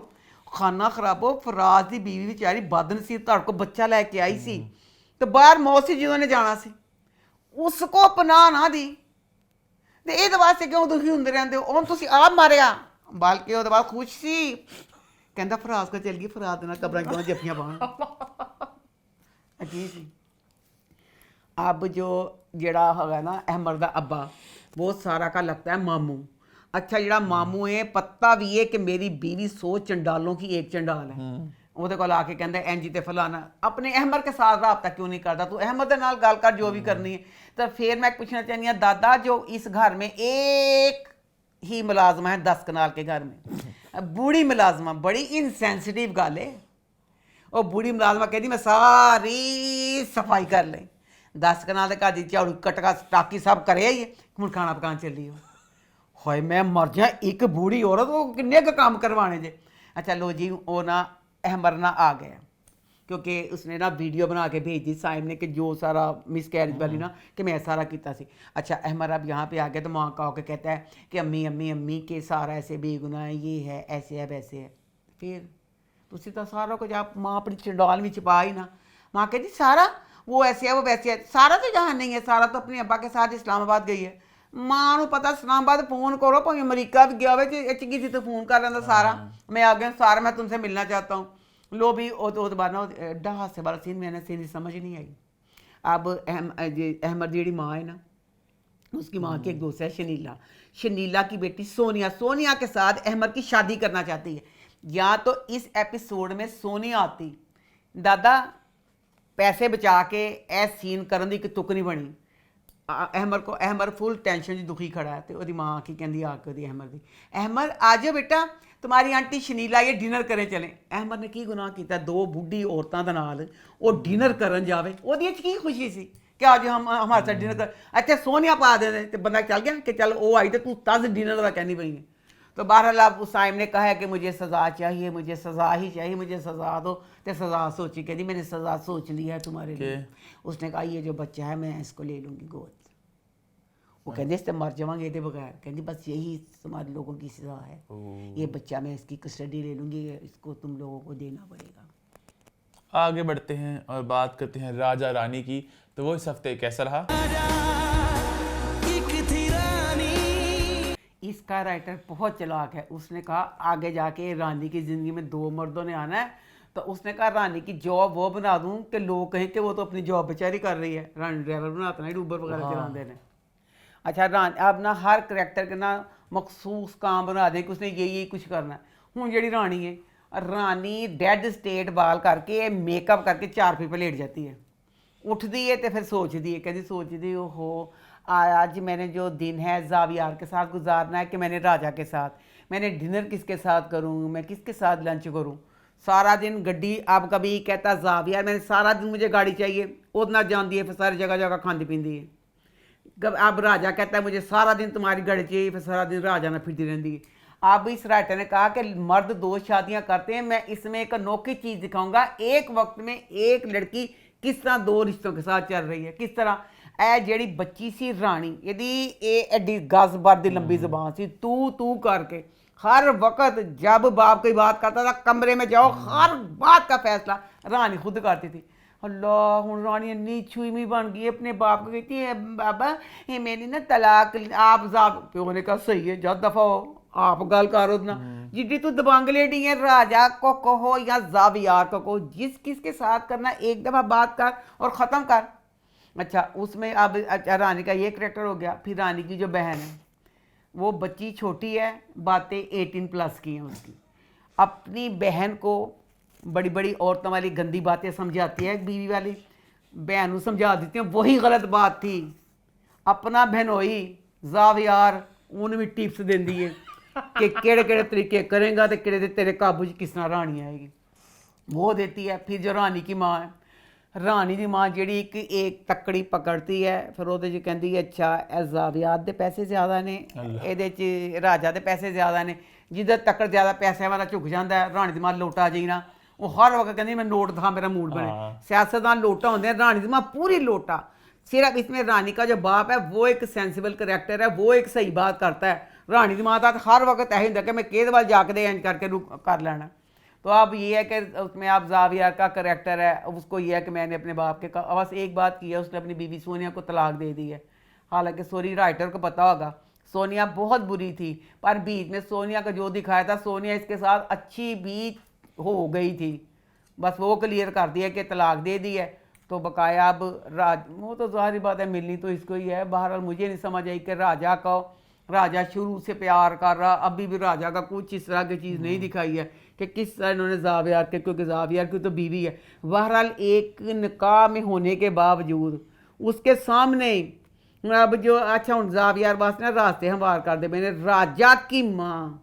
खाना खराब हो फराज की बीवी बेचारी बदनसीब तुहाडे को बच्चा लैके आई सी तो बाहर मौसी जी ने जाना सी उसको पनाह ना दी ਤੇ ਇਹਦੇ ਵਾਸਤੇ ਕਿਉਂ ਦੁਖੀ ਹੁੰਦੇ ਰਹਿੰਦੇ ਹੋ ਹੁਣ ਤੁਸੀਂ ਆਪ ਮਾਰਿਆ ਬਲਕਿ ਉਹਦੇ ਬਾਅਦ ਖੁਸ਼ ਸੀ ਕਹਿੰਦਾ ਫਰਾਜ਼ ਕੋ ਚੱਲ ਗਈ ਫਰਾਜ਼ ਦੇ ਨਾਲ ਕਬਰਾਂ ਕਿਉਂ ਜੱਫੀਆਂ ਪਾਉਣ ਅਜੀਬ ਸੀ। अब जो जड़ा है ना अहमद का अब्बा वो सारा का लगता है मामू। अच्छा जड़ा मामू है पता भी है कि मेरी बीवी 100 चंडालों की एक चंडाल है ਉਹਦੇ ਕੋਲ ਆ ਕੇ ਕਹਿੰਦਾ ਇੰਜ ਤੇ ਫਲਾਣਾ ਆਪਣੇ ਅਹਿਮਦ के साथ राबता क्यों नहीं करता तू अहमद ਦੇ ਨਾਲ ਗੱਲ ਕਰ जो भी करनी है। तो फिर मैं पूछना चाहती हूँ दादा जो इस घर में एक ही मुलाजमा है 10 कनाल के घर में बूढ़ी मुलाजमा बड़ी इनसेंसिटिव गल है वो बूढ़ी मुलाजमा कहती मैं सारी सफाई कर लें 10 कनाल के घर की झाड़ू कटका टाकी सब करे ही हूँ खाना पकान चली हो हाय मैं मर जा एक बूढ़ी औरत वो किन्ने क काम करवाने जे। अच्छा लो जी वो ना अहमद ना आ गया क्योंकि उसने ना वीडियो बना के भेज दी साइम ने कि जो सारा मिस कैरेज वाली ना कि मैं सारा किया सी। अच्छा अहमद अब यहाँ पे आ गया तो माँ का होकर कहता है कि अम्मी अम्मी अम्मी के सारा ऐसे बेगुनाह है ये है ऐसे है वैसे है। फिर तुसी तो सारा कुछ आप माँ अपनी चंडाल में छिपा ही ना। माँ कहती सारा वो ऐसे है वो वैसे है सारा तो जहाँ नहीं है सारा तो अपने अब्बा के साथ इस्लामाबाद गई है। माँ को पता इस्लामाबाद फोन करो भाई अमरीका भी गया हो की तो फोन कर लेंदा सारा मैं आ गया सारा मैं तुमसे मिलना चाहता हूँ। लो भी वो बाद ना एडा हादसे वाला सीन मैंने सीन समझ नहीं आई। अब अहमद जी माँ है ना उसकी माँ की एक दोस्त है शनीला, शनीला की बेटी सोनिया, सोनिया के साथ अहमद की शादी करना चाहती है। या तो इस एपिसोड में सोनिया आती दादा पैसे बचा के ए सीन करन दी कि तुक नहीं बनी अहमद फुल टेंशन च दुखी खड़ा है तो वो माँ की कहती आके अहमद आ जाओ बेटा तुम्हारी आंटी शनीला ये डिनर करें चले। अहमद ने की गुनाह किया दो बुढ़ी औरतों के नाल वो डिनर करन जावे ओदी की खुशी सी कि आज हम हमारे साथ डिनर कर। अच्छा सोनिया पा दे तो बंदा चल गया कि चल वो आई तो तू तज डिनर का कहनी पई है। तो बहरहाल अब साइम ने कहा है कि मुझे सज़ा चाहिए मुझे सज़ा ही चाहिए मुझे सज़ा दो तो सज़ा सोची कहती मैंने सज़ा सोच ली है तुम्हारे लिए। उसने कहा ये जो बच्चा है मैं इसको ले लूँगी गोद। वो कहते इससे मर जावांगे ये बगैर कहती बस यही तुम्हारे लोगों की सज़ा है ये बच्चा मैं इसकी कस्टडी ले लूँगी इसको तुम लोगों को देना पड़ेगा। आगे बढ़ते हैं और बात करते हैं राजा रानी की। तो वो इस हफ्ते कैसा रहा? इसका राइटर बहुत चालाक है उसने कहा आगे जाके रानी की ज़िंदगी में 2 मर्दों ने आना है तो उसने कहा रानी की जॉब वो बना दूँ कि लोग कहें कि वो तो अपनी जॉब बेचारी कर रही है रानी ड्राइवर बनाता नहीं ऊबर वगैरह चलाते हैं। अच्छा रानी अब ना हर करैक्टर के ना मखसूस काम बना दें कि उसने यही कुछ करना है। हूँ जी रानी है रानी डेड स्टेट बाल करके मेकअप करके 4 फीट पर लेट जाती है उठती है तो फिर सोचती है कहती सोचती हो आज मैंने जो दिन है जावियार के साथ गुजारना है कि मैंने राजा के साथ मैंने डिनर किसके साथ करूँ मैं किसके साथ लंच करूँ सारा दिन गड्डी अब कभी कहता जावियार मैंने सारा दिन मुझे गाड़ी चाहिए उतना जानती है फिर सारी जगह जगह खाती पीती है। अब राजा कहता है मुझे सारा दिन तुम्हारी गाड़ी चाहिए फिर सारा दिन राजा ना फिरती रहती है। अब इस राइटर ने कहा कि मर्द 2 शादियाँ करते हैं मैं इसमें एक अनोखी चीज़ दिखाऊंगा एक वक्त में एक लड़की किस तरह 2 रिश्तों के साथ चल रही है किस तरह ए जेड़ी बच्ची सी रानी यदि एडी गज भर दी लंबी जुबान सी तू करके हर वक्त जब बाप कोई बात करता था कमरे में जाओ हर बात का फैसला रानी खुद करती थी। अल्लाह हूँ रानी इन्नी छुईमी बन गई अपने बाप को कहती है बाबा ये मेरी ना तलाक आप प्यो ने कहा सही है जब दफ़ा हो आप गल करो ना जिड्डी तू दबंग लेडी है, राजा को कहो या जावियार को कहो, जिस किसके साथ करना एक दफा बात कर और ख़त्म कर। अच्छा उसमें अब अच्छा रानी का ये करेक्टर हो गया। फिर रानी की जो बहन है वो बच्ची छोटी है, बातें 18+ की हैं उसकी, अपनी बहन को बड़ी बड़ी औरतों वाली गंदी बातें समझाती है, बीवी वाली बहन समझा देती हैं वही गलत बात थी। अपना बहनोई जावियार उन भी टिप्स देंदी है कि केड़े केड़े तरीके करेंगा तो केड़े तेरे काबू च किस तरह रानी आएगी, वो देती है। फिर जो रानी की माँ है, रानी की माँ जी एक तकड़ी पकड़ती है, फिर वो कहती है अच्छा ए जावियात दे पैसे ज़्यादा ने, ये राजा दे पैसे ज़्यादा ने, जिधर तकड़ ज़्यादा पैसे वाला झुक जाता है। रानी की माँ लोटा जी ना, वो हर वक्त कहती मैं नोट था मेरा मूड बने। सियासतदान लोटा होंगे, रानी की माँ पूरी लोटा। सिर्फ इसमें रानी का जो बाप है वो एक सेंसिबल करैक्टर है, वो एक सही बात करता है। रानी की माँ तो हर वक्त यही होंगे कि मैं केद वाल जाके इंज करके कर लेना। तो अब ये है कि उसमें आप जावियार का करैक्टर है, उसको ये है कि मैंने अपने बाप के बस एक बात की है, उसने अपनी बीवी सोनिया को तलाक दे दी है। हालांकि सॉरी राइटर को पता होगा सोनिया बहुत बुरी थी, पर बीच में सोनिया का जो दिखाया था सोनिया इसके साथ अच्छी भी हो गई थी, बस वो क्लियर कर दिया कि तलाक दे दी है। तो बकाया अब वो तो ज़ाहिर बात है मिलनी तो इसको ही है। बहरहाल मुझे नहीं समझ आई कि राजा शुरू से प्यार कर रहा, अभी भी राजा का कुछ इस तरह की चीज़ नहीं दिखाई है कि किस तरह इन्होंने जावियार के, क्योंकि जावियार की तो बीवी है। बहरहाल एक निकाह में होने के बावजूद उसके सामने अब जो अच्छा हूँ जावियार वास्ते रास्ते हमवार कर दे। मैंने राजा की माँ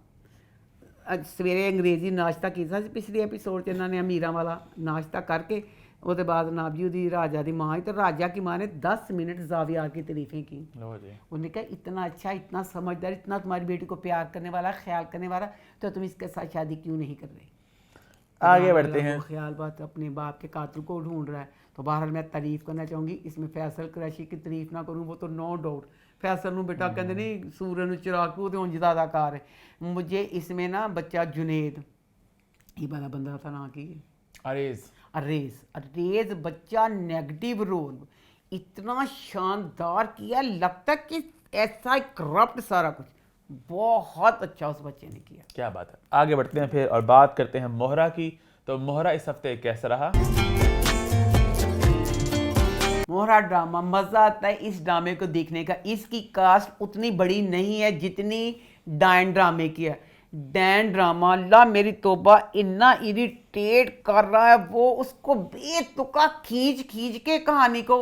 सवेरे अंग्रेजी नाश्ता किया पिछले एपीसोड च, इन्होंने अमीरा वाला नाश्ता करके उसके बाद नाबजी दी राजा की माँ, तो राजा की माँ ने 10 मिनट जावियार की तारीफें की। उन्होंने कहा इतना अच्छा, इतना समझदार, इतना तुम्हारी बेटी को प्यार करने वाला, ख्याल करने वाला, तो तुम इसके साथ शादी क्यों नहीं कर रहे। आगे बढ़ते हैं। ख्याल बात अपने बाप के कातिल को ढूंढ रहा है। तो बहरहाल मैं तारीफ करना चाहूँगी, इसमें फैसल कुरैशी की तारीफ ना करूँ वो तो नो डाउट। फैसल नूं बेटा कहते नहीं सूरज चिराग को तो उंज दा अदाकार है। मुझे इसमें ना बच्चा जुनेद, ये वाला बंदा था ना की अरेज बच्चा नेगेटिव रोल इतना शानदार किया, लगता कि ऐसा करप्ट सारा कुछ बहुत अच्छा उस बच्चे ने किया। क्या बात है। आगे बढ़ते हैं फिर और बात करते हैं मोहरा की। तो मोहरा इस हफ्ते कैसा रहा? मोहरा ड्रामा मज़ा आता है इस ड्रामे को देखने का। इसकी कास्ट उतनी बड़ी नहीं है जितनी डायन ड्रामे की है। डैन ड्रामा ला मेरी तोबा इतना इरिटेट कर रहा है, वो उसको बेतुका खींच के कहानी को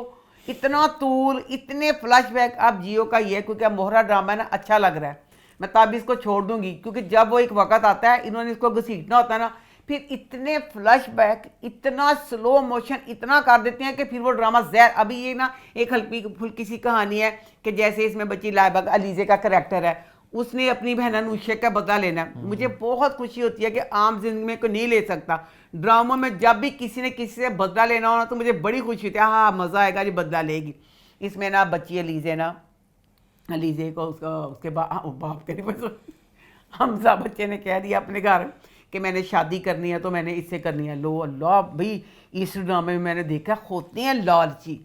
इतना तूल, इतने फ्लैशबैक। अब जियो का ये क्योंकि अब मोहरा ड्रामा है ना अच्छा लग रहा है, मैं तब इसको छोड़ दूंगी क्योंकि जब वो एक वक्त आता है इन्होंने इसको घसीटना होता है ना, फिर इतने फ्लैशबैक, इतना स्लो मोशन, इतना कर देते हैं कि फिर वो ड्रामा जहर। अभी ये ना एक हल्की फुल्की सी कहानी है कि जैसे इसमें बच्ची लाइबा अलीजे का करैक्टर है, उसने अपनी बहन अनुषा का बदला लेना है। मुझे बहुत खुशी होती है कि आम जिंदगी में कोई नहीं ले सकता, ड्रामों में जब भी किसी ने किसी से बदला लेना हो ना तो मुझे बड़ी खुशी होती है, हाँ मज़ा आएगा जी बदला लेगी। इसमें ना बच्ची अलीजे को उसके बाप के नहीं हमजा बच्चे ने कह दिया अपने घर कि मैंने शादी करनी है तो मैंने इससे करनी है। लो अल्लाह भाई इस ड्रामे में मैंने देखा होते हैं लालची।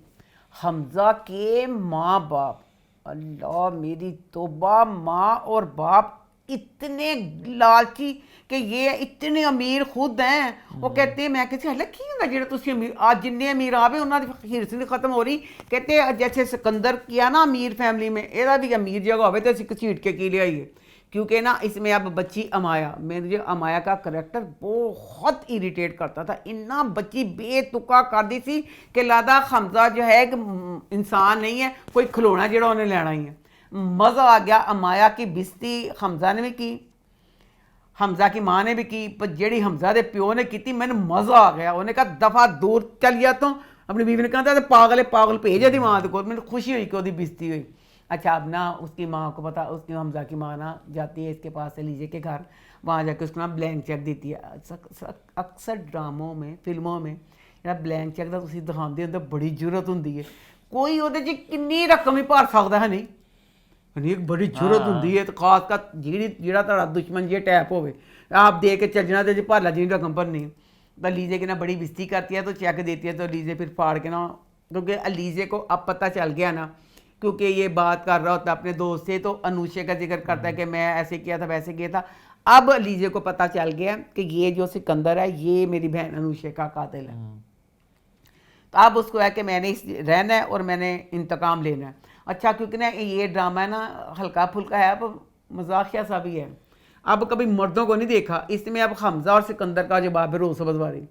हमजा के माँ बाप, अल्लाह मेरी तौबा, माँ और बाप इतने लालची कि ये इतने अमीर खुद हैं। वो कहते हैं मैं किसी हल की होंगे जो तुम अमीर आज जिन्ने अमीर आवे उन्होंने हिरस नहीं खत्म हो रही। कहते जैसे सिकंदर किया ना अमीर फैमिली में, यदा भी अमीर जगह हो तो घसीट के की लियाइए। क्योंकि ना इसमें अब बच्ची अमाया, मुझे अमाया का करैक्टर बहुत इरिटेट करता था। इतना बच्ची बेतुका कर दी थी कि लादा हमजा जो है एक इंसान नहीं है, कोई खिलौना जो उन्हें लेना ही है। मज़ा आ गया। अमाया की बिस्ती हमजा ने भी की, हमजा की माँ ने भी की, पर जेड़ी हमजा के प्यो ने की मैंने मज़ा आ गया। उन्हें कहा दफ़ा दूर चल गया तो अपनी बीवी ने कहा पागल भेजे दी माँ को। मैंने खुशी हुई कि वो बिस्ती हुई। अच्छा अब ना उसकी माँ को पता, उसकी हमजा की माँ ना जाती है इसके पास एलीजे के घर, वहाँ जाके उसको ना ब्लैंक चेक देती है। अक्सर ड्रामों में फिल्मों में जो ब्लैंक चेक का तुम दिखाते हो तो बड़ी जरूरत होंगी है, कोई वो किन्नी रकम ही भर सकता है नहीं, एक बड़ी जरूरत होंगी है। तो खास कर जीड़ा तुहाड़ा दुश्मन जे टैप हो आप दे के चलना तो भर ला जी रकम भरनी। तो अलीजे की ना बड़ी बिस्ती करती है तो चेक देती है तो अलीजे फिर फाड़ के ना, क्योंकि अलीजे को अब पता चल गया ना क्योंकि ये बात कर रहा होता है अपने दोस्त से, तो अनुषे का जिक्र करता है कि मैं ऐसे किया था वैसे किया था। अब अलीजे को पता चल गया कि ये जो सिकंदर है ये मेरी बहन अनुषे का कातिल है। तो अब उसको है कि मैंने इस रहना है और मैंने इंतकाम लेना है। अच्छा, क्योंकि ना ये ड्रामा है ना हल्का फुल्का है, अब मजाकिया सा भी है, अब कभी मर्दों को नहीं देखा इसमें। अब हमजा और सिकंदर का जवाब है रोज सब्जवारी।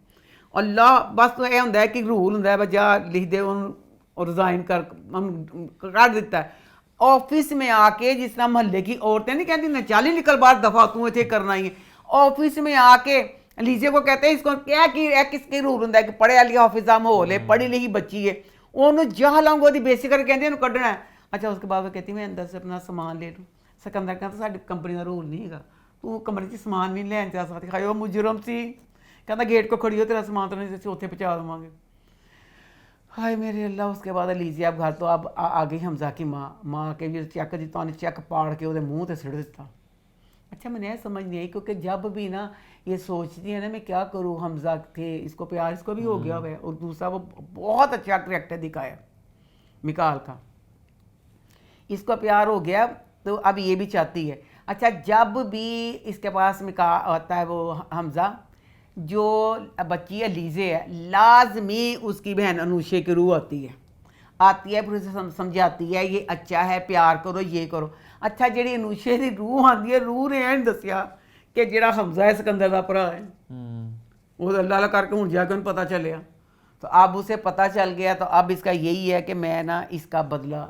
अल्लाह बस तो यह होंगे कि रूल होंगे बजा लिख दे और रिजाइन कर देता है। ऑफिस में आके जिस तरह मोहल्ले की औरतें नहीं कहती ना चाली निकल बाहर दफा तू इतने करना ही है, ऑफिस में आके लीजे को कहते हैं इसको क्या कि किसके रूल होंगे कि पढ़े वाली ऑफिस का माहौल है, पढ़ी लिखी बच्ची है, उन्होंने जहाँ लाऊंगा वो बेसी करके कहते हैं कढ़ना है। अच्छा, उसके बाद वो कहती मैं अंदर से अपना समान ले लूँ। सिकंदर कहता साड़ी कंपनी का रूल नहीं है, तू कमरे से समान नहीं लैन जा सकती। खाओ मुजरम सी, कहता गेट को खड़ी हो तेरा समान तो नहीं उत्थे पहुँचा देवांगे। हाय मेरे अल्लाह। उसके बाद लीजिए अब घर तो अब आ गई हमजा की माँ के भी चेक दी तो चेक पाड़ के वो मुँह से सिड़ दिता। अच्छा, मैंने यह समझ नहीं आई क्योंकि जब भी ना ये सोचती है ना मैं क्या करूँ, हमजा थे इसको प्यार इसको भी हो गया हुआ है, और दूसरा वो बहुत अच्छा करैक्टर दिखाया मिकाल का, इसको प्यार हो गया तो अब ये भी चाहती है। अच्छा, जब भी इसके पास मिका आता है वो हमजा, जो बच्ची है लीजे है, लाजमी उसकी बहन अनुषे की रूह आती है फिर उसे समझाती है ये अच्छा है प्यार करो ये करो। अच्छा, जी अनुषे की रूह आती है, रूह ने यह दसिया कि जो हमजा है सिकंदर का भरा है, वो अल्लाह करके हूँ जाके उन्हें पता चलिया। तो अब उसे पता चल गया, तो अब इसका यही है कि मैं ना इसका बदला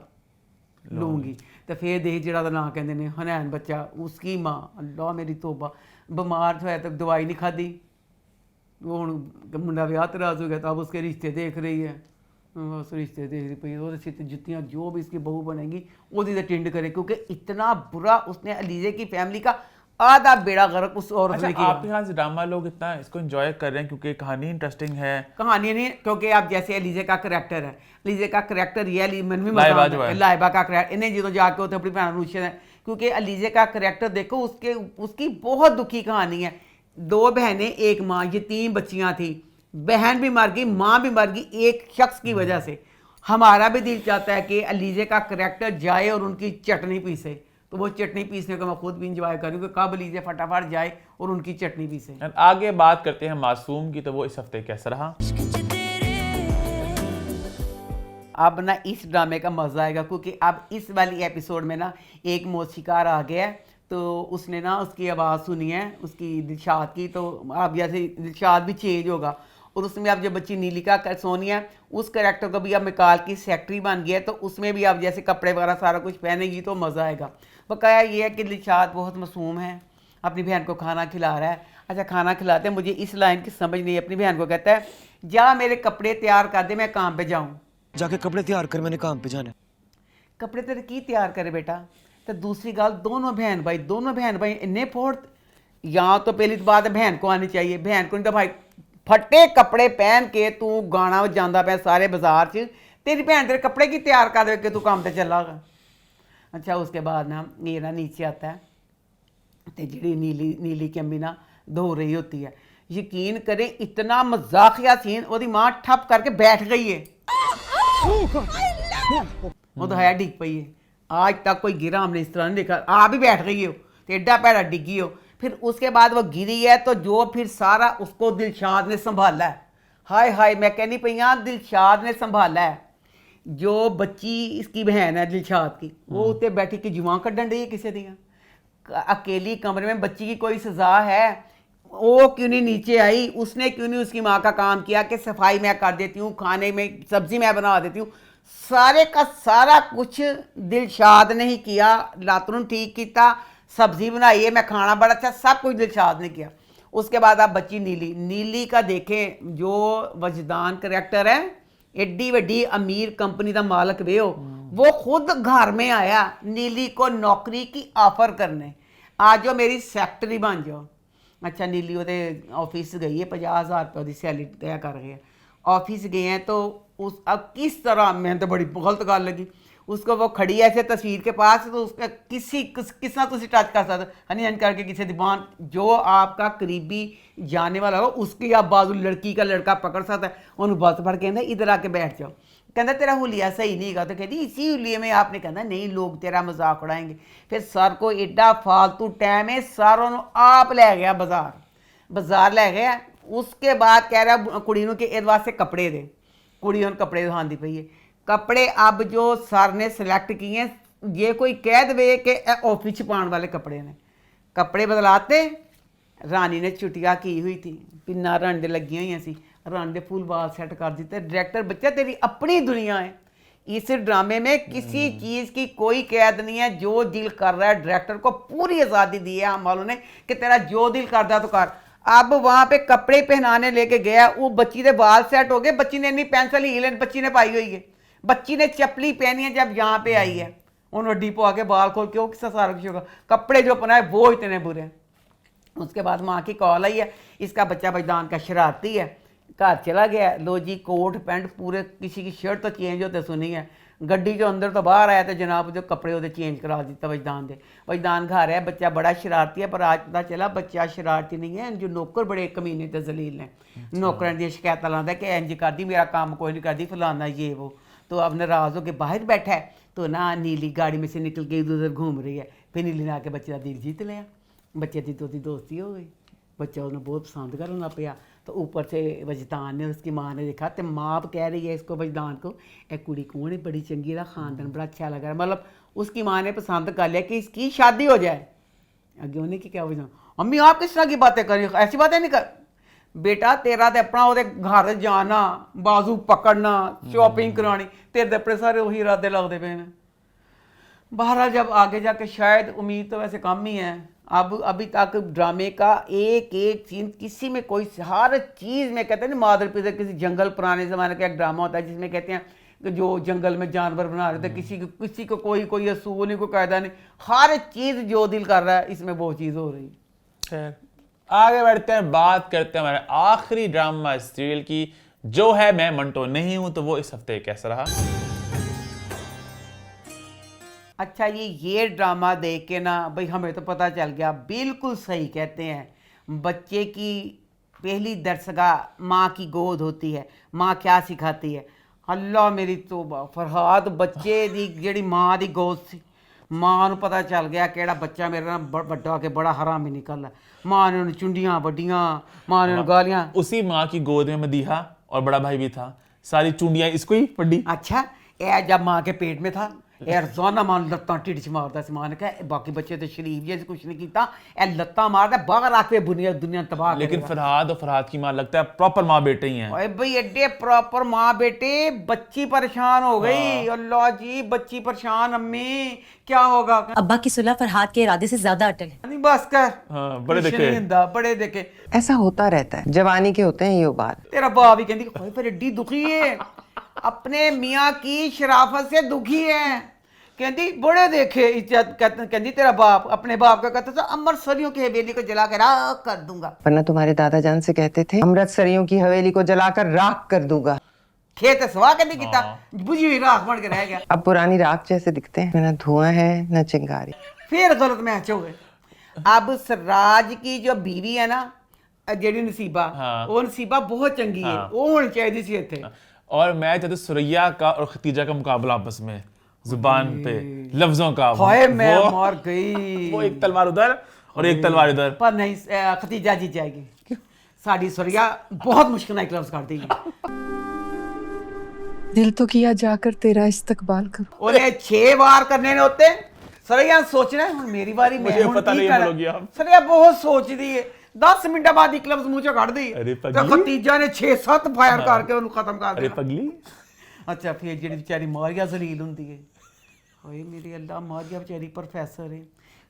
लूँगी। तो फिर देख जरा ना कहते हैं हनैन बच्चा, उसकी माँ अल्लाह मेरी तोबा बीमार होया तो दवाई नहीं खाधी, वो हूँ मुंडा ब्याह तराज हो गया, तो अब उसके रिश्ते देख रही है, बस रिश्ते देख रही पई, वो जुत्तियाँ जो भी इसकी बहू बनेगी वो तो टिंड करे, क्योंकि इतना बुरा उसने अलीजे की फैमिली का आधा बेड़ा गर्क उस औरत अच्छा, ने किया। आपके यहाँ से ड्रामा लोग इतना इसको एंजॉय कर रहे हैं क्योंकि कहानी इंटरेस्टिंग है। कहानी नहीं, क्योंकि आप जैसे अलीजे का करैक्टर है, अलीजे का करैक्टर ये मन भी लाइबा जो है, लाइबा का करैक्टर इन्हें जो जाके होते अपनी भैन अनुषे है, क्योंकि अलीजे का करैक्टर देखो उसकी बहुत दुखी कहानी है। 2 बहनें एक माँ, ये 3 बच्चियाँ थी, बहन भी मर गई माँ भी मर गई एक शख्स की वजह से। हमारा भी दिल चाहता है कि अलीजे का करैक्टर जाए और उनकी चटनी पीसे, तो वो चटनी पीसने को मैं खुद भी इंजॉय करूँ कि कब लीजिए फटाफट जाए और उनकी चटनी पीसे। आगे बात करते हैं मासूम की, तो वो इस हफ्ते कैसा रहा। अब ना इस ड्रामे का मज़ा आएगा क्योंकि अब इस वाली एपिसोड में ना एक मौसीकार आ गया है, तो उसने ना उसकी आवाज़ सुनी है उसकी दिलशाद की, तो अब जैसे दिलशाद भी चेंज होगा, और उसमें अब जो बच्ची नीलिका सोनिया उस कैरेक्टर को भी अब मिकाल की सेक्रेटरी बन गया है, तो उसमें भी अब जैसे कपड़े वगैरह सारा कुछ पहनेगी तो मज़ा आएगा। बकाया ये है कि दिलशाद बहुत मासूम है, अपनी बहन को खाना खिला रहा है। अच्छा, खाना खिलाते हैं, मुझे इस लाइन की समझ नहीं है, अपनी बहन को कहता है जा मेरे कपड़े तैयार कर दे मैं काम पे जाऊँ। जाके कपड़े तैयार कर, मैंने काम पे जाना। कपड़े तेरे की तैयार करे बेटा। तो दूसरी गल दोनों बहन भाई इन्ने फोड़, यहाँ तो पहली बात है बहन को आनी चाहिए, बहन को नहीं तो भाई फटे कपड़े पहन के तू गाना जाता पे सारे बाजार च, तेरी भैन तेरे कपड़े की तैयार कर दे के तू काम पे चला गा। अच्छा, उसके बाद ना ये ना नीचे आता है तो जी नीली की अम्मी ना धो रही होती है, यकीन करें इतना मजाकिया सीन, वो माँ ठप करके बैठ गई है, वो तो है डिग पई है, आज तक कोई गिरा हमने इस तरह नहीं देखा, आप भी बैठ गई हो तो एड्डा पैड़ा डिगी हो। फिर उसके बाद वो गिरी है तो जो फिर सारा उसको दिलशाद ने संभाला है, हाय हाय मैं कहनी पई हाँ दिलशाद ने संभाला है। जो बच्ची इसकी बहन है दिलशाद की, वो उत्ते बैठी की जुआं कड्ढन रही है किसी दियाँ अकेली कमरे में, बच्ची की कोई सजा है, वो क्यों नहीं नीचे आई, उसने क्यों नहीं उसकी माँ का काम किया कि सफाई मैं कर देती हूँ, खाने में सब्जी मैं बना देती हूँ, सारे का सारा कुछ दिलशाद ने ही किया। लातरून ठीक किया, सब्जी बनाई है, मैं खाना बड़ा अच्छा, सब कुछ दिलशाद ने किया। उसके बाद आप बच्ची नीली का देखें, जो वजदान करैक्टर है, एड्डी वड्डी अमीर कंपनी का मालक वे हो, वो खुद घर में आया नीली को नौकरी की ऑफर करने, आज जो मेरी सेक्रेटरी बन जाओ। अच्छा, नीली वो ऑफिस गई है, 50,000 रुपये उसकी सैलरी तय कर गए, ऑफिस गए हैं तो उस अब किस तरह, मैं तो बड़ी गलत गल लगी उसको, वो खड़ी है ऐसे तस्वीर के पास, तो उसका किस ना तुम टच कर सकते हनी हन करके किसी दीवान जो आपका करीबी जाने वाला हो उसकी आप बाजू लड़की का लड़का पकड़ सकता है, उन्होंने बस भर के इधर आके बैठ जाओ। कहता तेरा हुलिया सही नहीं गा, तो कहती इसी हुलिये में आपने कहना नहीं लोग तेरा मजाक उड़ाएंगे। फिर सर को एडा फालतू टाइम है, सर उन्होंने आप ले गया बाजार ले गया। उसके बाद कह रहा कुड़ी नूं कि इस वास्ते कपड़े दे, कुड़ी उन कपड़े दिखाती पई है। कपड़े अब जो सर ने सिलेक्ट किए हैं, ये कोई कह दे कि ऑफिस च पाने वाले कपड़े ने, कपड़े बदलाते। रानी ने छुट्टियां की हुई थी, पिन्ना रन दे लगी हुई सी, रन दे फुल बाल सेट कर दिते। डायरेक्टर बच्चा तेरी अपनी दुनिया है, इस ड्रामे में किसी चीज़ की कोई कैद नहीं है। जो दिल कर रहा है, डायरेक्टर को पूरी आज़ादी दी है हम वालों ने कि तेरा जो दिल करता तो कर। अब वहाँ पे कपड़े पहनाने लेके गया, वो बच्ची के बाल सेट हो गए, बच्ची ने इन्नी पेंसिल हील बच्ची ने पाई हुई है, बच्ची ने चपली पहनी है। जब यहाँ पे आई है उन्होंने डिपो आके बाल खोल के, वो किसा सारा कुछ होगा, कपड़े जो पहनाए वो इतने बुरे हैं। उसके बाद माँ की कॉल आई है, इसका बच्चा बजदान का शरारती है, घर चला गया। लो जी कोट पैंट पूरे, किसी की शर्ट तो चेंज होते सुनी है। गड्डी जो अंदर तो बाहर आया तो जनाब जो कपड़े वो चेंज करा दिता वजदान दे। वजदान घर है, बच्चा बड़ा शरारती है, पर आज पता चला बच्चा शरारती नहीं है। जो नौकर बड़े कमीने ते जलील ने, नौकरां दी शिकायत लाता कि इंज करदी, मेरा काम कोई नहीं करती, फलाना ये वो। तो अब नाराज़ होकर बाहर बैठा है, तो ना नीली गाड़ी में से निकल के इधर उधर घूम रही है। फिर नीली ने आके बच्चे का दिल जीत लिया, बच्चे की तो दोस्ती हो गई, बच्चा उन्हें बहुत पसंद करना पाया। तो ऊपर से वजदान ने, उसकी माँ ने देखा, तो माँ कह रही है इसको वजदान को, ए कुड़ी कौन है, बड़ी चंगी है, खानदान बड़ा अच्छा लग रहा है। मतलब उसकी माँ ने पसंद कर लिया कि इसकी शादी हो जाए। अगे उन्हें की क्या वजह, अम्मी आप किस तरह की बातें करी, ऐसी बातें नहीं कर। बेटा तेरा तो अपना वो घर जाना, बाजू पकड़ना, शॉपिंग करानी, तेरे तो अपने सारे वही इरादे लगते पे हैं। बहरहाल जब आगे जाके शायद, उम्मीद तो वैसे कम ही है। अब अभी तक ड्रामे का एक एक सीन किसी में कोई, हर चीज़ में कहते हैं ना मादर पिता, किसी जंगल पुराने ज़माने का एक ड्रामा होता है जिसमें कहते हैं कि जो जंगल में जानवर बना रहे थे, किसी को कोई असूल नहीं, कोई कायदा नहीं, हर चीज़ जो दिल कर रहा है इसमें वो चीज़ हो रही है। खैर आगे बढ़ते हैं, बात करते हैं हमारे आखिरी ड्रामा सीरियल की, जो है मैं मंटो नहीं हूं। तो वो इस हफ्ते कैसा रहा? अच्छा ये ड्रामा देख के ना भाई हमें तो पता चल गया, बिल्कुल सही कहते हैं। बच्चे की पहली दरसगाह माँ की गोद होती है, माँ क्या सिखाती है। अल्लाह मेरी तौबा, फरहाद बच्चे दी जेड़ी माँ दी गोद सी, माँ नूं पता चल गया केड़ा बच्चा मेरा ना बड्डा के बड़ा हरामी निकल है। माँ ने उन्हें चुंडियाँ वड्डियाँ, माँ ने गालियाँ। उसी माँ की गोद में मदीहा और बड़ा भाई भी था, सारी चुंडियाँ इसको ही पड़ी। अच्छा ए जब माँ के पेट में था, यार रोजाना मां लत्तां ढिड च मारदा सी। मां ने कहा बाकी बच्चे तो शरीफ जे कुछ नहीं कीता, ए लत्तां मारदा बाहर आके दुनिया तबाह। लेकिन फरहाद और फरहाद की मां लगता है प्रॉपर माँ बेटे ही हैं। ओए भाई एडे प्रॉपर माँ बेटे, बच्ची परेशान हो गई। अल्लाह जी बच्ची परेशान, अम्मी क्या होगा। अब्बा की सुलह फरहाद के इरादे से ज्यादा अटल है। नहीं बस कर, बड़े देखे बड़े देखे, ऐसा होता रहता है, जवानी के होते हैं ये बात। तेरा बाप ही कहती ओए पर एडी दुखी है, अपने मियाँ की शराफत से दुखी है। कहती बड़े देखे इज्जत, कहती तेरा बाप अपने बाप का कहता था अमृतसरियों की हवेली को जला कर राख कर दूंगा। वरना तुम्हारे दादा जान से कहते थे अमृतसरियों की हवेली को जलाकर राख कर दूंगा। खेत सवा कर नहीं किता, बुझी हुई राख बन के रह गया। अब पुरानी राख जैसे दिखते हैं, न धुआं है न चिंगारी। फिर गलत मैच हो गए। अब सराज की जो बीवी है ना, जेडी नसीबा, वो नसीबा बहुत चंगी है, वो होनी चाहिए सी इत्थे। और मैं चाहता सुरैया का और खतीजा का मुकाबला आपस में जुबान पे लफ्जों का। हाय मैं मार गई। वो एक तलवार उधर और एक तलवार इधर। पर नहीं, खतीजा जीत जाएगी। साड़ी सुरैया बहुत मुश्किल नाइट क्लब्स करती है। दिल तो किया जाकर तेरा इस्तकबाल करो। उन्हें 6 बार करने होते। सुरैया सोचना है मेरी बारी, मुझे पता नहीं है। सुरैया बहुत सोचती है, 10 मिनट बाद क्लब्स मुंह चो काट दी। तो खतीजा ने 6-7 फायर करके उन्हें खत्म कर दिया। पगली। अच्छा फिर जी बेचारी मारिया जलील होंगी है। हाय मेरी अल्लाह, मारिया बेचारी प्रोफेसर है,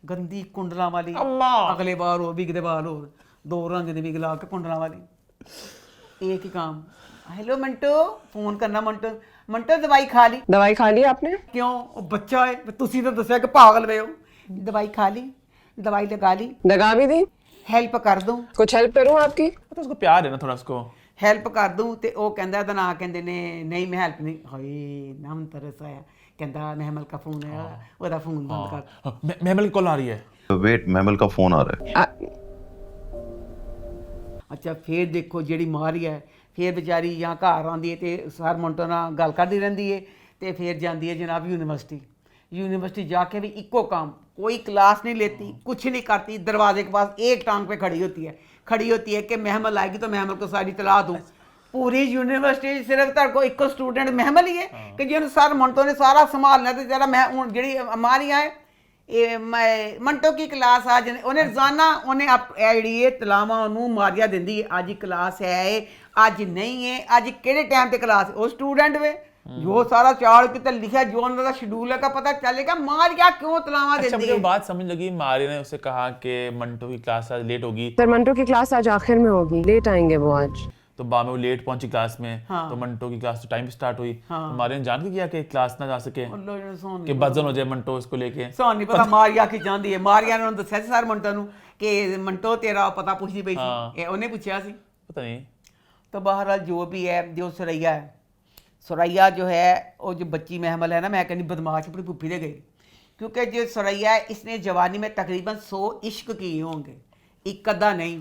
गंदी कुंडला वाली। अगले बार हो बिगदे बार हो, 2 रंग दे बिग ला के कुंडला वाली। एक ही काम, हेलो मंटो, फोन करना मंटो दवाई खा ली। दवाई खा ली आपने? क्यों बच्चा है, तुसी तो दसिया कि पागल वे हो। दवाई खा ली, दवाई लगा ली, लगा भी दी। हेल्प कर दूं, कुछ हेल्प करूं आपकी? तो उसको प्यार है ना थोड़ा, उसको हेल्प कर दूं। ते ओ कहंदा दा ना कहंदे ने नहीं मैं हेल्प नहीं। हाय नाम तरस आया, कहंदा महमल का फोन है, ओदा फोन बंद कर। महमल कॉल आ रही है। वेट, महमल का फोन आ रहा है। अच्छा फिर देखो जेड़ी मारिया है, ਫਿਰ ਵਿਚਾਰੀ ਜਾਂ ਘਰ ਆਉਂਦੀ ਹੈ ਤੇ ਸਰ ਮੰਟੋ ਨਾਲ ਗੱਲ ਕਰਦੀ ਰਹਿੰਦੀ ਹੈ ਤੇ ਫਿਰ ਜਾਂਦੀ ਹੈ ਜਨਾਬ यूनिवर्सिटी जाके भी इको काम, कोई क्लास नहीं लेती, कुछ नहीं करती, दरवाजे के पास एक टांग पे खड़ी होती है कि महमल आएगी तो महमल को सारी तला दूँ। पूरी यूनिवर्सिटी सिर्फ तेरे को इको स्टूडेंट महमल ही है कि जिन्होंने सर मंटो ने सारा संभालना ते जरा मैं हूँ जी हमारियाँ मंटो की क्लास आज उन्हें रोजाना उन्हें जी तलावा उन्होंने मारिया देंदी है, अज क्लास है अज नहीं है, अज किहड़े टाइम ते क्लास, वो स्टूडेंट वे जो सारा चार्ट कितना लिखा जो उनका शेड्यूल है का पता चलेगा मारिया क्यों तलावा देती है। मुझे बात समझ लगी, मारिया ने उसे कहा कि मंटो की क्लास आज लेट होगी, सर मंटो की क्लास आज आखिर में होगी, लेट आएंगे वो आज। तो बाद में वो लेट पहुंची क्लास में। हाँ। तो मंटो की क्लास तो टाइम पे स्टार्ट हुई। हाँ। तो मारिया ने जान के किया कि क्लास ना जा सके कि बदजन हो जाए मंटो इसको लेके। सोन नहीं पता मारिया की चाहती है, मारिया ने उन्हें दस्या सर मंटो नु कि मंटो तेरा पता पूछती पई सी, उन्हें पूछा सी पता नहीं। तो बहरहाल जो भी है, जो सुरैया है, सुरैया जो है वो जो बच्ची महमल है ना, मैं कहनी बदमाश अपनी पुप्पी ले गई, क्योंकि जो सुरैया है इसने जवानी में तकरीबन 100 इश्क किए होंगे, एक अद्धा नहीं।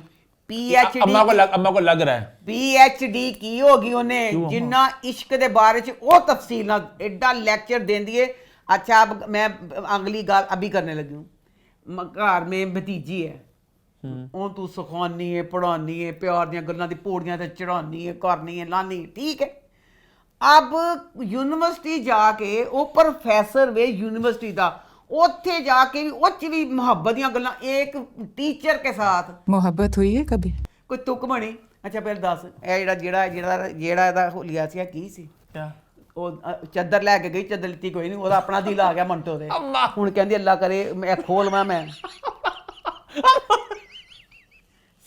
PhD अम्मा को लग रहा है PhD की होगी उन्हें, जिन्ना इश्क दे बारे च वो तफसील ना एडा लेक्चर देंदी है। अच्छा अब मैं अगली गल अभी करने लगी हूँ। घर में भतीजी है, ਉਹ ਤੂੰ ਸਿਖਾਉਣੀ ਹੈ, पढ़ानी है, प्यार ਦੀਆਂ ਗੱਲਾਂ ਦੀ ਪੌੜੀਆਂ ਤੇ ਚੜਾਉਣੀ है, करनी है, लानी है, ठीक है। अब यूनिवर्सिटी जाके वो प्रोफैसर वे यूनिवर्सिटी का उत्थे जाके भी उच भी मुहब्बत ਦੀਆਂ ਗੱਲਾਂ एक टीचर के साथ मोहब्बत हुई है कभी? कोई तुक बनी। अच्छा फिर दस ਜਿਹੜਾ ਇਹਦਾ ਹੋਲੀਆ ਸੀ ਕੀ ਸੀ? ਉਹ ਚੱਦਰ ਲੈ ਕੇ ਗਈ, ਚੱਦਰ ਲਿੱਤੀ ਕੋਈ ਨਹੀਂ, ਉਹਦਾ ਆਪਣਾ ਦਿਲ ਆ ਗਿਆ ਮੰਟੋ ਦੇ। ਹੁਣ ਕਹਿੰਦੀ ਅੱਲਾ ਕਰੇ ਮੈਂ ਖੋਲਵਾਂ ਮੈਂ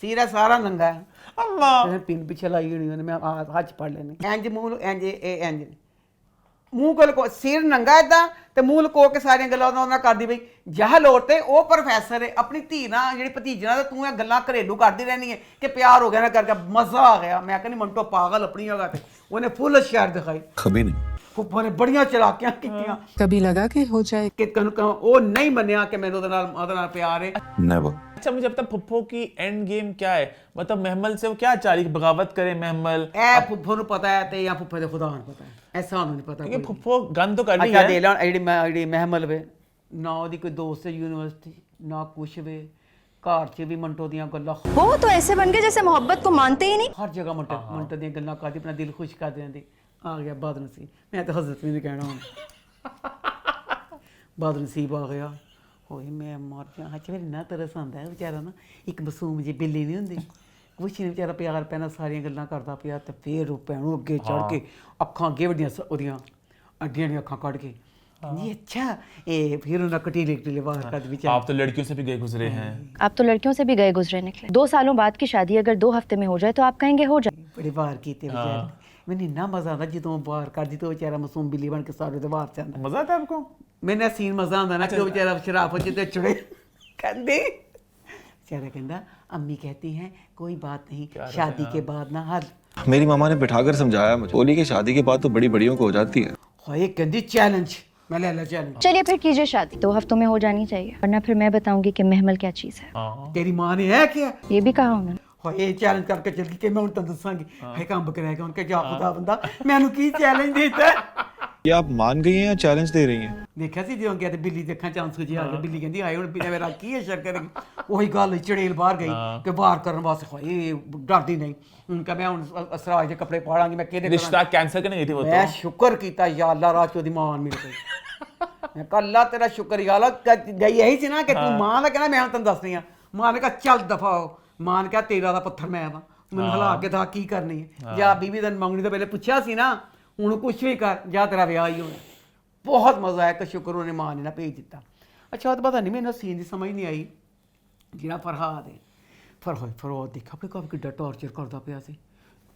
सीरा सारा नंगा है अम्मा पिन पीछे लाई होनी उन्हें, मैं हाथ पढ़ लेने इंज मूल इंज मूँह को सिर नंगा इदा ते मूल को के सारियां गल्लां उन्होंने कर दी बई जह लोड़ ते वो प्रोफैसर है अपनी धी ना जी भतीजी ना तू ये गल्लां घरेलू करती रहनी है कि प्यार हो गया ना करके मजा आ गया। मैं कहनी मंटो पागल अपनी जगह पे, उन्हें फुल शहर दिखाई, कभी नहीं फुप्पो ने बड़ियां चलाकियां कीतियां, कभी लगा कि हो जाए कि वो नहीं मन्निया कि मैंने ਉਹਦੇ ਨਾਲ प्यार है। नेवर। अच्छा मुझे अब तक फुप्पो की एंड गेम क्या है, मतलब महमल से वो क्या चाह रही, बगावत करे महमल? ए फुप्पो ਨੂੰ ਪਤਾ ਹੈ ਤੇ ਜਾਂ ਫੁੱਫੇ ਦੇ ਖੁਦਾ ਨੂੰ ਪਤਾ ਹੈ, ਐਸਾ ਉਹਨੂੰ ਨਹੀਂ ਪਤਾ। क्योंकि फुप्पो गन तो कर रही अच्छा है। दे ला ਜਿਹੜੀ ਮਹਿਮਲ ਵੇ ਨਾ ਉਹਦੀ ਕੋਈ ਦੋਸਤ ਹੈ ਯੂਨੀਵਰਸਿਟੀ ਨਾ ਕੁਛ ਵੇ, ਘਰ 'ਚ ਵੀ ਮੰਟੋ ਦੀਆਂ ਗੱਲਾਂ वो तो ऐसे बन गए जैसे मोहब्बत को मानते ही नहीं। हर जगह मंटो ਦੀਆਂ ਗੱਲਾਂ ਕਰਦੀ, ਆਪਣਾ ਦਿਲ ਖੁਸ਼ ਕਰ ਦਿੰਦੀ। आ गया बदनसीब, मैं तो हजरत भी नहीं कहना हूँ बदनसीब आ गया होए मैं मर जा। अच्छा मेरी ना तरस आंदा है बेचारा ना, एक मासूम जी बिल्ली नहीं होंदी, कुछ नहीं बेचारा प्यार पैना सारियां गल्लां करदा पिया ते फिर ਉਹ ਭੈਣੋਂ ਅੱਗੇ ਚੜ ਕੇ ਅੱਖਾਂ ਅੱਗੇ ਵੱਡੀਆਂ ਉਹਦੀਆਂ ਅੱਡੀਆਂ ਦੀਆਂ ਅੱਖਾਂ ਕੱਢ ਕੇ जी अच्छा ए फिर उन्हें कटीले बाहर कर दी। आप तो लड़कियों से भी गए गुजरे हैं। आप तो लड़कियों से भी गए गुजरे निकले। 2 सालों बाद की शादी अगर 2 हफ्ते में हो जाए तो आप कहेंगे हो जाए। बड़ी बार की मैंने इन्ना मजा आता जो बाहर कर दी तो बेचारा मासूम बिल्ली बन के सारे बाहर से आंदा। मजा आता आपको? मैंने सीन मजा आता ना कि वो बेचारा शराफत जिते चढ़े कहते बेचारा कहता अम्मी कहती हैं कोई बात नहीं शादी के बाद ना हल। मेरी मामा ने बिठाकर समझाया मुझे, बोली कि शादी के बाद तो बड़ी बड़ियों को हो जाती है। हाय कहती चैलेंज, मैं ले ला चैलेंज। चलिए फिर कीजिए शादी, 2 हफ्तों में हो जानी चाहिए, वरना फिर मैं बताऊंगी कि महमल क्या चीज है। तेरी माँ ने है क्या ये भी कहा उन्होंने। हाय चैलेंज करके चल गई कि मैं उन दसांगी हाय काम बकरेगा उनके जा खुदा बंदा मैनू की चैलेंज देता है। ये आप मान गई हैं या चैलेंज दे रही हैं? देखा सी जो गया ते बिल्ली देखा चांस जी आ गया, बिल्ली कहती हाय हुण बिना मेरा की है शर करेगी, वही गल चड़ेल बाहर गई कि बाहर करने वास्ते हाय डरदी नहीं उनका मैं हुण असराज दे कपड़े पाड़ांगी मैं केदे रिश्ता कैंसिल करने गई थी वो तो। मैं शुक्र कीता या अल्लाह रात दी मान मिल गई। मैं कहा अल्लाह तेरा शुक्र या अल्लाह गई यही सी ना कि तू मां दा कहना मैं तैनूं दसनी आ, मां ने कहा चल दफा हो, मां ने कहा तेरा दा पत्थर मैं वा मैनूं हिला के दा की करनी है या बीवी दिन मंगनी तो पहले पूछा सी ना हुण कुछ भी कर जा तेरा विआह ही होना। बहुत मजा आया कि शुक्र उन्हें मां ने ना भेज दिता। अच्छा तो पता नहीं मैंने सीन की समझ नहीं आई जिहड़ा फरहाद है फरहाद देखा अपने कब किड्डा टॉर्चर करता पिया सी,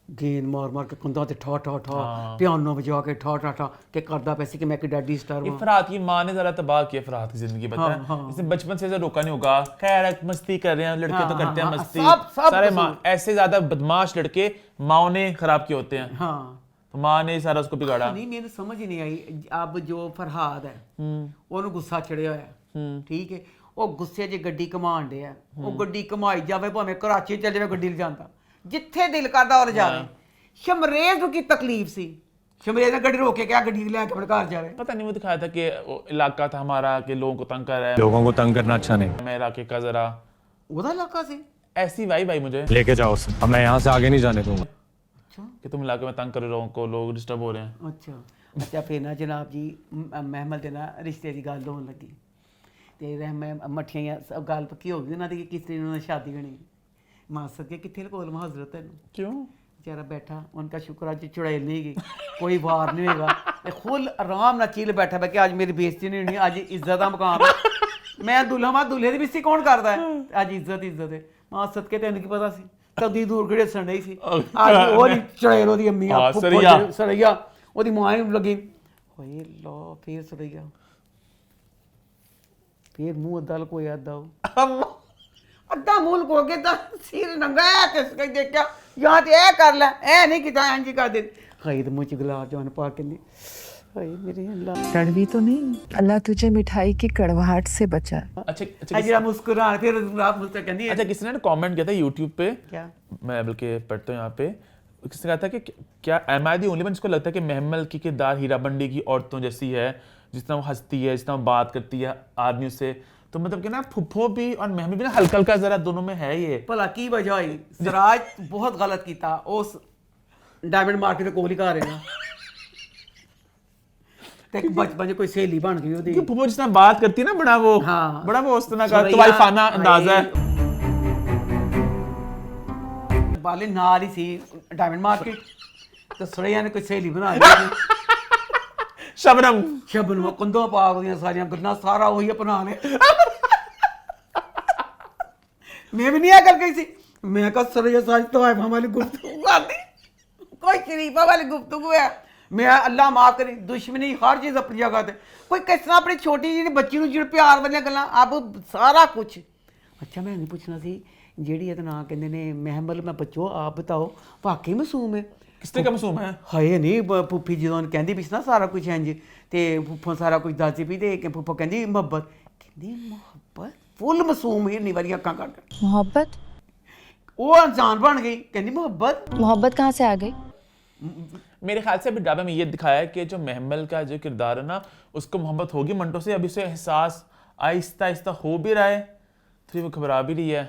गेंद मार मार के कंधा ते ठा ठा ठा पियानो बजा के ठा ठा ठा के करदा पे सी कि मैं किड्डा डिस्टर्ब हूं। फरहाद की मां ने जरा तबाह किया फरहाद की जिंदगी, पता है इसने बचपन से ऐसे रोका नहीं होगा, खैर मस्ती कर रहे हैं लड़के तो करते हैं मस्ती, सारे मां ऐसे ज्यादा बदमाश लड़के माओ ने खराब किए होते हैं। हाँ तो मां ने सारा उसको बिगाड़ा। नहीं मेरे समझ ही नहीं आई। अब जो फरहाद है ਉਹਨੂੰ ਗੁੱਸਾ ਚੜਿਆ ਹੋਇਆ ਠੀਕ ਹੈ, ਉਹ ਗੁੱਸੇ 'ਚ ਗੱਡੀ ਘਮਾਣ ਡਿਆ, ਉਹ ਗੱਡੀ ਘਮਾਈ ਜਾਵੇ ਭਾਵੇਂ ਕਰਾਚੀ ਚੱਲ ਜਾਵੇ ਗੱਡੀ ਲਿਜਾਂਦਾ, ਜਿੱਥੇ ਦਿਲ ਕਰਦਾ ਉਹ ਲਿਜਾਵੇ। शमरेज की तकलीफ सी शमरेज ने गड्डी रोके क्या गड्डी लेके अपने घर जावे पता नहीं, वो दिखाया था कि वो इलाका था हमारा कि लोगों को तंग कर रहा है, लोगों को तंग करना अच्छा नहीं। मैं इलाके का जरा ओदा इलाका सी ऐसी भाई मुझे लेके जाओ उसे, अब मैं यहाँ से आगे नहीं जाने दूंगा। कि तुम इलाके में तंग कर रहे हो लोगों को, लोग डिस्टर्ब हो रहे हैं। अच्छा फिर ना जनाब जी महमल दे ना रिश्ते की गल होने लगी ते मैं मठियां सब गल पक्की हो गई ना कि किस दिन उन्होंने शादी करनी। मासर के कितने कोल हजरत है क्यों बेचारा बैठा, उनका शुक्र आज चुड़ैल नहीं गई, कोई वार नहीं होगा, खुल आराम ना चिल बैठा कि आज मेरी बेइज्जती नहीं होनी, आज इज्जत का मकाम है। मैं दुल्हा मां दुल्हे की बेइज्जती कौन करता है, आज इज्जत है। मां सदके तेन की पता सी कदी दूर खड़े सन रही सी, आज वो चुड़ैल ओदी अम्मी सरैया ओदी मां ही लगी होए लो फिर सरैया फिर मुंह अद्धा लकोया अद्धा मुंह लको के सिर नंगा किस कहीं देखा यहाँ तो ऐ कर लै ऐ नहीं किता इंज कर दे खाई तो मुँह च गुलाब जामुन पा के हाय मेरे अल्लाह कड़वी तो नहीं, अल्लाह तुझे मिठाई की कड़वाहट से बचा। अच्छा जरा मुस्कुरा फिर गुलाब मुझसे कहनी अच्छा किसी ने कमेंट किया था YouTube पे, क्या मैं बल्कि पढ़ता हूँ यहाँ पे, किसने कहा था कि क्या am I the only one जिसको लगता है कि महमल की किरदार हीरा बंडी की औरतों जैसी है, जितना वो हंसती है, जितना वो बात करती है आदमियों से, तो मतलब कि ना फुफ्फो भी और महमल भी ना हल्का हल्का जरा दोनों में है ये। भला की वजह हुई सराज बहुत गलत किया उस डायमंड मार्केट के कोल ही घर है ना ते बचपन कोई सहेली बन गई ओदी फुफ्फो जितना बात करती है ना बड़ा वो, हाँ बड़ा वो उस तरह का तुम्हारी फाना अंदाजा है। बाले नाल ही सी डायमंड मार्केट तो सुरैया ने कोई सहेली बना ली शबनम कंधों पा दियां सारियां गल्लां सारा वही अपना ले मैं भी नहीं आ कर गई सी, मैं कहा सुरैया सारी तवाइफा वाली गुफ्तगू कर दी, कोई शरीफा वाली गुफ्तगू है। मैं अल्लाह माफ करे दुश्मनी हर चीज़ अपनी जगह ते कोई किस तरह अपनी छोटी जी बच्ची नूं जिहड़े प्यार वालियां गल्लां अब सारा कुछ। अच्छा मैं नहीं पूछना सी ਜਿਹੜੀ ਇਹਦਾ ਨਾਂ ਕਹਿੰਦੇ ਨੇ ਮਹਿਮਲ ਮੈਂ ਬੱਚੋ ਆਪ ਬਤਾਓ ਵਾਕਈ ਮਾਸੂਮ ਹੈ किसने का मासूम है ਹਾਏ ਨਹੀਂ ਫੁੱਫੀ ਜਦੋਂ ਕਹਿੰਦੀ ਵੀ ਸੀ ਨਾ ਸਾਰਾ ਕੁਝ ਇੰਜ ਤੇ ਫੁੱਫੋ ਸਾਰਾ ਕੁਝ ਦੱਸਦੀ ਵੀ ਤੇ ਕਿ ਫੁੱਫੋ ਕਹਿੰਦੀ ਮੁਹੱਬਤ ਕਹਿੰਦੀ ਮੁਹੱਬਤ ਫੁੱਲ ਮਾਸੂਮ ਹੀ ਨਹੀਂ ਵਾਰੀ ਅੱਖਾਂ ਕੱਢ मोहब्बत ਉਹ ਇਨਸਾਨ ਬਣ ਗਈ ਕਹਿੰਦੀ ਮੁਹੱਬਤ मोहब्बत कहाँ से आ गई? मेरे ख्याल से अभी ड्रामा में ये दिखाया है कि जो महमल का जो किरदार है ना उसको मोहब्बत होगी मंटो से, अभी उसे एहसास आहिस्ता आहिस्ता हो भी रहा है, फिर वो घबरा भी रही है।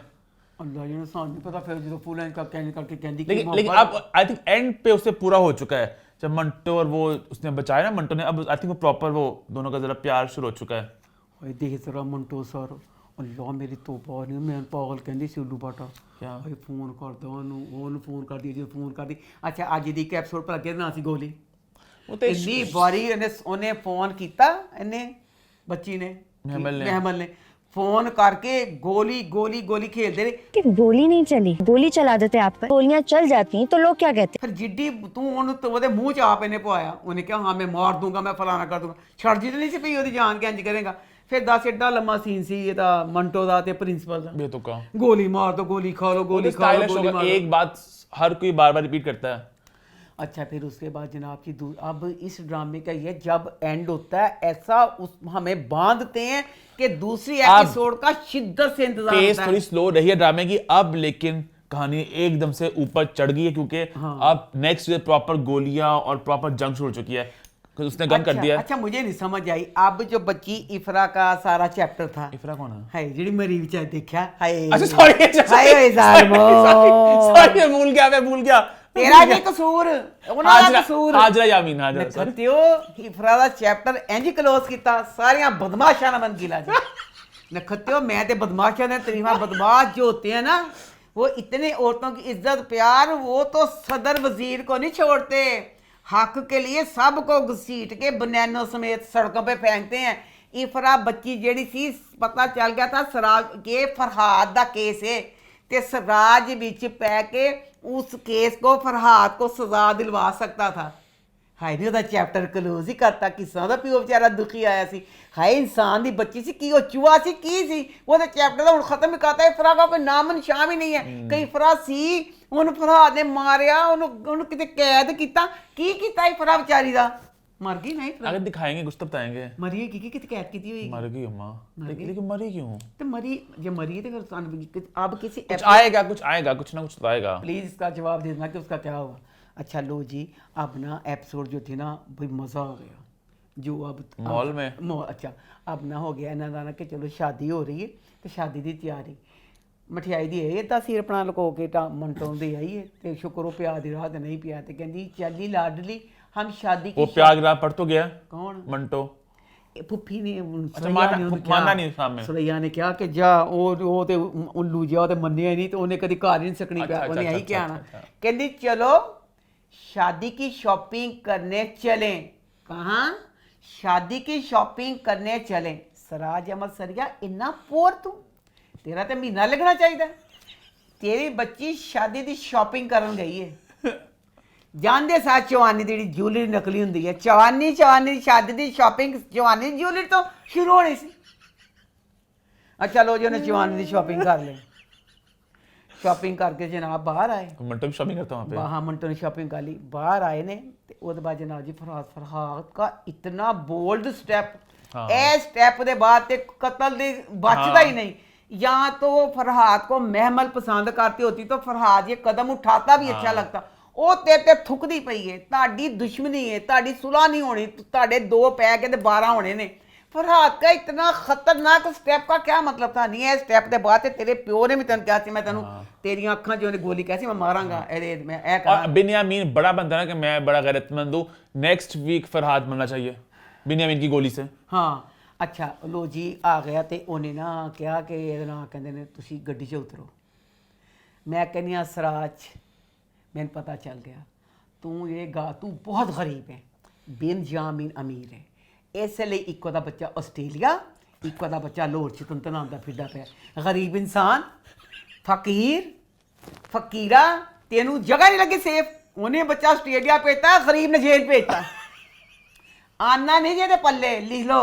अल्लाह जी ने साथ नहीं पता फिर जो फुल एंड करके कहती लेकिन अब आई थिंक एंड पे उसे पूरा हो चुका है, जब मंटो और वो उसने बचाया ना मंटो ने, अब आई थिंक वो प्रॉपर वो दोनों का जरा प्यार शुरू हो चुका है। देख जरा मंटो सर अल्लाह मेरी तौबा नहीं मैं पागल कहती सी उल्लू बाटा क्या फोन कर दो ਉਹਨੂੰ फोन कर दी जो फोन कर दी। अच्छा ਅੱਜ ਦੀ ਇੱਕ ਐਪੀਸੋਡ ਪਰ ਅੱਗੇ ਨਾ ਸੀ ਗੋਲੀ ਉਹ ਤੇ ਇੰਨੀ ਵਾਰੀ ਉਹਨੇ ਫੋਨ ਕੀਤਾ ਇਹਨੇ ਬੱਚੀ ਨੇ महमल ने फोन करके गोली गोली गोली खेलते रहे कि गोली नहीं चली, गोली चला देते आप पर, गोलियां चल जाती हैं तो लोग क्या कहते हैं? फिर जिड्डी तू ਉਹਦੇ ਮੂੰਹ ਚ ਆਪ ਇਹਨੇ ਪਵਾਇਆ, ਉਹਨੇ ਕਿਹਾ ਹਾਂ ਮੈਂ ਮਾਰ ਦੂੰਗਾ ਮੈਂ ਫਲਾਣਾ ਕਰ ਦੂੰਗਾ, ਛੱਡ ਜੀ ਨਹੀਂ ਸੀ ਪਈ ਉਹਦੀ ਜਾਨ ਕੇ ਇੰਜ ਕਰੇਗਾ। फिर 10 एड्डा लम्मा सीन सी ये मंटो दा ते प्रिंसिपल दा बेतुका गोली मार दो गोली खा लो गोली खा लो गोली मार एक बात हर कोई बार बार रिपीट करता है। अच्छा फिर उसके बाद जनाब की अब इस ड्रामे का ये जब एंड होता है ऐसा उस हमें बांधते हैं कि दूसरी एपिसोड का शिद्दत से इंतजार होता है। थोड़ी स्लो रही है ड्रामे की अब, लेकिन कहानी एकदम से ऊपर चढ़ गई है क्योंकि अब नेक्स्ट प्रॉपर गोलियां और प्रॉपर जंग शुरू हो चुकी है, उसने गन कर दिया। अच्छा मुझे नहीं समझ आई अब जो बच्ची इफरा का सारा चैप्टर था, इफरा कौन है? हाय जेडी मरी विच देखा हाय अच्छा सॉरी हाय जालिमो सॉरी मैं भूल गया तेरा नहीं कसूर ਉਹਨਾਂ ਦਾ ਕਸੂਰ हाजरा यामीन हाजरा नखत्यो इफरा ਦਾ चैप्टर इंज क्लोज ਕੀਤਾ सारियां बदमाशां ने मन गिला जी नखत्यो मैं ते बदमाशां ने तरीफा बदमाश जो होते हैं ना वो इतने औरतों की इज्जत प्यार वो तो सदर वजीर को नहीं छोड़ते, हक के लिए सबको घसीट के बनैनों समेत सड़कों पे फेंकते हैं। इफरा बच्ची जेड़ी सी पता चल गया था सराज के फरहाद दा केस है ते सराज विच पै के उस केस को फरहाद को सजा दिलवा सकता था। हाय नहीं ਉਹਦਾ चैप्टर क्लोज ही करता किसा ਦਾ ਪਿਓ ਵਿਚਾਰਾ ਦੁਖੀ ਆਇਆ ਸੀ। ਹਾਏ ਇਨਸਾਨ ਦੀ ਬੱਚੀ ਸੀ ਕੀ ਉਹ ਚੂਹਾ ਸੀ ਕੀ ਸੀ ਉਹਦਾ ਚੈਪਟਰ ਦਾ ਹੁਣ ਖਤਮ ਹੀ ਕਰਤਾ। ਇਫਰਾ ਦਾ ਕੋਈ ਨਾਮ ਨਿਸ਼ਾਨ ਹੀ ਨਹੀਂ ਹੈ ਕਿ ਇਫਰਾ ਸੀ ਉਹਨੂੰ ਫਰਹਾਦ ਨੇ ਮਾਰਿਆ ਉਹਨੂੰ ਕਿਤੇ ਕੈਦ ਕੀਤਾ ਕੀ ਕੀਤਾ ਇਫਰਾ ਵਿਚਾਰੀ ਦਾ मर गई नहीं अगर दिखाएंगे कुछ तो बताएंगे मरी है की कैद की हुई मर गई अम्मा लेकिन मरी क्यों तो मरी जब मरी तो फिर अब किसी कुछ आएगा कुछ ना कुछ तो आएगा। प्लीज इसका जवाब दे देना कि उसका क्या हुआ। अच्छा लो जी, अब ना एपिसोड जो थी ना भाई मज़ा आ गया जो अब मॉल में अच्छा अब ना हो गया इन्हों का कि चलो शादी हो रही है तो शादी की तैयारी मठियाई दी है तो असीं अपना लुको के मंटों दे आईए तो शुक्र वो प्याज की राह नहीं पिया तो कहती चली लाडली हम शादी की वो प्याज राह पढ़ तो गया कौन मंटो फुफी ने माना नहीं सामने सुरैया ने कहा कि जा वो ते उल्लू जा ते मन्निया नहीं तो उन्हें कभी घर नहीं सकनी पिया उन्हें यही क्या आना कहती चलो शादी की शॉपिंग करने चलें कहाँ शादी की शॉपिंग करने चलें सराज अहमद सरिया इन्ना पोर तू तेरा तो महीना लगना चाहिए तेरी बच्ची शादी की शॉपिंग करन गई है जानते साथ चवानी की ज्वेलरी नकली होंगी है चवानी शादी की शॉपिंग चवानी ज्वेलरी तो शुरू होनी सी अच्छा लो जी उन्हें चवानी की शॉपिंग कर ली शॉपिंग करके जनाब बाहर आए मंटो भी शॉपिंग करता हूँ हाँ मंटो ने शॉपिंग कर ली बाहर आए ने उसके बाद जनाब जी फरहाद का इतना बोल्ड स्टेप ए स्टेप के बाद ते कतल दे बचता ही नहीं या तो फरहाद को महमल पसंद करती होती तो फरहाद ये कदम उठाता भी अच्छा लगता ਉਹ ਤੇ ਥੁੱਕਦੀ ਪਈ ਹੈ ਤੁਹਾਡੀ ਦੁਸ਼ਮਣੀ ਹੈ ਤੁਹਾਡੀ ਸੁਲ੍ਹਾ ਨਹੀਂ ਹੋਣੀ ਤੁਹਾਡੇ 2 ਪੈ ਕੇ ਤੇ 12 ਹੋਣੇ ਨੇ फरहाद का इतना खतरनाक स्टेप का क्या मतलब था नहीं है स्टेप के बाद तेरे प्यो ने भी तेन क्या मैं तेन तेरी अखां जो गोली कैसी मैं मारांगा मैं और बिन्यामीन बड़ा बनता ना कि मैं बड़ा गैरतमंद हूँ नेक्स्ट वीक फरहाद बनना चाहिए बिन्यामीन की गोली से हाँ अच्छा लो जी आ गया तो उन्हें ना कहा कि ना कहते ने तुसी गड्डी च उतरो मैं कहनी सराज मैंने पता चल गया तू बहुत गरीब है बिन्यामीन अमीर है इस लिए इको दा बच्चा आस्ट्रेलिया इको दा बच्चा लाहौर च तनतनांदा फिरदा पिया गरीब इंसान फकीरा तेनू जगह नहीं लगी सेफ उन्हें बच्चा आस्ट्रेलिया भेजता गरीब ने जेल भेजता आना नहीं जे पल्ले लिख लो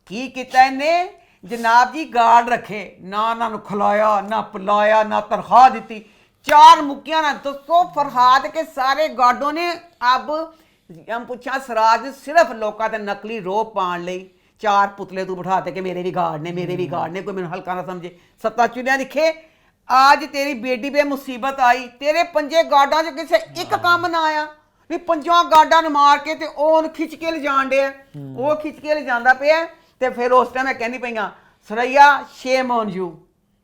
की किता इन्हें जनाब जी गार्ड रखे ना उन्होंने खिलाया ना पिलाया ना तनख्वाह दी 4 मुक्कियां ना दोस्तों फरहाद के सारे गार्डों ने अब हम पूछा सराज सिर्फ लोगों के नकली रोप पाण लई 4 पुतले तू बिठाते कि मेरे भी गार्ड ने कोई मैंने हल्का ना समझे सत्ता चुनिया दिखे आज तेरी बेटी पे मुसीबत आई तेरे 5 गार्डा च किसे एक काम ना आया नहीं 5 गार्डा ने मार के ते ओन खिंच के ले जान डे वो खिंच के ले जांदा पिया ते फिर उस टाइम मैं कहनी पईयां सरैया शेम ऑन यू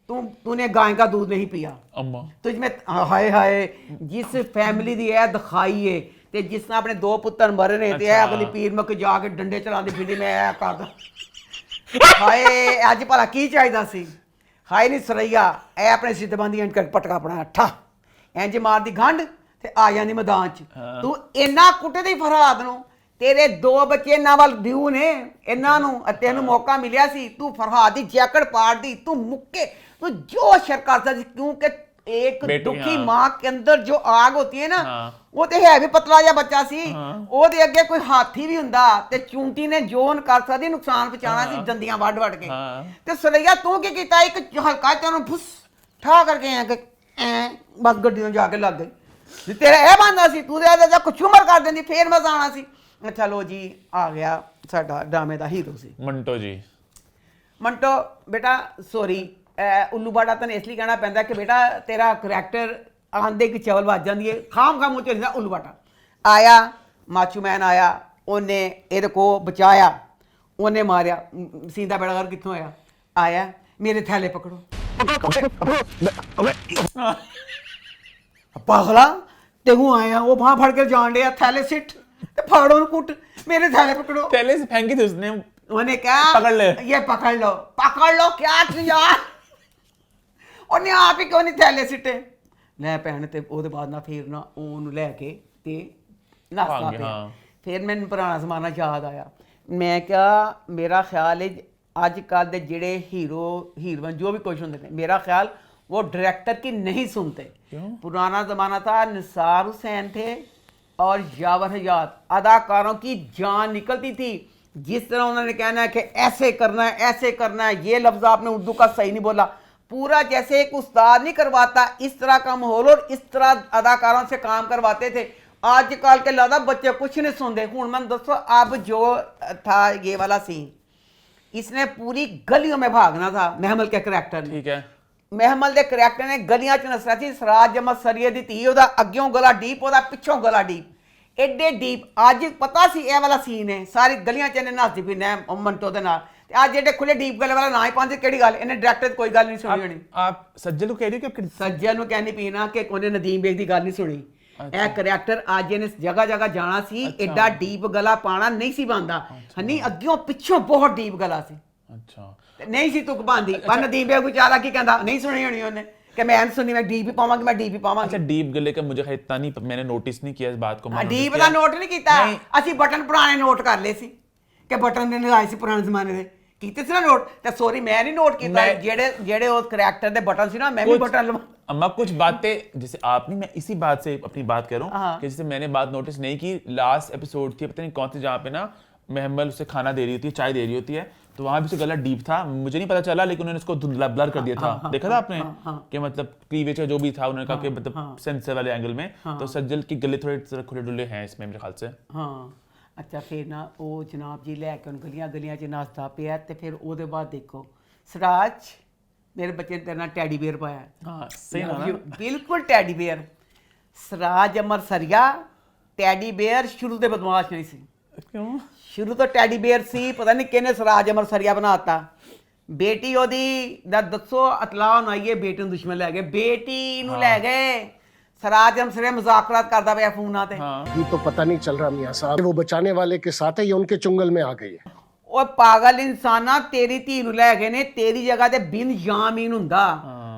तूने गाय का दूध नहीं पिया अम्मा तुझ में हाय हाय जिस फैमिली दी है दिखाई है ते जिसने अपने 2 पुत्र मरे ने ते अगली पीर मक जाके डंडे चलांदी फिरदी मैं ऐ करदा हाय अज भला की चाहिदा सी हाय नहीं सरैया ए अपने सिद्धबंदी एंड पटका अपना ठा इंज मार दी गंढ ते आ जांदी मैदान च तू इन्ना कुੱਟਦੀ फरहाद नूं तेरे 2 बच्चे इन्हां वल ड्यू ने इन्हां नूं तेनू मौका मिलिया सी तू फरहाद दी जैकेट पाड़ दी तू मुक्के तू जो शर करता सी क्योंकि एक दुखी माँ के अंदर जो आग होती है ना वो तो है भी पतला जा बच्चा सी ओदे अगे कोई हाथी भी हुंदा ते चूंटी ने जोन कर सकदी नुकसान पहुंचाना सी दंदियां वड़ के ते सरैया तू की कीता एक हल्का तेनू फुस ठा करके ऐ बस गड्डी में जाके लग गई तेरा ए बनदा सी तू दे कुछ उमर कर देंदी फिर मजा आना सी अच्छा लो जी आ गया साडा ड्रामे दा हीरो सी मंटो जी मंटो बेटा सॉरी उल्लू बाड़ा तन इसलिए कहना पैंदा कि बेटा तेरा करैक्टर आंदे की चवल बज जाती है खाम मुँह चलता उल्लू बाटा आया माचू मैन आया उन्हें एदे को बचाया उन्हें मारिया सीधा बेड़ा घर कितों आया मेरे थैले पकड़ो पागला तेहू आया वो वहां फड़ के जान दिया थैले सिट फाड़ो कुट मेरे थैले पकड़ो थैले से फेंकी थी उसने उन्हें क्या पकड़ ले ये पकड़ लो क्या यार उन्हें आप ही क्यों नहीं थैले सिटे लै भैन ते ओहदे बाद ना फिर ना ओनू लैके ते नस्सदा पिया फिर मैनू पुराना जमाना याद आया मैं क्या मेरा ख्याल है अजकल दे जेड़े हीरोइन जो भी कुछ होंदे ने मेरा ख्याल वो डायरेक्टर की नहीं सुनते पुराना ज़माना था निसार हुसैन थे और यावर हयात अदाकारों की जान निकलती थी जिस तरह उन्होंने कहना है कि ऐसे करना है ये लफ्ज़ आपने उर्दू का सही नहीं बोला पूरा जैसे एक उस्ताद नहीं करवाता इस तरह का माहौल और इस तरह अदाकारों से काम करवाते थे आजकल के लादा बच्चे कुछ नहीं सुनते हूँ मैं दोस्तों अब जो था ये वाला सीन इसने पूरी गलियों में भागना था महमल के करैक्टर ने ठीक है ਮਹਿਮਲ ਦੇ ਕਰੈਕਟਰ ਨੇ ਗਲੀਆਂ 'ਚ ਨਸਰਾ ਸੀ। ਸਰਾਜ ਅਹਿਮਦ ਸਰੀਏ ਦੀ ਧੀ, ਉਹਦਾ ਅੱਗਿਓਂ ਗਲਾ ਡੀਪ, ਉਹਦਾ ਪਿੱਛੋਂ ਗਲਾ ਡੀਪ, ਐਡੇ ਡੀਪ। ਅੱਜ ਪਤਾ ਸੀ ਇਹ ਵਾਲਾ ਸੀਨ ਹੈ, ਸਾਰੀ ਗਲੀਆਂ 'ਚ ਇਹਨੇ ਨੱਸਦੀ ਪਈ ਨੇ ਮੰਟੋ ਦੇ ਨਾਲ, ਤੇ ਅੱਜ ਜਿਹੜੇ ਖੁੱਲੇ ਡੀਪ ਗਲੇ ਵਾਲਾ ਨਾ ਹੀ ਪਾਉਂਦੇ, ਕਿਹੜੀ ਗੱਲ, ਇਹਨੇ ਡਾਇਰੈਕਟਰ ਕੋਈ ਗੱਲ ਨਹੀਂ ਸੁਣੀ ਹੋਣੀ। आप सज्जल को कह रही हो कि ਸੱਜਣ ਨੂੰ ਕਹਿੰਦੀ ਪਈ ਨਾ ਕਿ ਉਹਨੇ ਨਦੀਮ ਬੇਗ ਦੀ ਗੱਲ ਨਹੀਂ ਸੁਣੀ। ਇਹ ਕਰੈਕਟਰ ਅੱਜ ਇਹਨੇ ਜਗ੍ਹਾ ਜਗ੍ਹਾ ਜਾਣਾ ਸੀ, ਐਡਾ ਡੀਪ ਗਲਾ ਪਾਣਾ ਨਹੀਂ ਸੀ ਬੰਦਾ, ਹਨੀ ਅੱਗਿਓਂ ਪਿੱਛੋਂ ਬਹੁਤ ਡੀਪ ਗਲਾ ਸੀ। अच्छा ਨਹੀਂ ਸੀ ਤੁਕ ਪਾਉਂਦੀ, ਪਰ ਨਦੀਮ ਬੇਗ ਵਿਚਾਰਾ ਕੀ ਕਹਿੰਦਾ, ਨਹੀਂ ਸੁਣੀ ਹੋਣੀ ਉਹਨੇ कि मैं सुनी, मैं डीप ही पावांगी, मैं डीप ही पावांगी। अच्छा डीप गले का मुझे इतना नहीं, मैंने नोटिस नहीं किया इस बात को। डीप का नोट नहीं किया, ਅਸੀਂ बटन पुराने नोट कर ले सी कि बटन ने लगाए सी पुराने जमाने दे, कीते सी ना नोट। ते सॉरी मैं नहीं नोट किया, जेड़े जेड़े उस करैक्टर दे बटन सी ना, मैं भी बटन लगा। अम्मा कुछ बातें जैसे आप नहीं, मैं इसी बात से अपनी बात कर रहा हूँ कि जैसे मैंने बात नोटिस नहीं की, लास्ट एपिसोड थी पता नहीं कौन सी, जहाँ पे ना महमल उसे खाना दे रही होती है, चाय दे रही होती है, तो वहां भी उसका गला डीप था, मुझे नहीं पता चला, लेकिन उन्होंने उसको धुंधला ब्लर कर दिया था। देखा था आपने कि मतलब क्लीवेज का जो भी था, उन्होंने कहा कि मतलब सेंसर वाले एंगल में, तो सज्जल के गले थोड़े खुले डुले हैं इसमें मेरे ख्याल से। हाँ अच्छा, फिर ना वो जनाब जी लैके गलियां गलियां च नाचता पिया, ते फिर ओहदे बाद देखो सराज मेरे बच्चे ने तेरे नाल टैडी बेयर पाया। हाँ सही ना, बिल्कुल टैडी बेयर। सराज अमर सरिया टैडी बेयर शुरू ਦੇ ਬਦਮਾਸ਼ नहीं सी। क्यों? शुरू तो टैडी बेयर सी, पता नहीं किहने सराज अमर सरिया बनाता। बेटी ओदी दा दसो अतलाह होना, ये बेटी ਨੂੰ दुश्मन ਲੈ गए, बेटी ਨੂੰ ਲੈ गए। सराज अमर सरिया मजाकरात करदा पिया फोना ते। ये तो पता नहीं चल रहा मियां साहब, वो बचाने वाले के साथ है या उनके चुंगल में आ गई है। ਉਹ ਪਾਗਲ ਇਨਸਾਨਾ, ਤੇਰੀ ਧੀ ਨੂੰ ਲੈ ਗਏ ਨੇ, ਤੇਰੀ ਜਗ੍ਹਾ ਤੇ ਬਿਨ ਯਾਮੀਨ ਹੁੰਦਾ,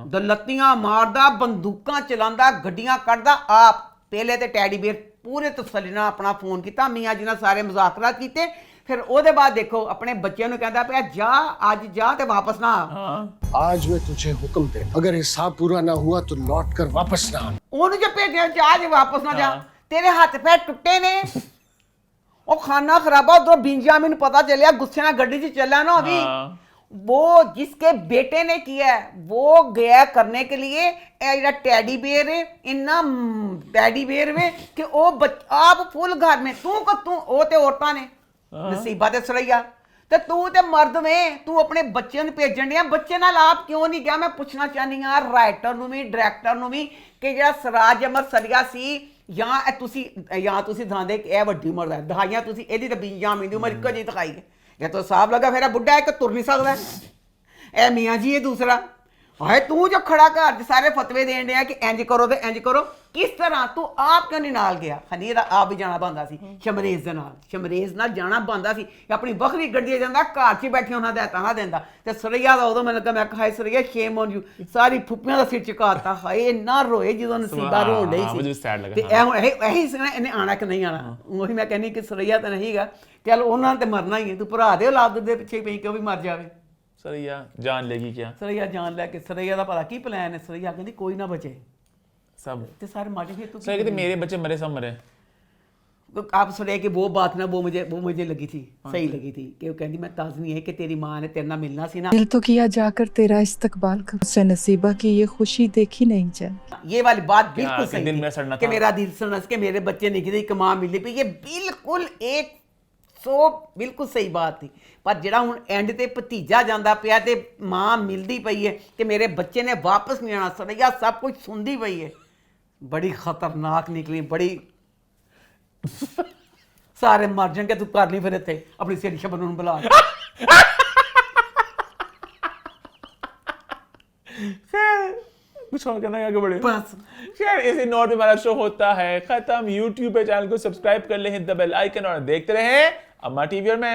ਦਲੱਤੀਆਂ ਮਾਰਦਾ, ਬੰਦੂਕਾਂ ਚਲਾਉਂਦਾ, ਗੱਡੀਆਂ ਕੱਢਦਾ ਆਪ। ਪਹਿਲੇ ਤੇ ਟੈਡੀ ਬੇਅਰ ਪੂਰੇ ਤਸੱਲੀ ਨਾਲ ਆਪਣਾ ਫੋਨ ਕੀਤਾ, ਮੀਆਂ ਜੀ ਨਾਲ ਸਾਰੇ ਮੁਜ਼ਾਕਰਾਤ ਕੀਤੇ, ਫਿਰ ਉਹਦੇ ਬਾਅਦ ਦੇਖੋ ਆਪਣੇ ਬੱਚਿਆਂ ਨੂੰ ਕਹਿੰਦਾ ਪਿਆ ਜਾ ਅੱਜ ਜਾ ਤੇ ਵਾਪਸ ਨਾ ਆ। आज मैं तुझे हुक्म दे, अगर हिसाब पूरा ना हुआ तो लौट कर वापस ना आ। ਉਹਨੂੰ ਜੇ ਭੇਜਿਆ ਜਾ ਜੇ ਵਾਪਸ ਨਾ ਜਾ, ਤੇਰੇ ਹੱਥ ਪੈਰ ਟੁੱਟੇ ਨੇ। ਉਹ ਖਾਨਾ ਖਰਾਬਾ ਉਧਰੋਂ ਬਿੰਜਾਮਿਨ ਨੂੰ ਪਤਾ ਚੱਲਿਆ, गुस्से ਨਾਲ ਗੱਡੀ 'ਚ ਚੱਲਾ ना अभी, वो जिसके बेटे ने किया है वो गया करने के लिए टैडी बेयर है, इन्ना टैडी बेयर में कि वो आप फुल घर में तू वो ते औरतां ने नसीबा ते सरैया ते तू ते मर्द में तू अपने बच्चे ਨੂੰ ਭੇਜਣ ਡਿਆ, ਬੱਚੇ ਨਾਲ ਆਪ ਕਿਉਂ ਨਹੀਂ ਗਿਆ? ਮੈਂ ਪੁੱਛਣਾ ਚਾਹਨੀ ਆ ਰਾਈਟਰ ਨੂੰ ਵੀ ਡਾਇਰੈਕਟਰ ਨੂੰ ਵੀ ਕਿ ਜਿਹੜਾ ਸਰਾਜ ਅਮਰ ਸਰੀਆ ਸੀ ਜਾਂ ਤੁਸੀਂ ਦਿਖਾਉਂਦੇ ਕਿ ਇਹ ਵੱਡੀ ਉਮਰ ਦਾ, ਦਿਖਾਈਆਂ ਤੁਸੀਂ ਇਹਦੀ ਤਾਂ ਬਿੰਜਾਮਿਨ ਦੀ ਉਮਰ ਇੱਕੋ ਜਿਹੀ ਦਿਖਾਈ ਹੈ। ये तो साफ लगा फिर बुढ़ा है कि तुर नहीं सकता है। मियाँ जी है दूसरा, हाय तू जो खड़ा घर च सारे फतवे देन दिया कि इंज करो तो इंज करो, किस तरह तू आप क्यों नहीं नाल गया? हनी आप भी जाना बनता सी शमरेज दे नाल, शमरेज नाल जाना बनता सी, अपनी बखरी गड्डी जांदा, घर च बैठे उन्हां दा ताना देंदा। ते सरैया दा उदों मैनूं लगा, मैं कहा सरैया शेम ऑन यू, सारी फुप्पियां दा सिर झुकाता। हाय इन्ना रोए ਜਦੋਂ नसीबा रोण डई सी। ते ਇਹੀ ਸੀ ਨਾ, ਇਹਨੇ ਆਣਾ ਕਿ ਨਹੀਂ ਆਣਾ। ਉਹੀ ਮੈਂ ਕਹਿੰਨੀ ਕਿ ਸਰैया ਤਾਂ ਨਹੀਂਗਾ, ਚੱਲ ਉਹਨਾਂ ਤੇ ਮਰਨਾ ਹੀ ਹੈ, ਤੂੰ ਭਰਾ ਦੇ ਔਲਾਦ ਦੇ ਪਿੱਛੇ ਪਈ ਕਿਉਂ ਵੀ ਮਰ ਜਾਵੇ। सरैया जान लेगी क्या? सरैया जान लैके, सरैया ਦਾ ਭਲਾ ਕੀ ਪਲਾਨ ਹੈ? सरैया ਕਹਿੰਦੀ ਕੋਈ ਨਾ ਬਚੇ सब, ਤੇ ਸਾਰੇ ਮਾਰੇ। फिर तू कहते मेरे बच्चे मरे सब मरे। आप सुने कि वो बात ना वो मुझे लगी थी, सही लगी थी कि वो कहती मैं ताज़नी है कि तेरी माँ ने तेरे नाल मिलना सी ना, दिल तो किया जाकर तेरा इस्तकबाल कर, उससे नसीबा की ये खुशी देखी नहीं जाए। ये वाली बात बिल्कुल सही दिल में सड़ना कि मेरा दिल सड़ना कि मेरे बच्चे निकले, एक माँ मिलनी पई, ये बिल्कुल 100 बिल्कुल सही बात थी। पर ਜਿਹੜਾ ਹੁਣ ਐਂਡ ਤੇ ਭਤੀਜਾ ਜਾਂਦਾ ਪਿਆ ਤੇ ਮਾਂ ਮਿਲਦੀ ਪਈ ਹੈ ਕਿ ਮੇਰੇ ਬੱਚੇ ਨੇ ਵਾਪਸ ਨਹੀਂ ਆਣਾ, ਸਰैया ਸਭ ਕੁਝ ਸੁਣਦੀ ਪਈ ਹੈ, ਬੜੀ ਖਤਰਨਾਕ ਨਿਕਲੀ, ਬੜੀ ਸਾਰੇ ਮਰ ਜਾਣਗੇ। ਤੂੰ ਕਰ ਲਈ ਫਿਰ ਇੱਥੇ ਆਪਣੀ ਸਹੇਲੀ ਸ਼ਬਨ ਨੂੰ ਬੁਲਾ। कुछ और कहना है आगे बढ़े बस। खैर इसी नोट पे हमारा शो होता है खत्म। YouTube पे चैनल को सब्सक्राइब कर ले, हिट द बेल आइकन और देखते रहे अम्मा टीवी और मैं।